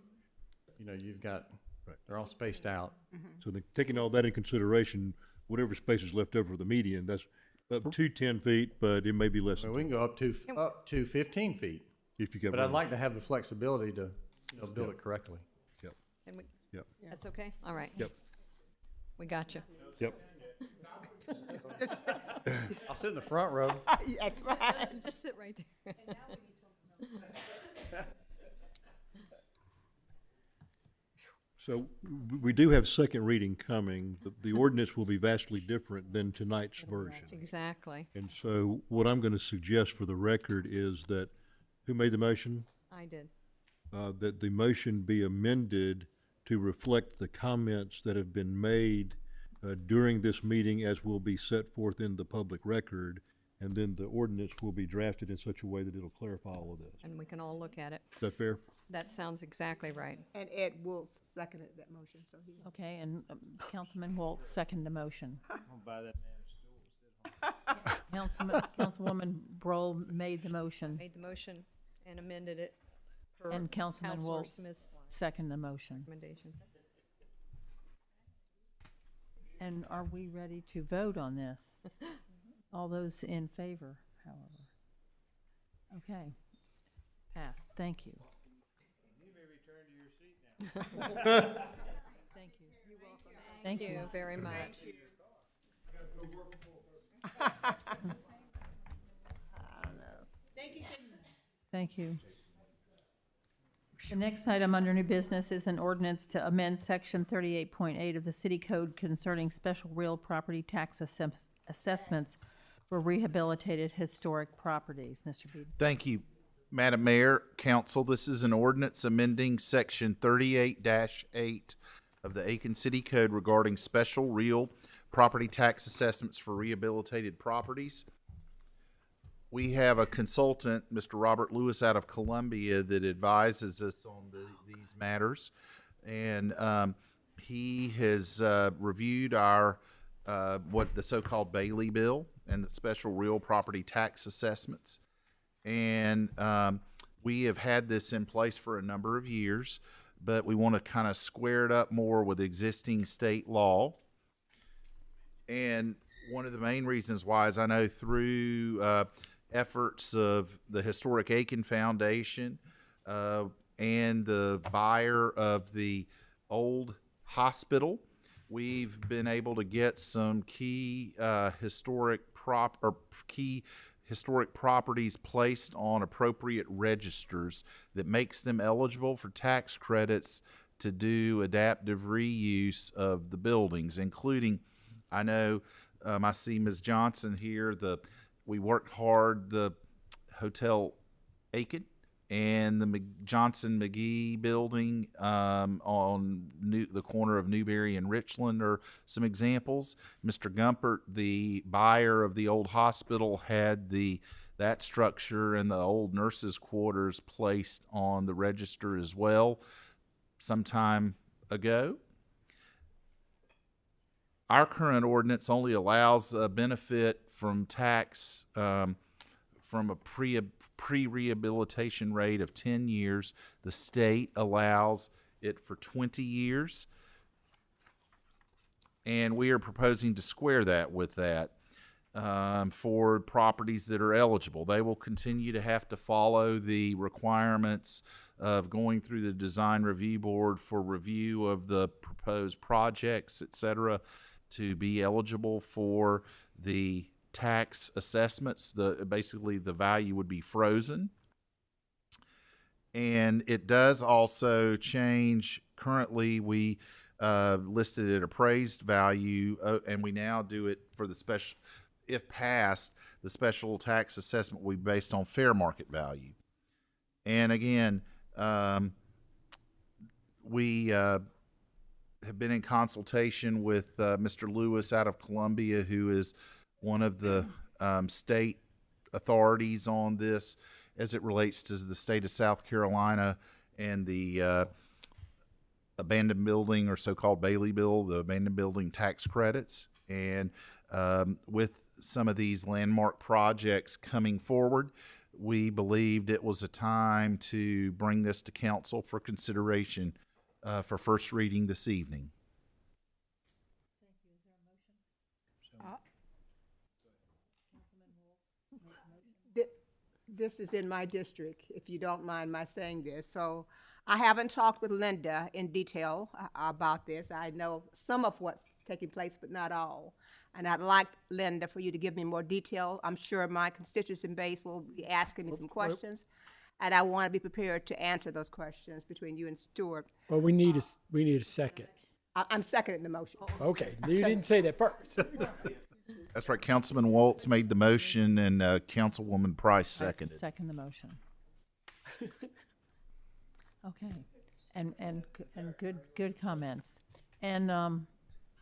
I: you've got,
E: Right.
I: they're all spaced out.
E: So taking all that in consideration, whatever space is left over for the median, that's up to 10 feet, but it may be less
I: So
E: than
I: we can go up to 15 feet,
E: if you get.
I: but I'd like to have the flexibility to, build it correctly.
E: Yep,
J: And we,
E: yep,
J: that's okay? All right.
E: yep,
J: We got you.
E: yep.
I: I'll sit in the front row.
Q: That's right.
J: Just sit right there.
E: So we do have second reading coming. The ordinance will be vastly different than tonight's version.
J: Exactly.
E: And so what I'm going to suggest for the record is that, who made the motion?
J: I did.
E: That the motion be amended to reflect the comments that have been made during this meeting as will be set forth in the public record, and then the ordinance will be drafted in such a way that it'll clarify all of this.
J: And we can all look at it.
E: Is that fair?
J: That sounds exactly right.
Q: And Ed Wolf seconded that motion, so he.
A: Okay, and Councilman Waltz seconded the motion. Councilwoman Broll made the motion,
J: Made the motion and amended it per
A: and Councilman
J: Counselor
A: Waltz
J: Smith's
A: seconded the motion.
J: recommendation.
A: And are we ready to vote on this? All those in favor, however. Okay. Passed. Thank you.
C: You may return to your seat now.
A: Thank you. You're welcome.
J: Thank you very much.
A: Thank you. The next item under new business is an ordinance to amend section 38.8 of the city code concerning special real property tax assessments for rehabilitated historic properties. Mr. Beebe.
P: Thank you, Madam Mayor, Council. This is an ordinance amending section 38-8 of the Aiken City Code regarding special real property tax assessments for rehabilitated properties. We have a consultant, Mr. Robert Lewis, out of Columbia, that advises us on these matters, and he has reviewed our what the so-called Bailey bill and the special real property tax assessments, and we have had this in place for a number of years, but we want to kind of square it up more with existing state law. And one of the main reasons why is I know through efforts of the Historic Aiken Foundation and the buyer of the old hospital, we've been able to get some key historic properties placed on appropriate registers that makes them eligible for tax credits to do adaptive reuse of the buildings, including, I know I see Ms. Johnson here, we worked hard, the Hotel Aiken and the Johnson McGee building on the corner of Newberry and Richland are some examples. Mr. Gumpert, the buyer of the old hospital, had that structure and the old nurses' quarters placed on the register as well some time ago. Our current ordinance only allows a benefit from tax from a pre-rehabilitation rate of 10 years. The state allows it for 20 years. And we are proposing to square that with that for properties that are eligible. They will continue to have to follow the requirements of going through the design review board for review of the proposed projects, et cetera, to be eligible for the tax assessments. Basically the value would be frozen. And it does also change. Currently we listed at appraised value, and we now do it for the special, if passed, the special tax assessment will be based on fair market value. And again, we have been in consultation with Mr. Lewis out of Columbia, who is one of the state authorities on this as it relates to the state of South Carolina and the abandoned building, or so-called Bailey bill, the abandoned building tax credits. And with some of these landmark projects coming forward, we believed it was a time to bring this to council for consideration for first reading this evening.
Q: This is in my district, if you don't mind my saying this. So I haven't talked with Linda in detail about this. I know some of what's taking place, but not all. And I'd like, Linda, for you to give me more detail. I'm sure my constituents in base will be asking me some questions, and I want to be prepared to answer those questions between you and Stuart.
C: Well, we need a second.
Q: I'm seconding the motion.
C: Okay, you didn't say that first.
P: That's right. Councilman Waltz made the motion, and Councilwoman Price seconded.
A: I second the motion. Okay, and good comments. And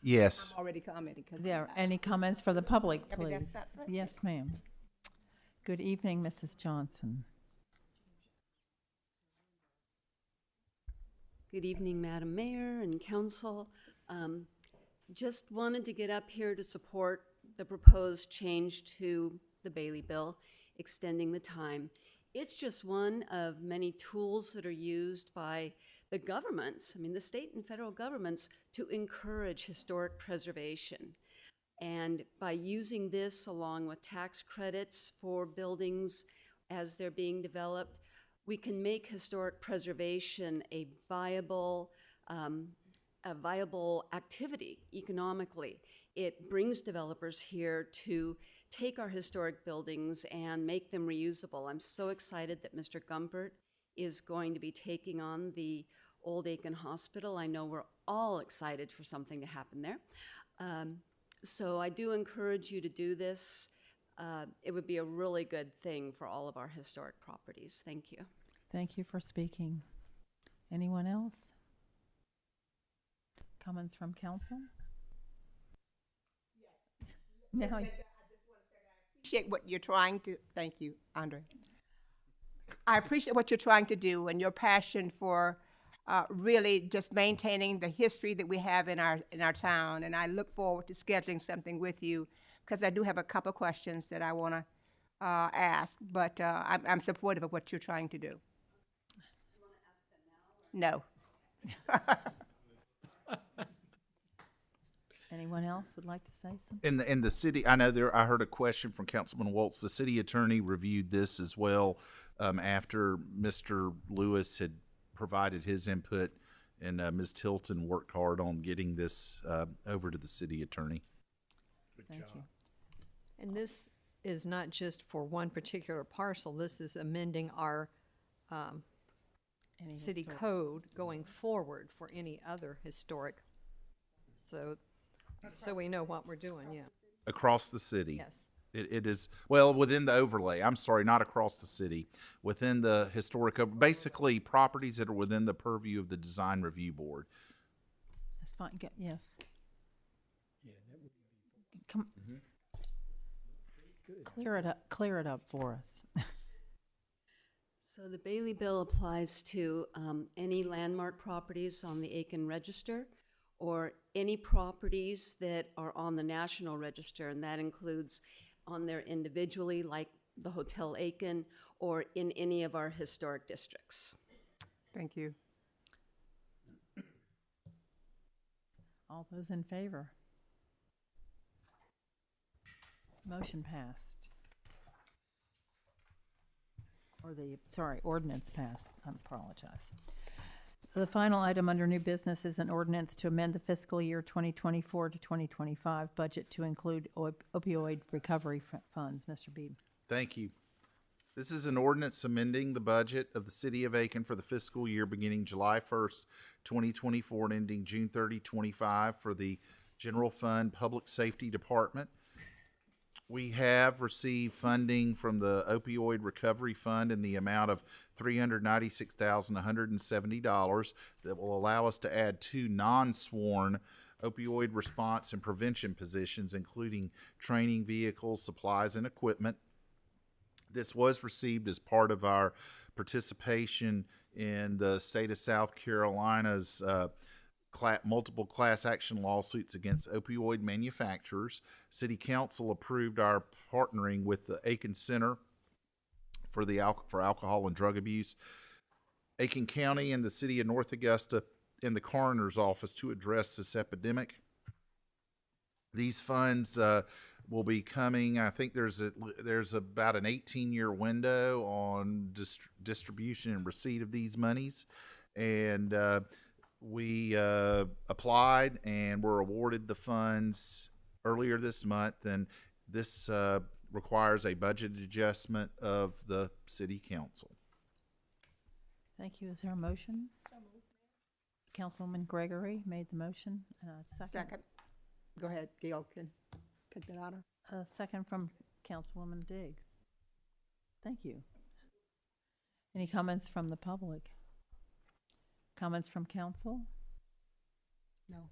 P: yes.
Q: I'm already commenting.
A: Yeah. Any comments for the public, please?
Q: Right.
A: Yes, ma'am. Good evening, Mrs. Johnson.
G: Good evening, Madam Mayor and Council. Just wanted to get up here to support the proposed change to the Bailey bill, extending the time. It's just one of many tools that are used by the governments, I mean, the state and federal governments, to encourage historic preservation. And by using this along with tax credits for buildings as they're being developed, we can make historic preservation a viable activity economically. It brings developers here to take our historic buildings and make them reusable. I'm so excited that Mr. Gumpert is going to be taking on the old Aiken Hospital. I know we're all excited for something to happen there. So I do encourage you to do this. It would be a really good thing for all of our historic properties. Thank you.
A: Thank you for speaking. Anyone else? Comments from council? Yes. Now,
Q: Appreciate what you're trying to, thank you, Andre. I appreciate what you're trying to do and your passion for really just maintaining the history that we have in our town. And I look forward to scheduling something with you because I do have a couple of questions that I want to ask, but I'm supportive of what you're trying to do.
G: You want to ask them now?
Q: No.
A: anyone else would like to say something?
P: In the city, I know I heard a question from Councilman Waltz. The city attorney reviewed this as well after Mr. Lewis had provided his input, and Ms. Tilton worked hard on getting this over to the city attorney.
A: Thank you.
J: And this is not just for one particular parcel. This is amending our city code going forward for any other historic. So we know what we're doing, yeah.
P: Across the city.
J: Yes.
P: It is, well, within the overlay. I'm sorry, not across the city. Within the historic, basically properties that are within the purview of the Design Review Board.
A: That's fine. Yes. Come. Clear it up for us.
G: So the Bailey Bill applies to any landmark properties on the Aiken Register or any properties that are on the National Register, and that includes on there individually, like the Hotel Aiken, or in any of our historic districts.
Q: Thank you.
A: All those in favor? Motion passed. Ordinance passed. I apologize. The final item under new business is an ordinance to amend the fiscal year 2024 to 2025 budget to include opioid recovery funds. Mr. Beebe.
P: Thank you. This is an ordinance amending the budget of the city of Aiken for the fiscal year beginning July 1st, 2024 and ending June 30, 25 for the General Fund Public Safety Department. We have received funding from the Opioid Recovery Fund in the amount of $396,170 that will allow us to add 2 non-sworn opioid response and prevention positions, including training vehicles, supplies, and equipment. This was received as part of our participation in the state of South Carolina's multiple class action lawsuits against opioid manufacturers. City Council approved our partnering with the Aiken Center for Alcohol and Drug Abuse, Aiken County and the City of North Augusta, and the Coroner's Office to address this epidemic. These funds will be coming. I think there's about an 18-year window on distribution and receipt of these monies, and we applied and were awarded the funds earlier this month, and this requires a budget adjustment of the City Council.
A: Thank you. Is there a motion? So moved. Councilwoman Gregory made the motion. Second.
Q: Go ahead, Gail can take that honor.
A: Second from Councilwoman Diggs. Thank you. Any comments from the public? Comments from council?
Q: No.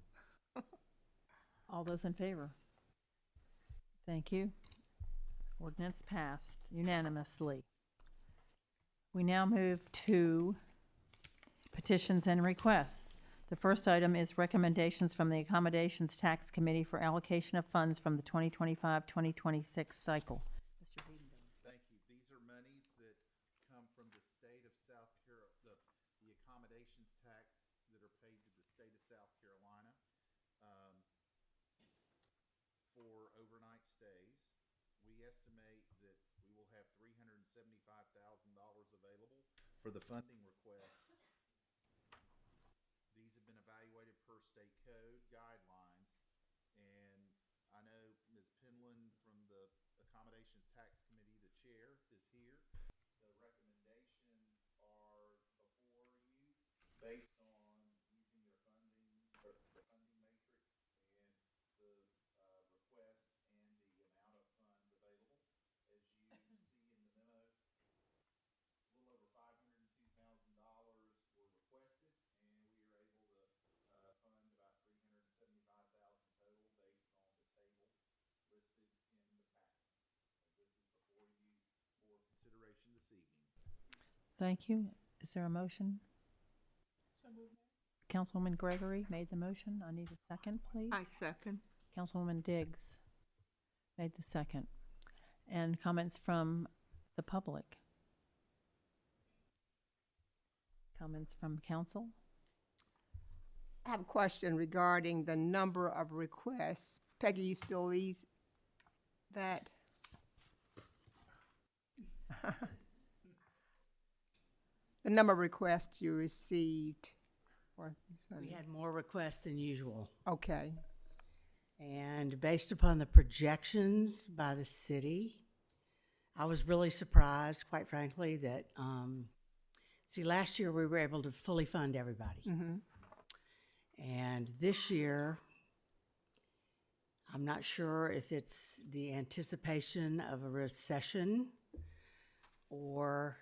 A: All those in favor? Thank you. Ordinance passed unanimously. We now move to petitions and requests. The first item is recommendations from the Accommodations Tax Committee for allocation of funds from the 2025-2026 cycle. Mr. Biedenbach.
P: Thank you. These are monies that come state of South Carolina, the accommodations tax that are paid to the state of South Carolina for overnight stays. We estimate that we will have $375,000 available for the funding requests. These have been evaluated per state code guidelines, and I know Ms. Penland from the Accommodations Tax Committee, the chair, is here. The recommendations are before you based on using their funding, or the funding matrix, and the request and the amount of funds available. As you see in the memo, a little over $502,000 were requested, and we were able to fund about $375,000 total based on the table listed in the packet. This is before you for consideration this evening.
A: Thank you. Is there a motion? Councilwoman Gregory made the motion. I need a second, please.
F: I second.
A: Councilwoman Diggs made the second. And comments from the public? Comments from council?
Q: I have a question regarding the number of requests. Peggy, you still leave that? The number of requests you received.
N: We had more requests than usual.
Q: Okay.
N: And based upon the projections by the city, I was really surprised, quite frankly, that, last year we were able to fully fund everybody.
Q: Mm-hmm.
N: And this year, I'm not sure if it's the anticipation of a recession or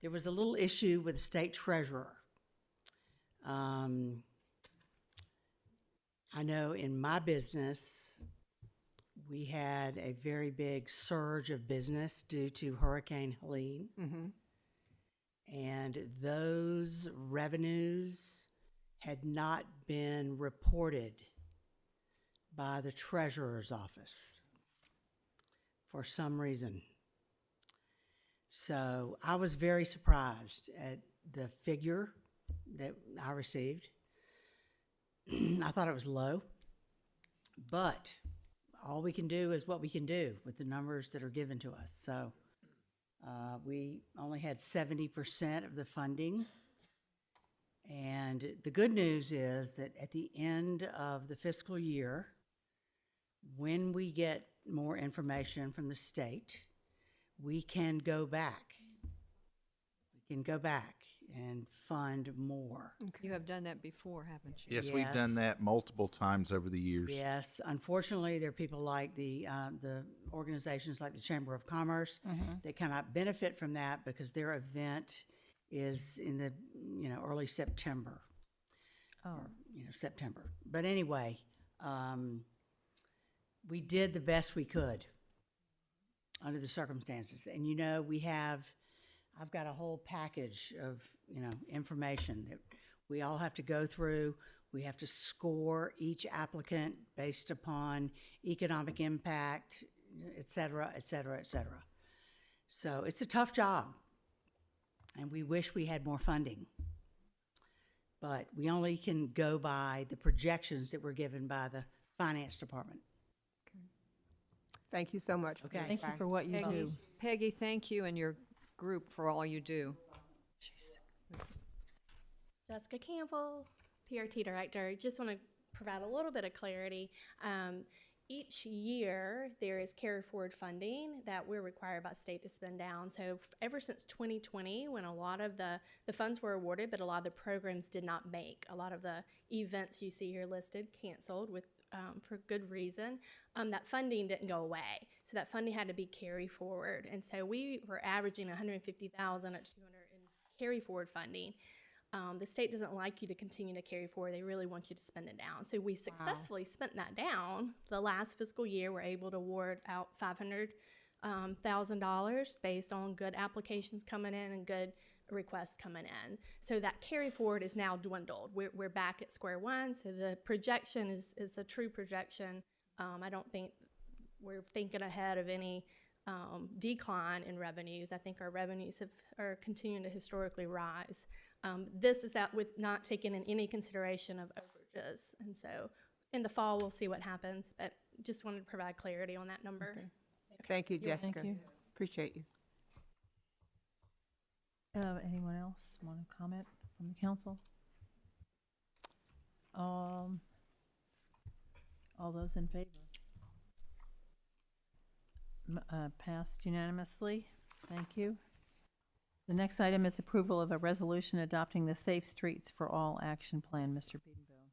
N: there was a little issue with the state treasurer. I know in my business, we had a very big surge of business due to Hurricane Helene.
Q: Mm-hmm.
N: And those revenues had not been reported by the treasurer's office for some reason. So I was very surprised at the figure that I received. I thought it was low, but all we can do is what we can do with the numbers that are given to us. So we only had 70% of the funding. And the good news is that at the end of the fiscal year, when we get more information from the state, we can go back. We can go back and fund more.
J: You have done that before, haven't you?
P: Yes, we've done that multiple times over the years.
N: Yes, unfortunately, there are people like the organizations like the Chamber of Commerce that cannot benefit from that because their event is in the early September. Or, September. But anyway, we did the best we could under the circumstances. And I've got a whole package of information that we all have to go through. We have to score each applicant based upon economic impact, et cetera, et cetera, et cetera. So it's a tough job, and we wish we had more funding. But we only can go by the projections that were given by the finance department.
Q: Thank you so much.
N: Okay.
A: Thank you for what you do.
J: Peggy, thank you and your group for all you do.
O: Jessica Campbell, PRT Director. Just want to provide a little bit of clarity. Each year, there is carry forward funding that we're required by state to spend down. So ever since 2020, when a lot of the funds were awarded, but a lot of the programs did not make. A lot of the events you see here listed canceled for good reason. That funding didn't go away. So that funding had to be carry forward. And so we were averaging $150,000 at 200 in carry forward funding. The state doesn't like you to continue to carry forward. They really want you to spend it down. So we successfully spent that down. The last fiscal year, we're able to award out $500,000 based on good applications coming in and good requests coming in. So that carry forward is now dwindled. We're back at square one. So the projection is a true projection. I don't think we're thinking ahead of any decline in revenues. I think our revenues are continuing to historically rise. This is out with not taking in any consideration of overages. And so in the fall, we'll see what happens, but just wanted to provide clarity on that number.
Q: Okay. Thank you, Jessica.
A: Thank you.
Q: Appreciate you.
A: Anyone else want to comment from the council? All those in favor? Passed unanimously. Thank you. The next item is approval of a resolution adopting the Safe Streets for All Action Plan. Mr. Beedenbow.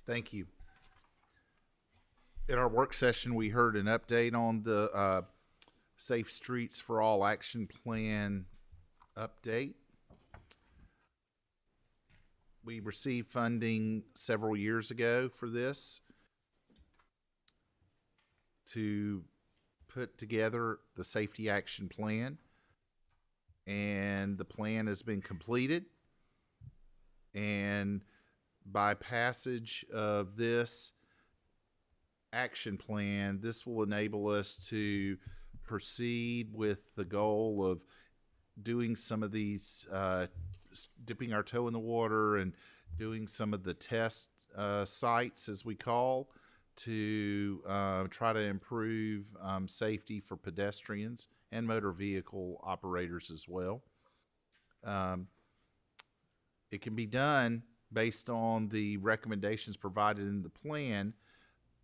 P: Thank you. At our work session, we heard an update on the Safe Streets for All Action Plan update. We received funding several years ago for this to put together the safety action plan, and the plan has been completed, and by passage of this action plan, this will enable us to proceed with the goal of doing some of these, dipping our toe in the water and doing some of the test sites, as we call, to try to improve safety for pedestrians and motor vehicle operators as well. It can be done based on the recommendations provided in the plan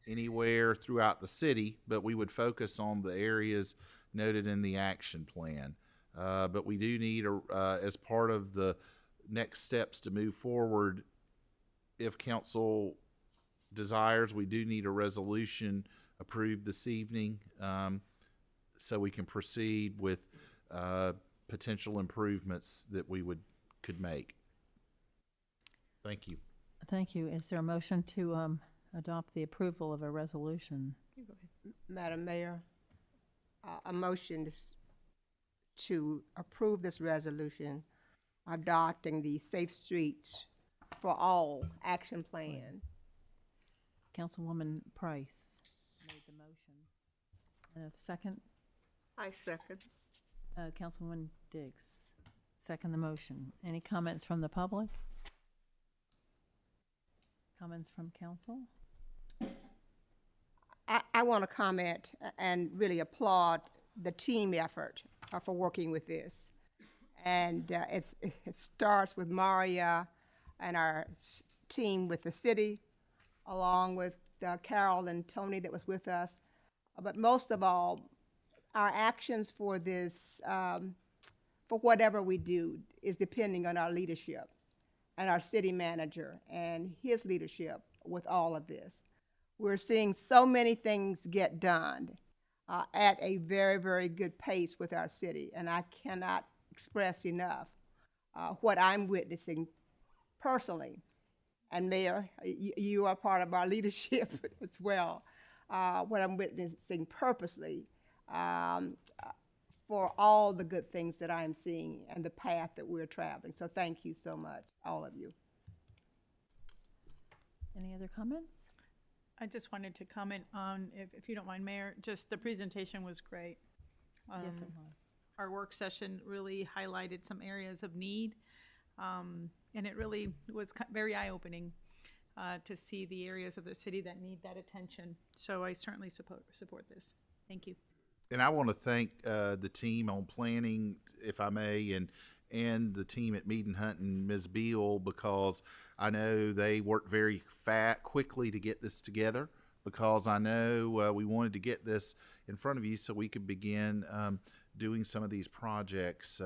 P: anywhere throughout the city, but we would focus on the areas noted in the action plan. But we do need, as part of the next steps to move forward, if council desires, we do need a resolution approved this evening, so we can proceed with potential improvements that we could make. Thank you.
A: Thank you. Is there a motion to adopt the approval of a resolution?
Q: Madam Mayor, a motion to approve this resolution adopting the Safe Streets for All Action Plan.
A: Councilwoman Price made the motion. And a second?
F: I second.
A: Councilwoman Diggs, second the motion. Any comments from the public? Comments from council?
Q: I want to comment and really applaud the team effort for working with this. And it starts with Maria and our team with the city, along with Carol and Tony that was with us. But most of all, our actions for this, for whatever we do, is depending on our leadership and our city manager and his leadership with all of this. We're seeing so many things get done at a very, very good pace with our city, and I cannot express enough what I'm witnessing personally. And Mayor, you are part of our leadership as well. What I'm witnessing purposely for all the good things that I'm seeing and the path that we're traveling. So thank you so much, all of you.
A: Any other comments?
V: I just wanted to comment on, if you don't mind, Mayor, just the presentation was great.
A: Yes, it was.
V: Our work session really highlighted some areas of need, and it really was very eye-opening to see the areas of the city that need that attention. So I certainly support this. Thank you.
P: And I want to thank the team on planning, if I may, and the team at Mead and Hunt and Ms. Beal, because I know they worked very quickly to get this together, because I know we wanted to get this in front of you so we could begin doing some of these projects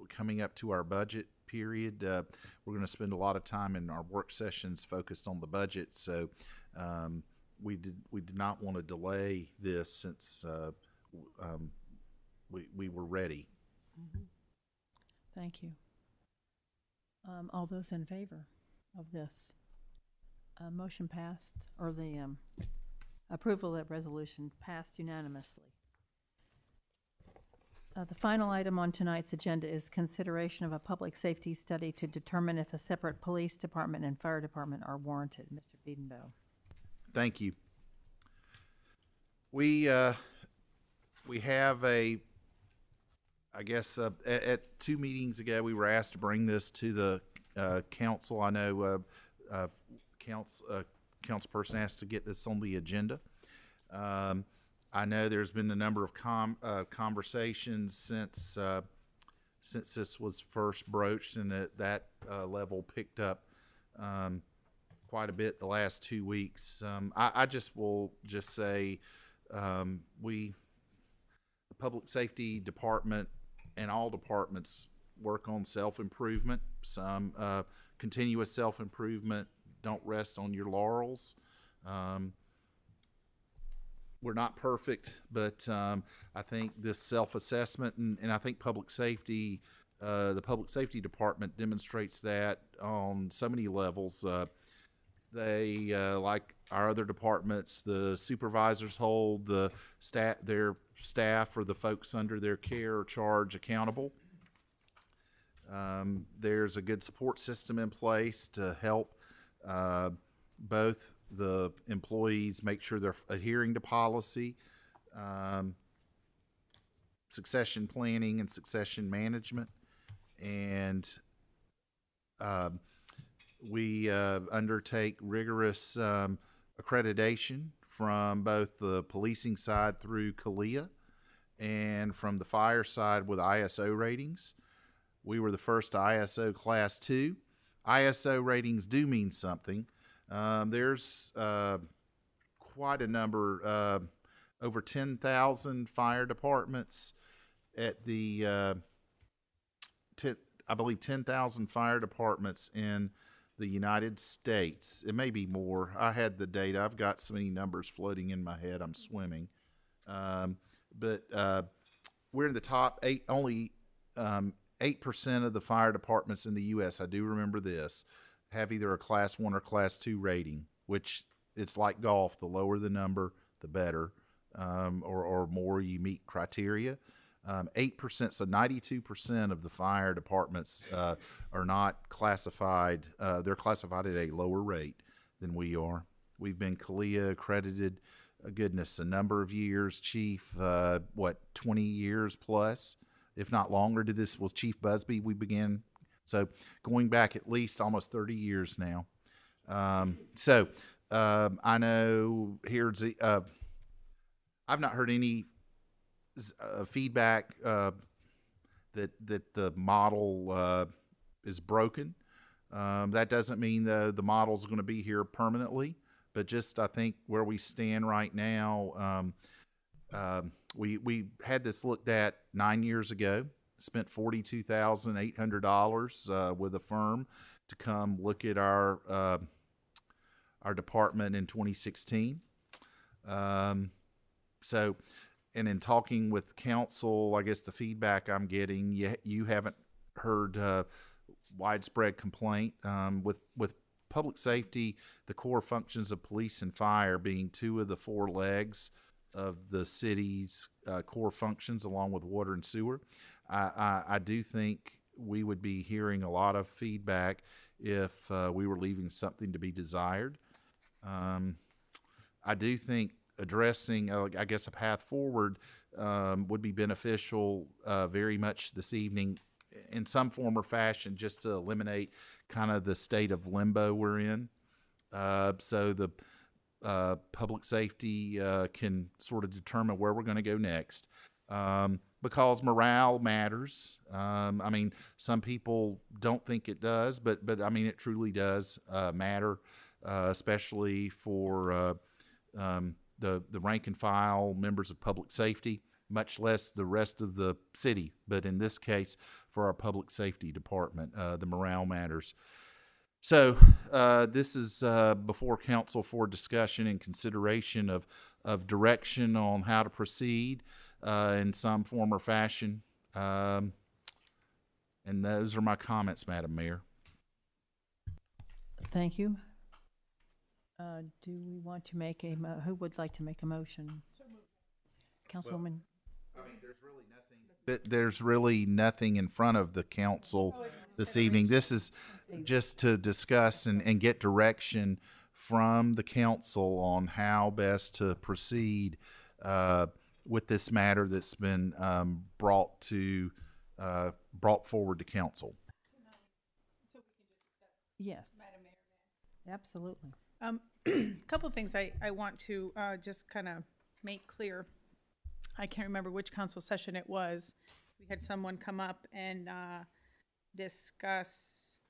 P: coming up to our budget period. We're going to spend a lot of time in our work sessions focused on the budget, so we did not want to delay this since we were ready.
A: Mm-hmm. Thank you. All those in favor of this motion passed, or the approval of that resolution passed unanimously. The final item on tonight's agenda is consideration of a public safety study to determine if a separate police department and fire department are warranted. Mr. Beedenbow.
P: Thank you. We we have I guess, at 2 meetings ago, we were asked to bring this to the council. I know councilperson asked to get this on the agenda. I know there's been a number of conversations since this was first broached, and that level picked up quite a bit the last 2 weeks. I just will just say the public safety department and all departments work on self-improvement. Some continuous self-improvement. Don't rest on your laurels. We're not perfect, but I think this self-assessment and I think public safety, the public safety department demonstrates that on so many levels. They, like our other departments, the supervisors hold their staff or the folks under their care or charge accountable. There's a good support system in place to help both the employees make sure they're adhering to policy, succession planning and succession management, and we undertake rigorous accreditation from both the policing side through CALEA and from the fire side with ISO ratings. We were the first ISO Class 2. ISO ratings do mean something. There's quite a number, over 10,000 fire departments at the, I believe 10,000 fire departments in the United States. It may be more. I had the data. I've got so many numbers floating in my head. I'm swimming. But we're in the top 8, only 8% of the fire departments in the U.S., I do remember this, have either a Class 1 or Class 2 rating, which it's like golf. The lower the number, the better, or more you meet criteria. 8%, so 92% of the fire departments are not classified. They're classified at a lower rate than we are. We've been CALEA accredited, goodness, a number of years. Chief, 20 years plus, if not longer. This was Chief Busby we began. So going back at least almost 30 years now. I know here's I've not heard any feedback that the model is broken. That doesn't mean the model's going to be here permanently, but just I think where we stand right now, we had this looked at 9 years ago. Spent $42,800 with a firm to come look at our department in 2016. And in talking with council, I guess the feedback I'm getting, you haven't heard widespread complaint. With public safety, the core functions of police and fire being 2 of the 4 legs of the city's core functions, along with water and sewer. I do think we would be hearing a lot of feedback if we were leaving something to be desired. I do think addressing, I guess, a path forward would be beneficial very much this evening in some form or fashion, just to eliminate kind of the state of limbo we're in. So the public safety can sort of determine where we're going to go next. Because morale matters. I mean, some people don't think it does, but I mean, it truly does matter, especially for the rank and file members of public safety, much less the rest of the city. But in this case, for our public safety department, the morale matters. So this is before council for discussion and consideration of direction on how to proceed in some form or fashion. And those are my comments, Madam Mayor.
A: Thank you. Do we want to make who would like to make a motion? Councilwoman.
P: I mean, there's really nothing in front of the council this evening. This is just to discuss and get direction from the council on how best to proceed with this matter that's been brought forward to council.
A: Yes. Absolutely.
V: Couple of things I want to just kind of make clear. I can't remember which council session it was. We had someone come up and discuss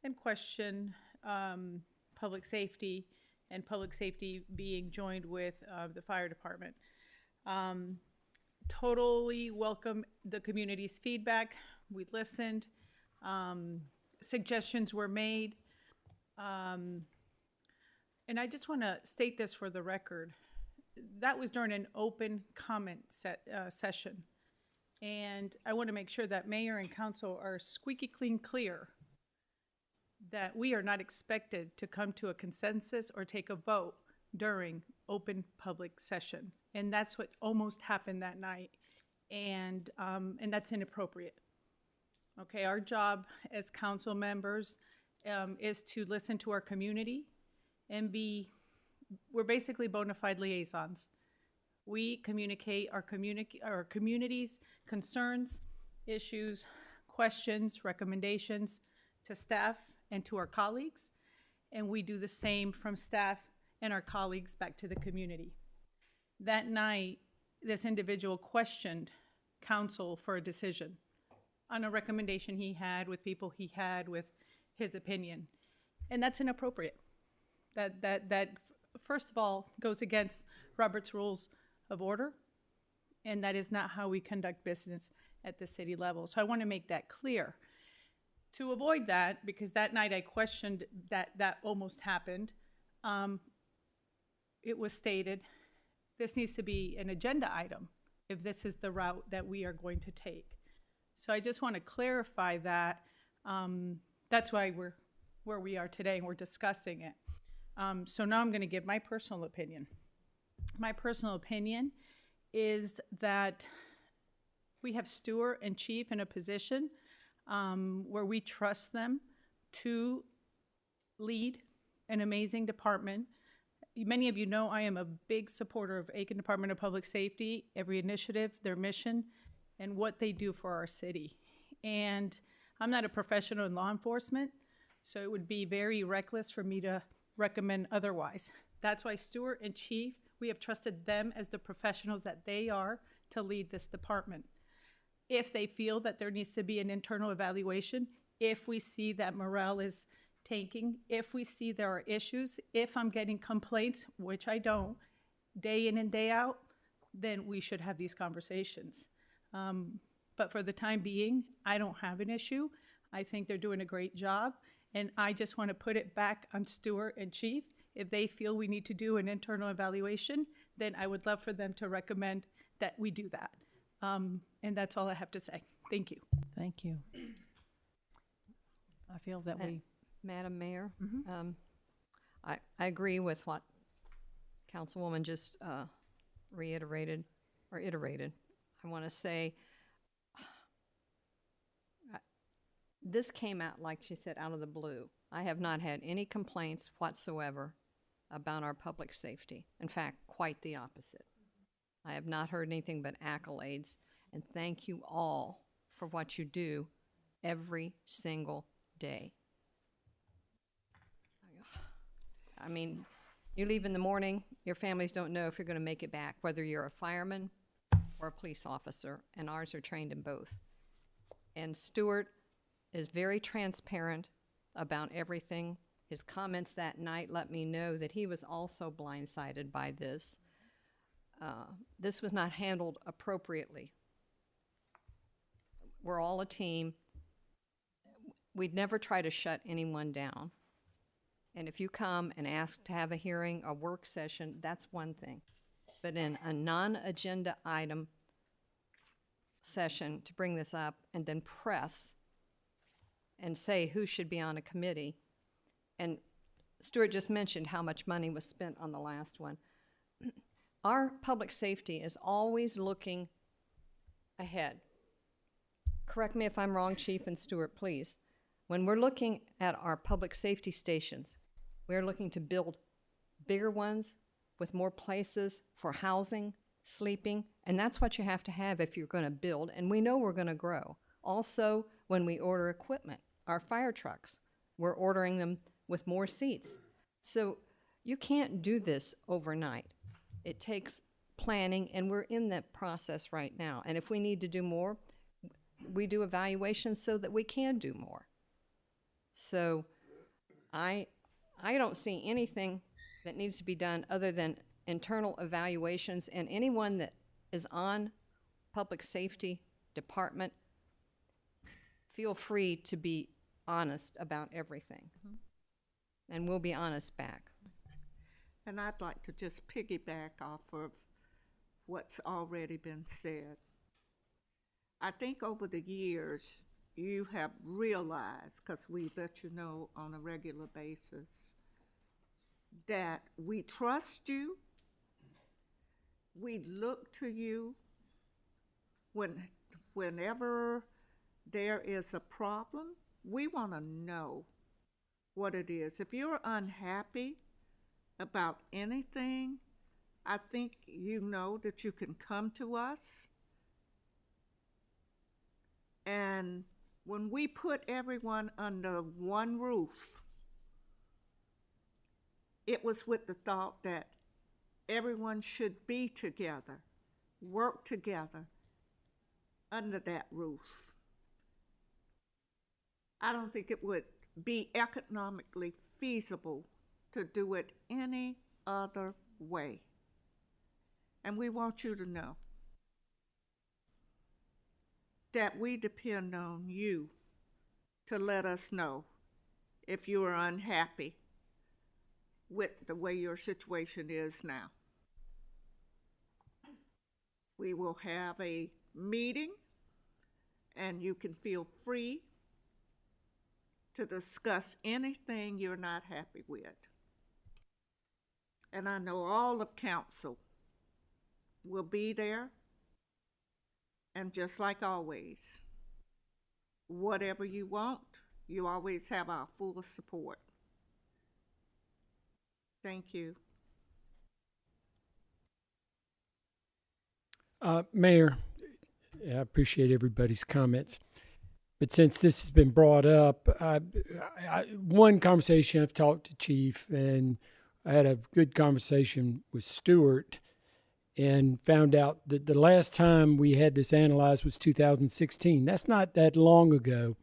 V: and question public safety, and public safety being joined with the fire department. Totally welcome the community's feedback. We listened. Suggestions were made. And I just want to state this for the record. That was during an open comment session. And I want to make sure that mayor and council are squeaky clear that we are not expected to come to a consensus or take a vote during open public session. And that's what almost happened that night. And that's inappropriate. Okay, our job as council members is to listen to our community and we're basically bona fide liaisons. We communicate our community's concerns, issues, questions, recommendations to staff and to our colleagues, and we do the same from staff and our colleagues back to the community. That night, this individual questioned council for a decision on a recommendation he had with people he had with his opinion, and that's inappropriate. That first of all goes against Robert's Rules of Order, and that is not how we conduct business at the city level. So I want to make that clear. To avoid that, because that night I questioned that almost happened, it was stated, this needs to be an agenda item if this is the route that we are going to take. So I just want to clarify that. That's why we're where we are today and we're discussing it. So now I'm going to give my personal opinion. My personal opinion is that we have Stewart and Chief in a position where we trust them to lead an amazing department. Many of you know I am a big supporter of Aiken Department of Public Safety, every initiative, their mission, and what they do for our city. And I'm not a professional in law enforcement, so it would be very reckless for me to recommend otherwise. That's why Stewart and Chief, we have trusted them as the professionals that they are to lead this department. If they feel that there needs to be an internal evaluation, if we see that morale is tanking, if we see there are issues, if I'm getting complaints, which I don't, day in and day out, then we should have these conversations. But for the time being, I don't have an issue. I think they're doing a great job, and I just want to put it back on Stewart and Chief. If they feel we need to do an internal evaluation, then I would love for them to recommend that we do that. And that's all I have to say. Thank you.
A: Thank you. I feel that we...
J: Madam Mayor, I agree with what Councilwoman just reiterated or iterated. I want to say this came out, like she said, out of the blue. I have not had any complaints whatsoever about our public safety. In fact, quite the opposite. I have not heard anything but accolades, and thank you all for what you do every single day. I mean, you leave in the morning, your families don't know if you're going to make it back, whether you're a fireman or a police officer, and ours are trained in both. And Stewart is very transparent about everything. His comments that night let me know that he was also blindsided by this. This was not handled appropriately. We're all a team. We'd never try to shut anyone down. And if you come and ask to have a hearing, a work session, that's one thing. But in a non-agenda item session to bring this up and then press and say who should be on a committee, and Stewart just mentioned how much money was spent on the last one. Our public safety is always looking ahead. Correct me if I'm wrong, Chief and Stewart, please. When we're looking at our public safety stations, we're looking to build bigger ones with more places for housing, sleeping, And that's what you have to have if you're going to build, and we know we're going to grow. Also, when we order equipment, our fire trucks, we're ordering them with more seats. So you can't do this overnight. It takes planning, and we're in that process right now. And if we need to do more, we do evaluations so that we can do more. So I don't see anything that needs to be done other than internal evaluations, and anyone that is on public safety department, feel free to be honest about everything. And we'll be honest back.
F: And I'd like to just piggyback off of what's already been said. I think over the years, you have realized, because we let you know on a regular basis, that we trust you, we look to you whenever there is a problem. We want to know what it is. If you're unhappy about anything, I think you know that you can come to us. And when we put everyone under one roof, it was with the thought that everyone should be together, work together under that roof. I don't think it would be economically feasible to do it any other way. And we want you to know that we depend on you to let us know if you are unhappy with the way your situation is now. We will have a meeting, and you can feel free to discuss anything you're not happy with. And I know all of council will be there. And just like always, whatever you want, you always have our full support. Thank you.
C: Mayor, I appreciate everybody's comments. But since this has been brought up, one conversation I've talked to Chief, and I had a good conversation with Stewart, and found out that the last time we had this analyzed was 2016. That's not that long ago.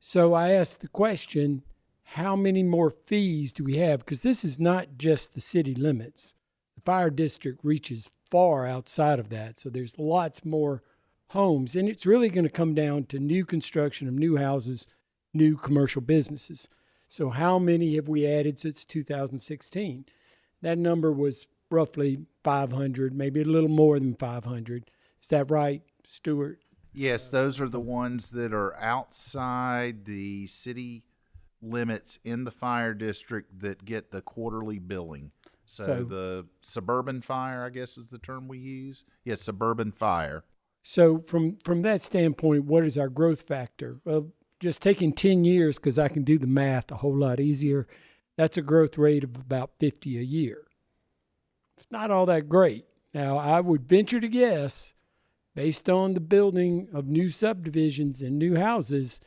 C: So I asked the question, how many more fees do we have? Because this is not just the city limits. The fire district reaches far outside of that. So there's lots more homes. And it's really going to come down to new construction of new houses, new commercial businesses. So how many have we added since 2016? That number was roughly 500, maybe a little more than 500. Is that right, Stuart?
P: Yes, those are the ones that are outside the city limits in the fire district that get the quarterly billing. So the suburban fire, I guess is the term we use. Yes, suburban fire.
C: So from that standpoint, what is our growth factor? Well, just taking 10 years, because I can do the math a whole lot easier, that's a growth rate of about 50 a year. It's not all that great. Now, I would venture to guess, based on the building of new subdivisions and new houses,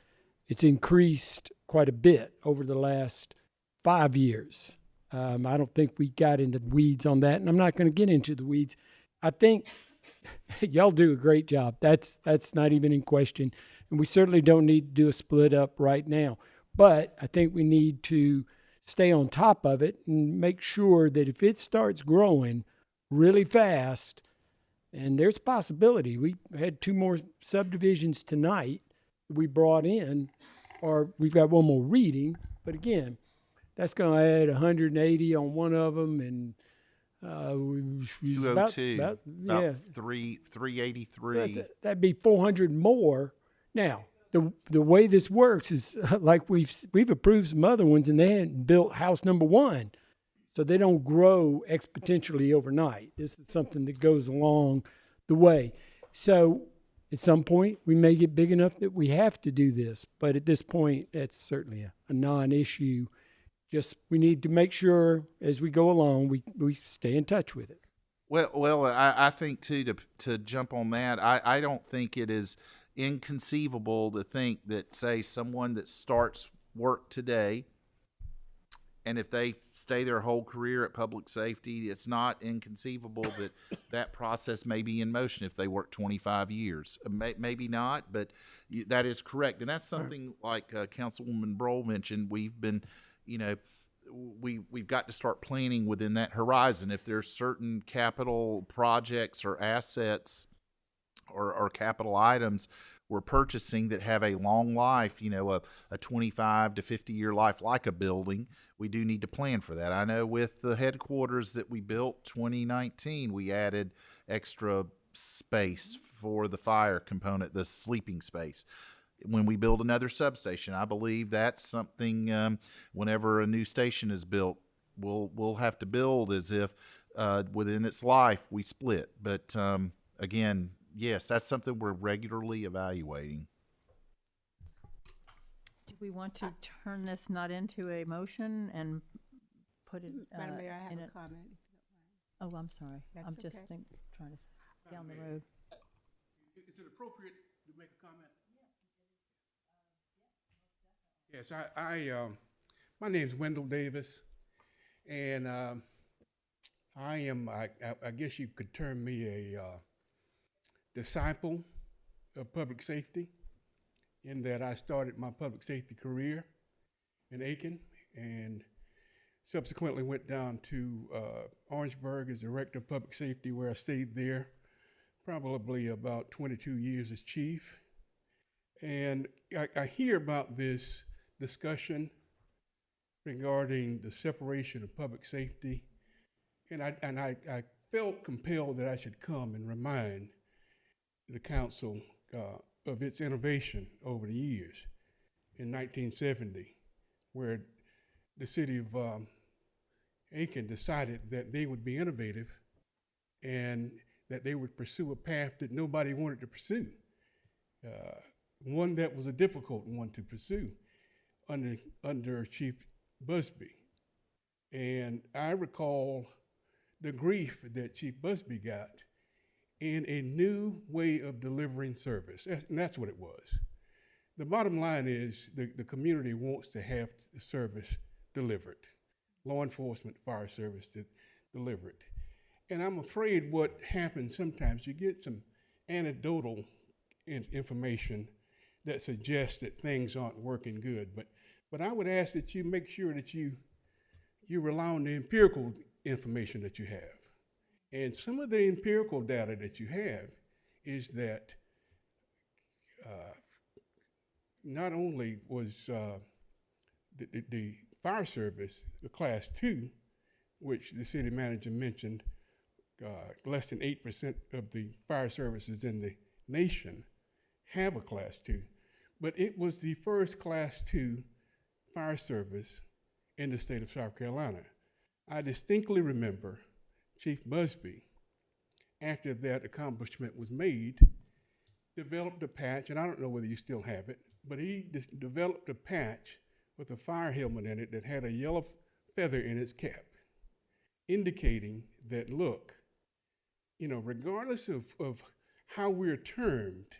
C: it's increased quite a bit over the last 5 years. I don't think we got into the weeds on that, and I'm not going to get into the weeds. I think y'all do a great job. That's not even in question, and we certainly don't need to do a split up right now. But I think we need to stay on top of it and make sure that if it starts growing really fast, and there's a possibility, we had 2 more subdivisions tonight we brought in, or we've got one more reading, but again, that's going to add 180 on one of them, and about
P: 383.
C: So that'd be 400 more. Now, the way this works is like we've approved some other ones, and they hadn't built house number 1, so they don't grow exponentially overnight. This is something that goes along the way. So at some point, we may get big enough that we have to do this, but at this point, that's certainly a non-issue. Just we need to make sure as we go along, we stay in touch with it.
P: Well, I think too, to jump on that, I don't think it is inconceivable to think that, say, someone that starts work today, and if they stay their whole career at public safety, it's not inconceivable that that process may be in motion if they work 25 years. Maybe not, but that is correct. And that's something like Councilwoman Broll mentioned. We've been, you know, we've got to start planning within that horizon. If there's certain capital projects or assets or capital items we're purchasing that have a long life, you know, a 25 to 50 year life, like a building, we do need to plan for that. I know with the headquarters that we built 2019, we added extra space for the fire component, the sleeping space. When we build another substation, I believe that's something, whenever a new station is built, we'll have to build as if within its life we split. But again, yes, that's something we're regularly evaluating.
A: Do we want to turn this not into a motion and put it
Q: Madam Mayor, I have
A: in
Q: a
A: it?
Q: comment.
A: Oh, I'm sorry.
Q: That's
A: I'm just
Q: okay.
A: trying to down the road.
B: Is it appropriate to make a comment? Yes, my name's Wendell Davis, and I guess you could term me a disciple of public safety, in that I started my public safety career in Aiken and subsequently went down to Orangeburg as director of public safety, where I stayed there probably about 22 years as chief. And I hear about this discussion regarding the separation of public safety, and I felt compelled that I should come and remind the council of its innovation over the years. In 1970, where the city of Aiken decided that they would be innovative and that they would pursue a path that nobody wanted to pursue, one that was a difficult one to pursue under Chief Busby. And I recall the grief that Chief Busby got in a new way of delivering service, and that's what it was. The bottom line is the community wants to have the service delivered, law enforcement, fire service to deliver it. And I'm afraid what happens sometimes, you get some anecdotal information that suggests that things aren't working good. But I would ask that you make sure that you rely on the empirical information that you have. And some of the empirical data that you have is that not only was the fire service a class 2, which the city manager mentioned, less than 8% of the fire services in the nation have a class 2, but it was the first class 2 fire service in the state of South Carolina. I distinctly remember Chief Busby, after that accomplishment was made, developed a patch, and I don't know whether you still have it, but he developed a patch with a fire helmet in it that had a yellow feather in its cap, indicating that, look, you know, regardless of how we're termed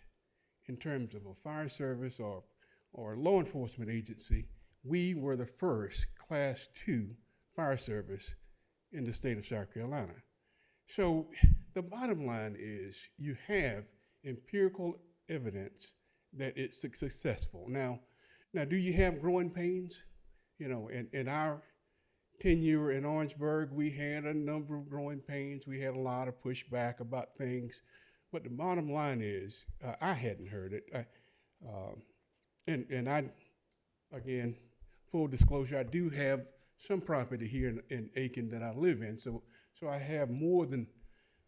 B: in terms of a fire service or a law enforcement agency, we were the first class 2 fire service in the state of South Carolina. So the bottom line is you have empirical evidence that it's successful. Now, do you have growing pains? You know, in our tenure in Orangeburg, we had a number of growing pains. We had a lot of pushback about things. But the bottom line is, I hadn't heard it. And I, again, full disclosure, I do have some property here in Aiken that I live in. So I have more than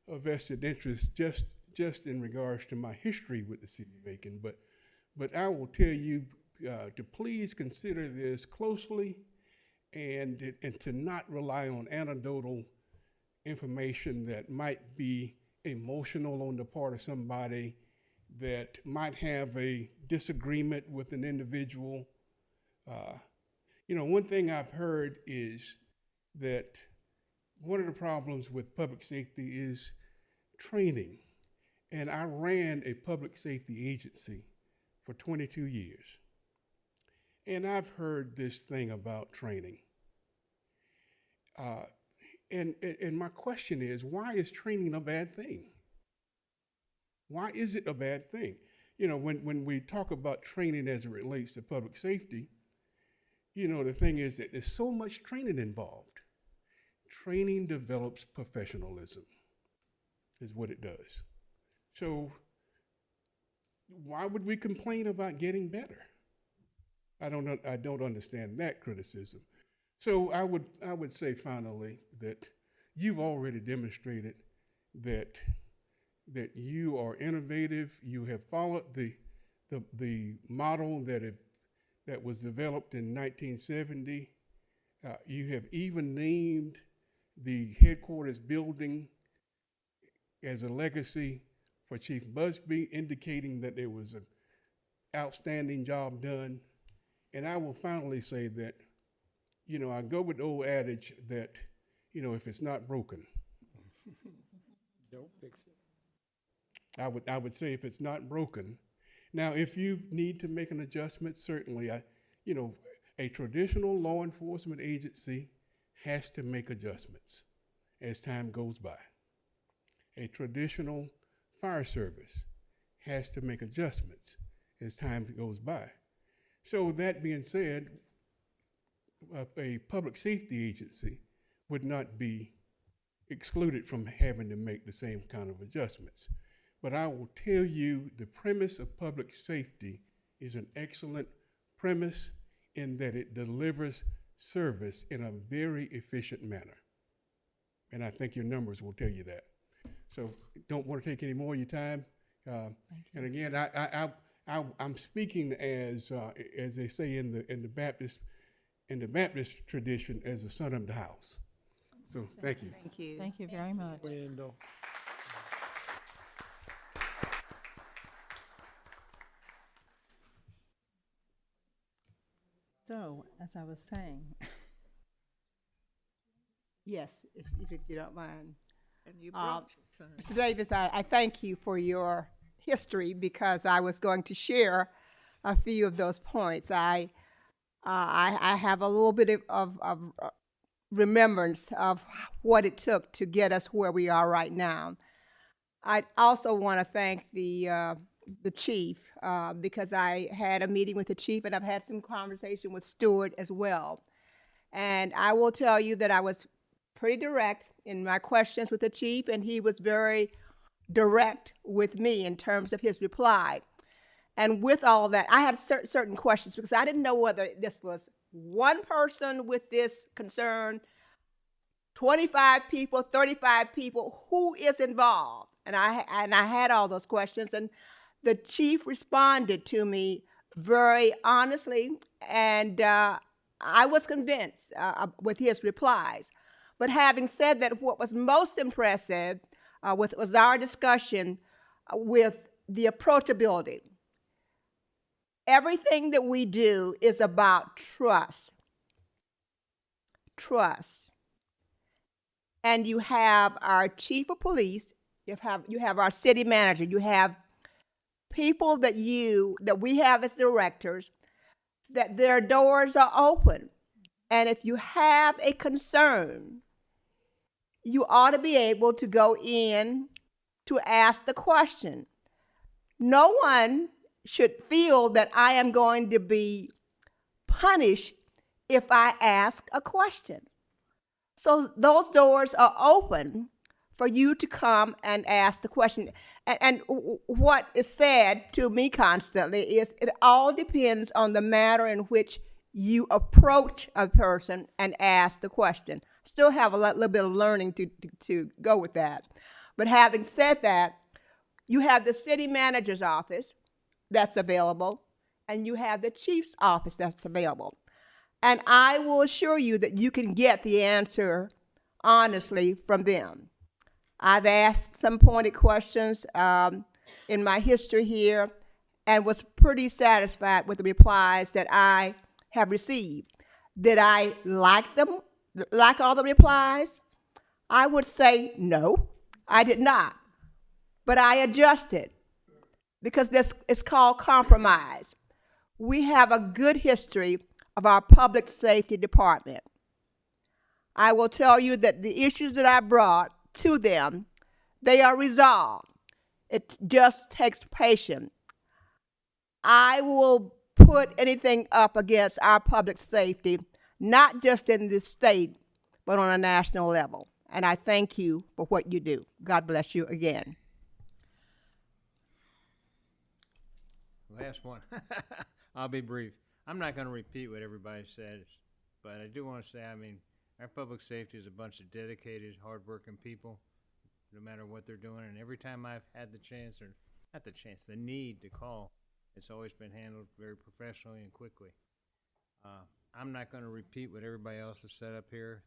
B: a vested interest just in regards to my history with the city of Aiken. But I will tell you to please consider this closely and to not rely on anecdotal information that might be emotional on the part of somebody that might have a disagreement with an individual. You know, one thing I've heard is that one of the problems with public safety is training. And I ran a public safety agency for 22 years. And I've heard this thing about training. And my question is, why is training a bad thing? Why is it a bad thing? You know, when we talk about training as it relates to public safety, you know, the thing is that there's so much training involved. Training develops professionalism, is what it does. So why would we complain about getting better? I don't understand that criticism. So I would say finally that you've already demonstrated that you are innovative. You have followed the model that was developed in 1970. You have even named the headquarters building as a legacy for Chief Busby, indicating that there was an outstanding job done. And I will finally say that, you know, I go with the old adage that, you know, if it's not broken,
C: don't fix it.
B: I would say if it's not broken. Now, if you need to make an adjustment, certainly, you know, a traditional law enforcement agency has to make adjustments as time goes by. A traditional fire service has to make adjustments as time goes by. So that being said, a public safety agency would not be excluded from having to make the same kind of adjustments. But I will tell you, the premise of public safety is an excellent premise in that it delivers service in a very efficient manner. And I think your numbers will tell you that. So don't want to take any more of your time. And again, I'm speaking as they say in the Baptist tradition, as a son of the house. So thank you.
Q: Thank you.
A: Thank you very much.
C: Wendell.
A: So, as I was saying,
Q: Yes, if you don't mind.
F: And you brought your son.
Q: Mr. Davis, I thank you for your history, because I was going to share a few of those points. I have a little bit of remembrance of what it took to get us where we are right now. I also want to thank the chief, because I had a meeting with the chief, and I've had some conversation with Stewart as well. And I will tell you that I was pretty direct in my questions with the chief, and he was very direct with me in terms of his reply. And with all that, I had certain questions, because I didn't know whether this was one person with this concern, 25 people, 35 people, who is involved? And I had all those questions, and the chief responded to me very honestly, and I was convinced with his replies. But having said that, what was most impressive was our discussion with the approachability. Everything that we do is about trust. Trust. And you have our chief of police, you have our city manager, you have people that we have as directors, that their doors are open. And if you have a concern, you ought to be able to go in to ask the question. No one should feel that I am going to be punished if I ask a question. So those doors are open for you to come and ask the question. And what is said to me constantly is it all depends on the manner in which you approach a person and ask the question. Still have a little bit of learning to go with that. But having said that, you have the city manager's office that's available, and you have the chief's office that's available. And I will assure you that you can get the answer honestly from them. I've asked some pointed questions in my history here and was pretty satisfied with the replies that I have received. Did I like them, like all the replies? I would say no, I did not. But I adjusted because this is called compromise. We have a good history of our public safety department. I will tell you that the issues that I brought to them, they are resolved. It just takes patience. I will put anything up against our public safety, not just in this state, but on a national level. And I thank you for what you do. God bless you again.
R: Last one. I'll be brief. I'm not going to repeat what everybody said, but I do want to say, I mean, our public safety is a bunch of dedicated, hardworking people, no matter what they're doing. And every time I've had the chance, or not the chance, the need to call, it's always been handled very professionally and quickly. I'm not going to repeat what everybody else has said up here.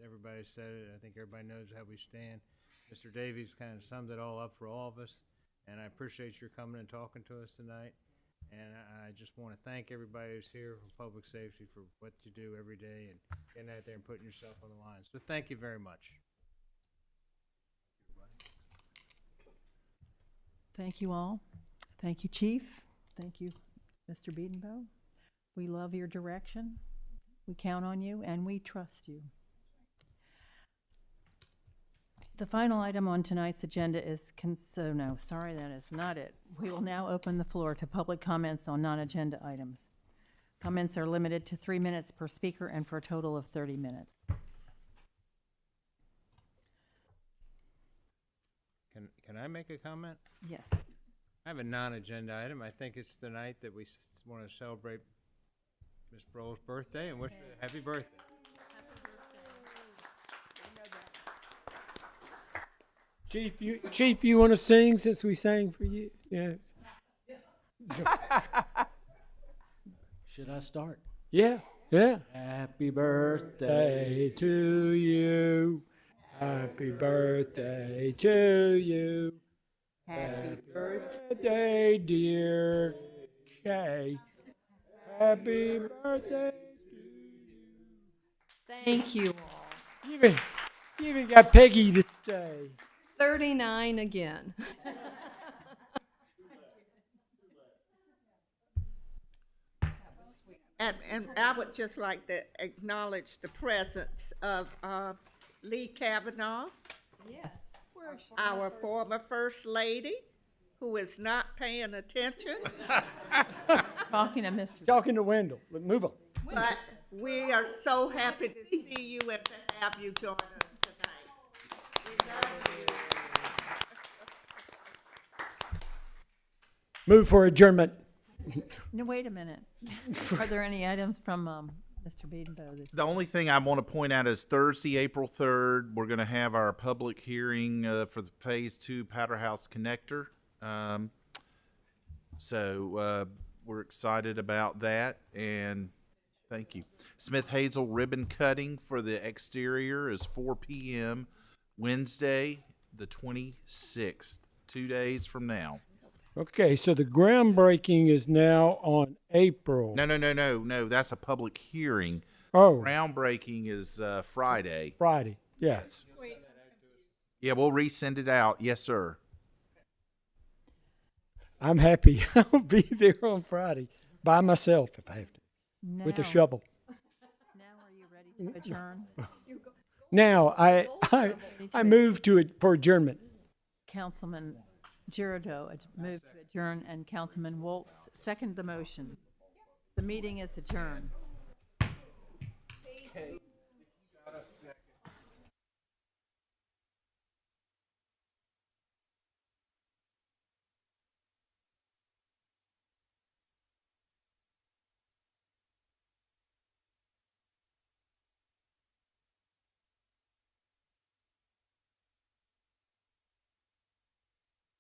R: Everybody said it. I think everybody knows how we stand. Mr. Davies kind of summed it all up for all of us, and I appreciate your coming and talking to us tonight. And I just want to thank everybody who's here for public safety for what you do every day and getting out there and putting yourself on the line. So thank you very much.
A: Thank you all. Thank you, Chief. Thank you, Mr. Biedenbow. We love your direction. We count on you, and we trust you. The final item on tonight's agenda is no, sorry, that is not it. We will now open the floor to public comments on non-agenda items. Comments are limited to 3 minutes per speaker and for a total of 30 minutes.
R: Can I make a comment?
A: Yes.
R: I have a non-agenda item. I think it's the night that we want to celebrate Ms. Broll's birthday and wish her a happy birthday.
C: Chief, you want to sing since we sang for you? Yeah.
S: Should I start?
C: Yeah.
S: Happy birthday
C: to you. Happy birthday to you. Happy birthday, dear Kay. Happy birthday to you.
J: Thank you all.
C: You even got Peggy to stay.
J: 39 again.
F: And I would just like to acknowledge the presence of Lee Kavanaugh.
J: Yes.
F: Our former First Lady, who is not paying attention.
A: Talking to Mr.
C: Talking to Wendell. Move on.
F: But we are so happy to see you and to have you join us tonight. We love you.
C: Move for adjournment.
A: No, wait a minute. Are there any items from Mr. Biedenbow?
P: The only thing I want to point out is Thursday, April 3rd, we're going to have our public hearing for the Phase 2 Powderhouse Connector. So we're excited about that, and thank you. Smith Hazel ribbon cutting for the exterior is 4 p.m. Wednesday, the 26th, 2 days from now.
C: Okay, so the groundbreaking is now on April.
P: No. That's a public hearing.
C: Oh.
P: Groundbreaking is Friday.
C: Friday, yes.
P: Yeah, we'll resend it out. Yes, sir.
C: I'm happy. I'll be there on Friday by myself if I have to, with a shovel.
A: Now are you ready to adjourn?
C: Now, I move for adjournment.
A: Councilman Girardeau moved to adjourn, and Councilman Waltz seconded the motion. The meeting is adjourned.
B: Okay. You got a second.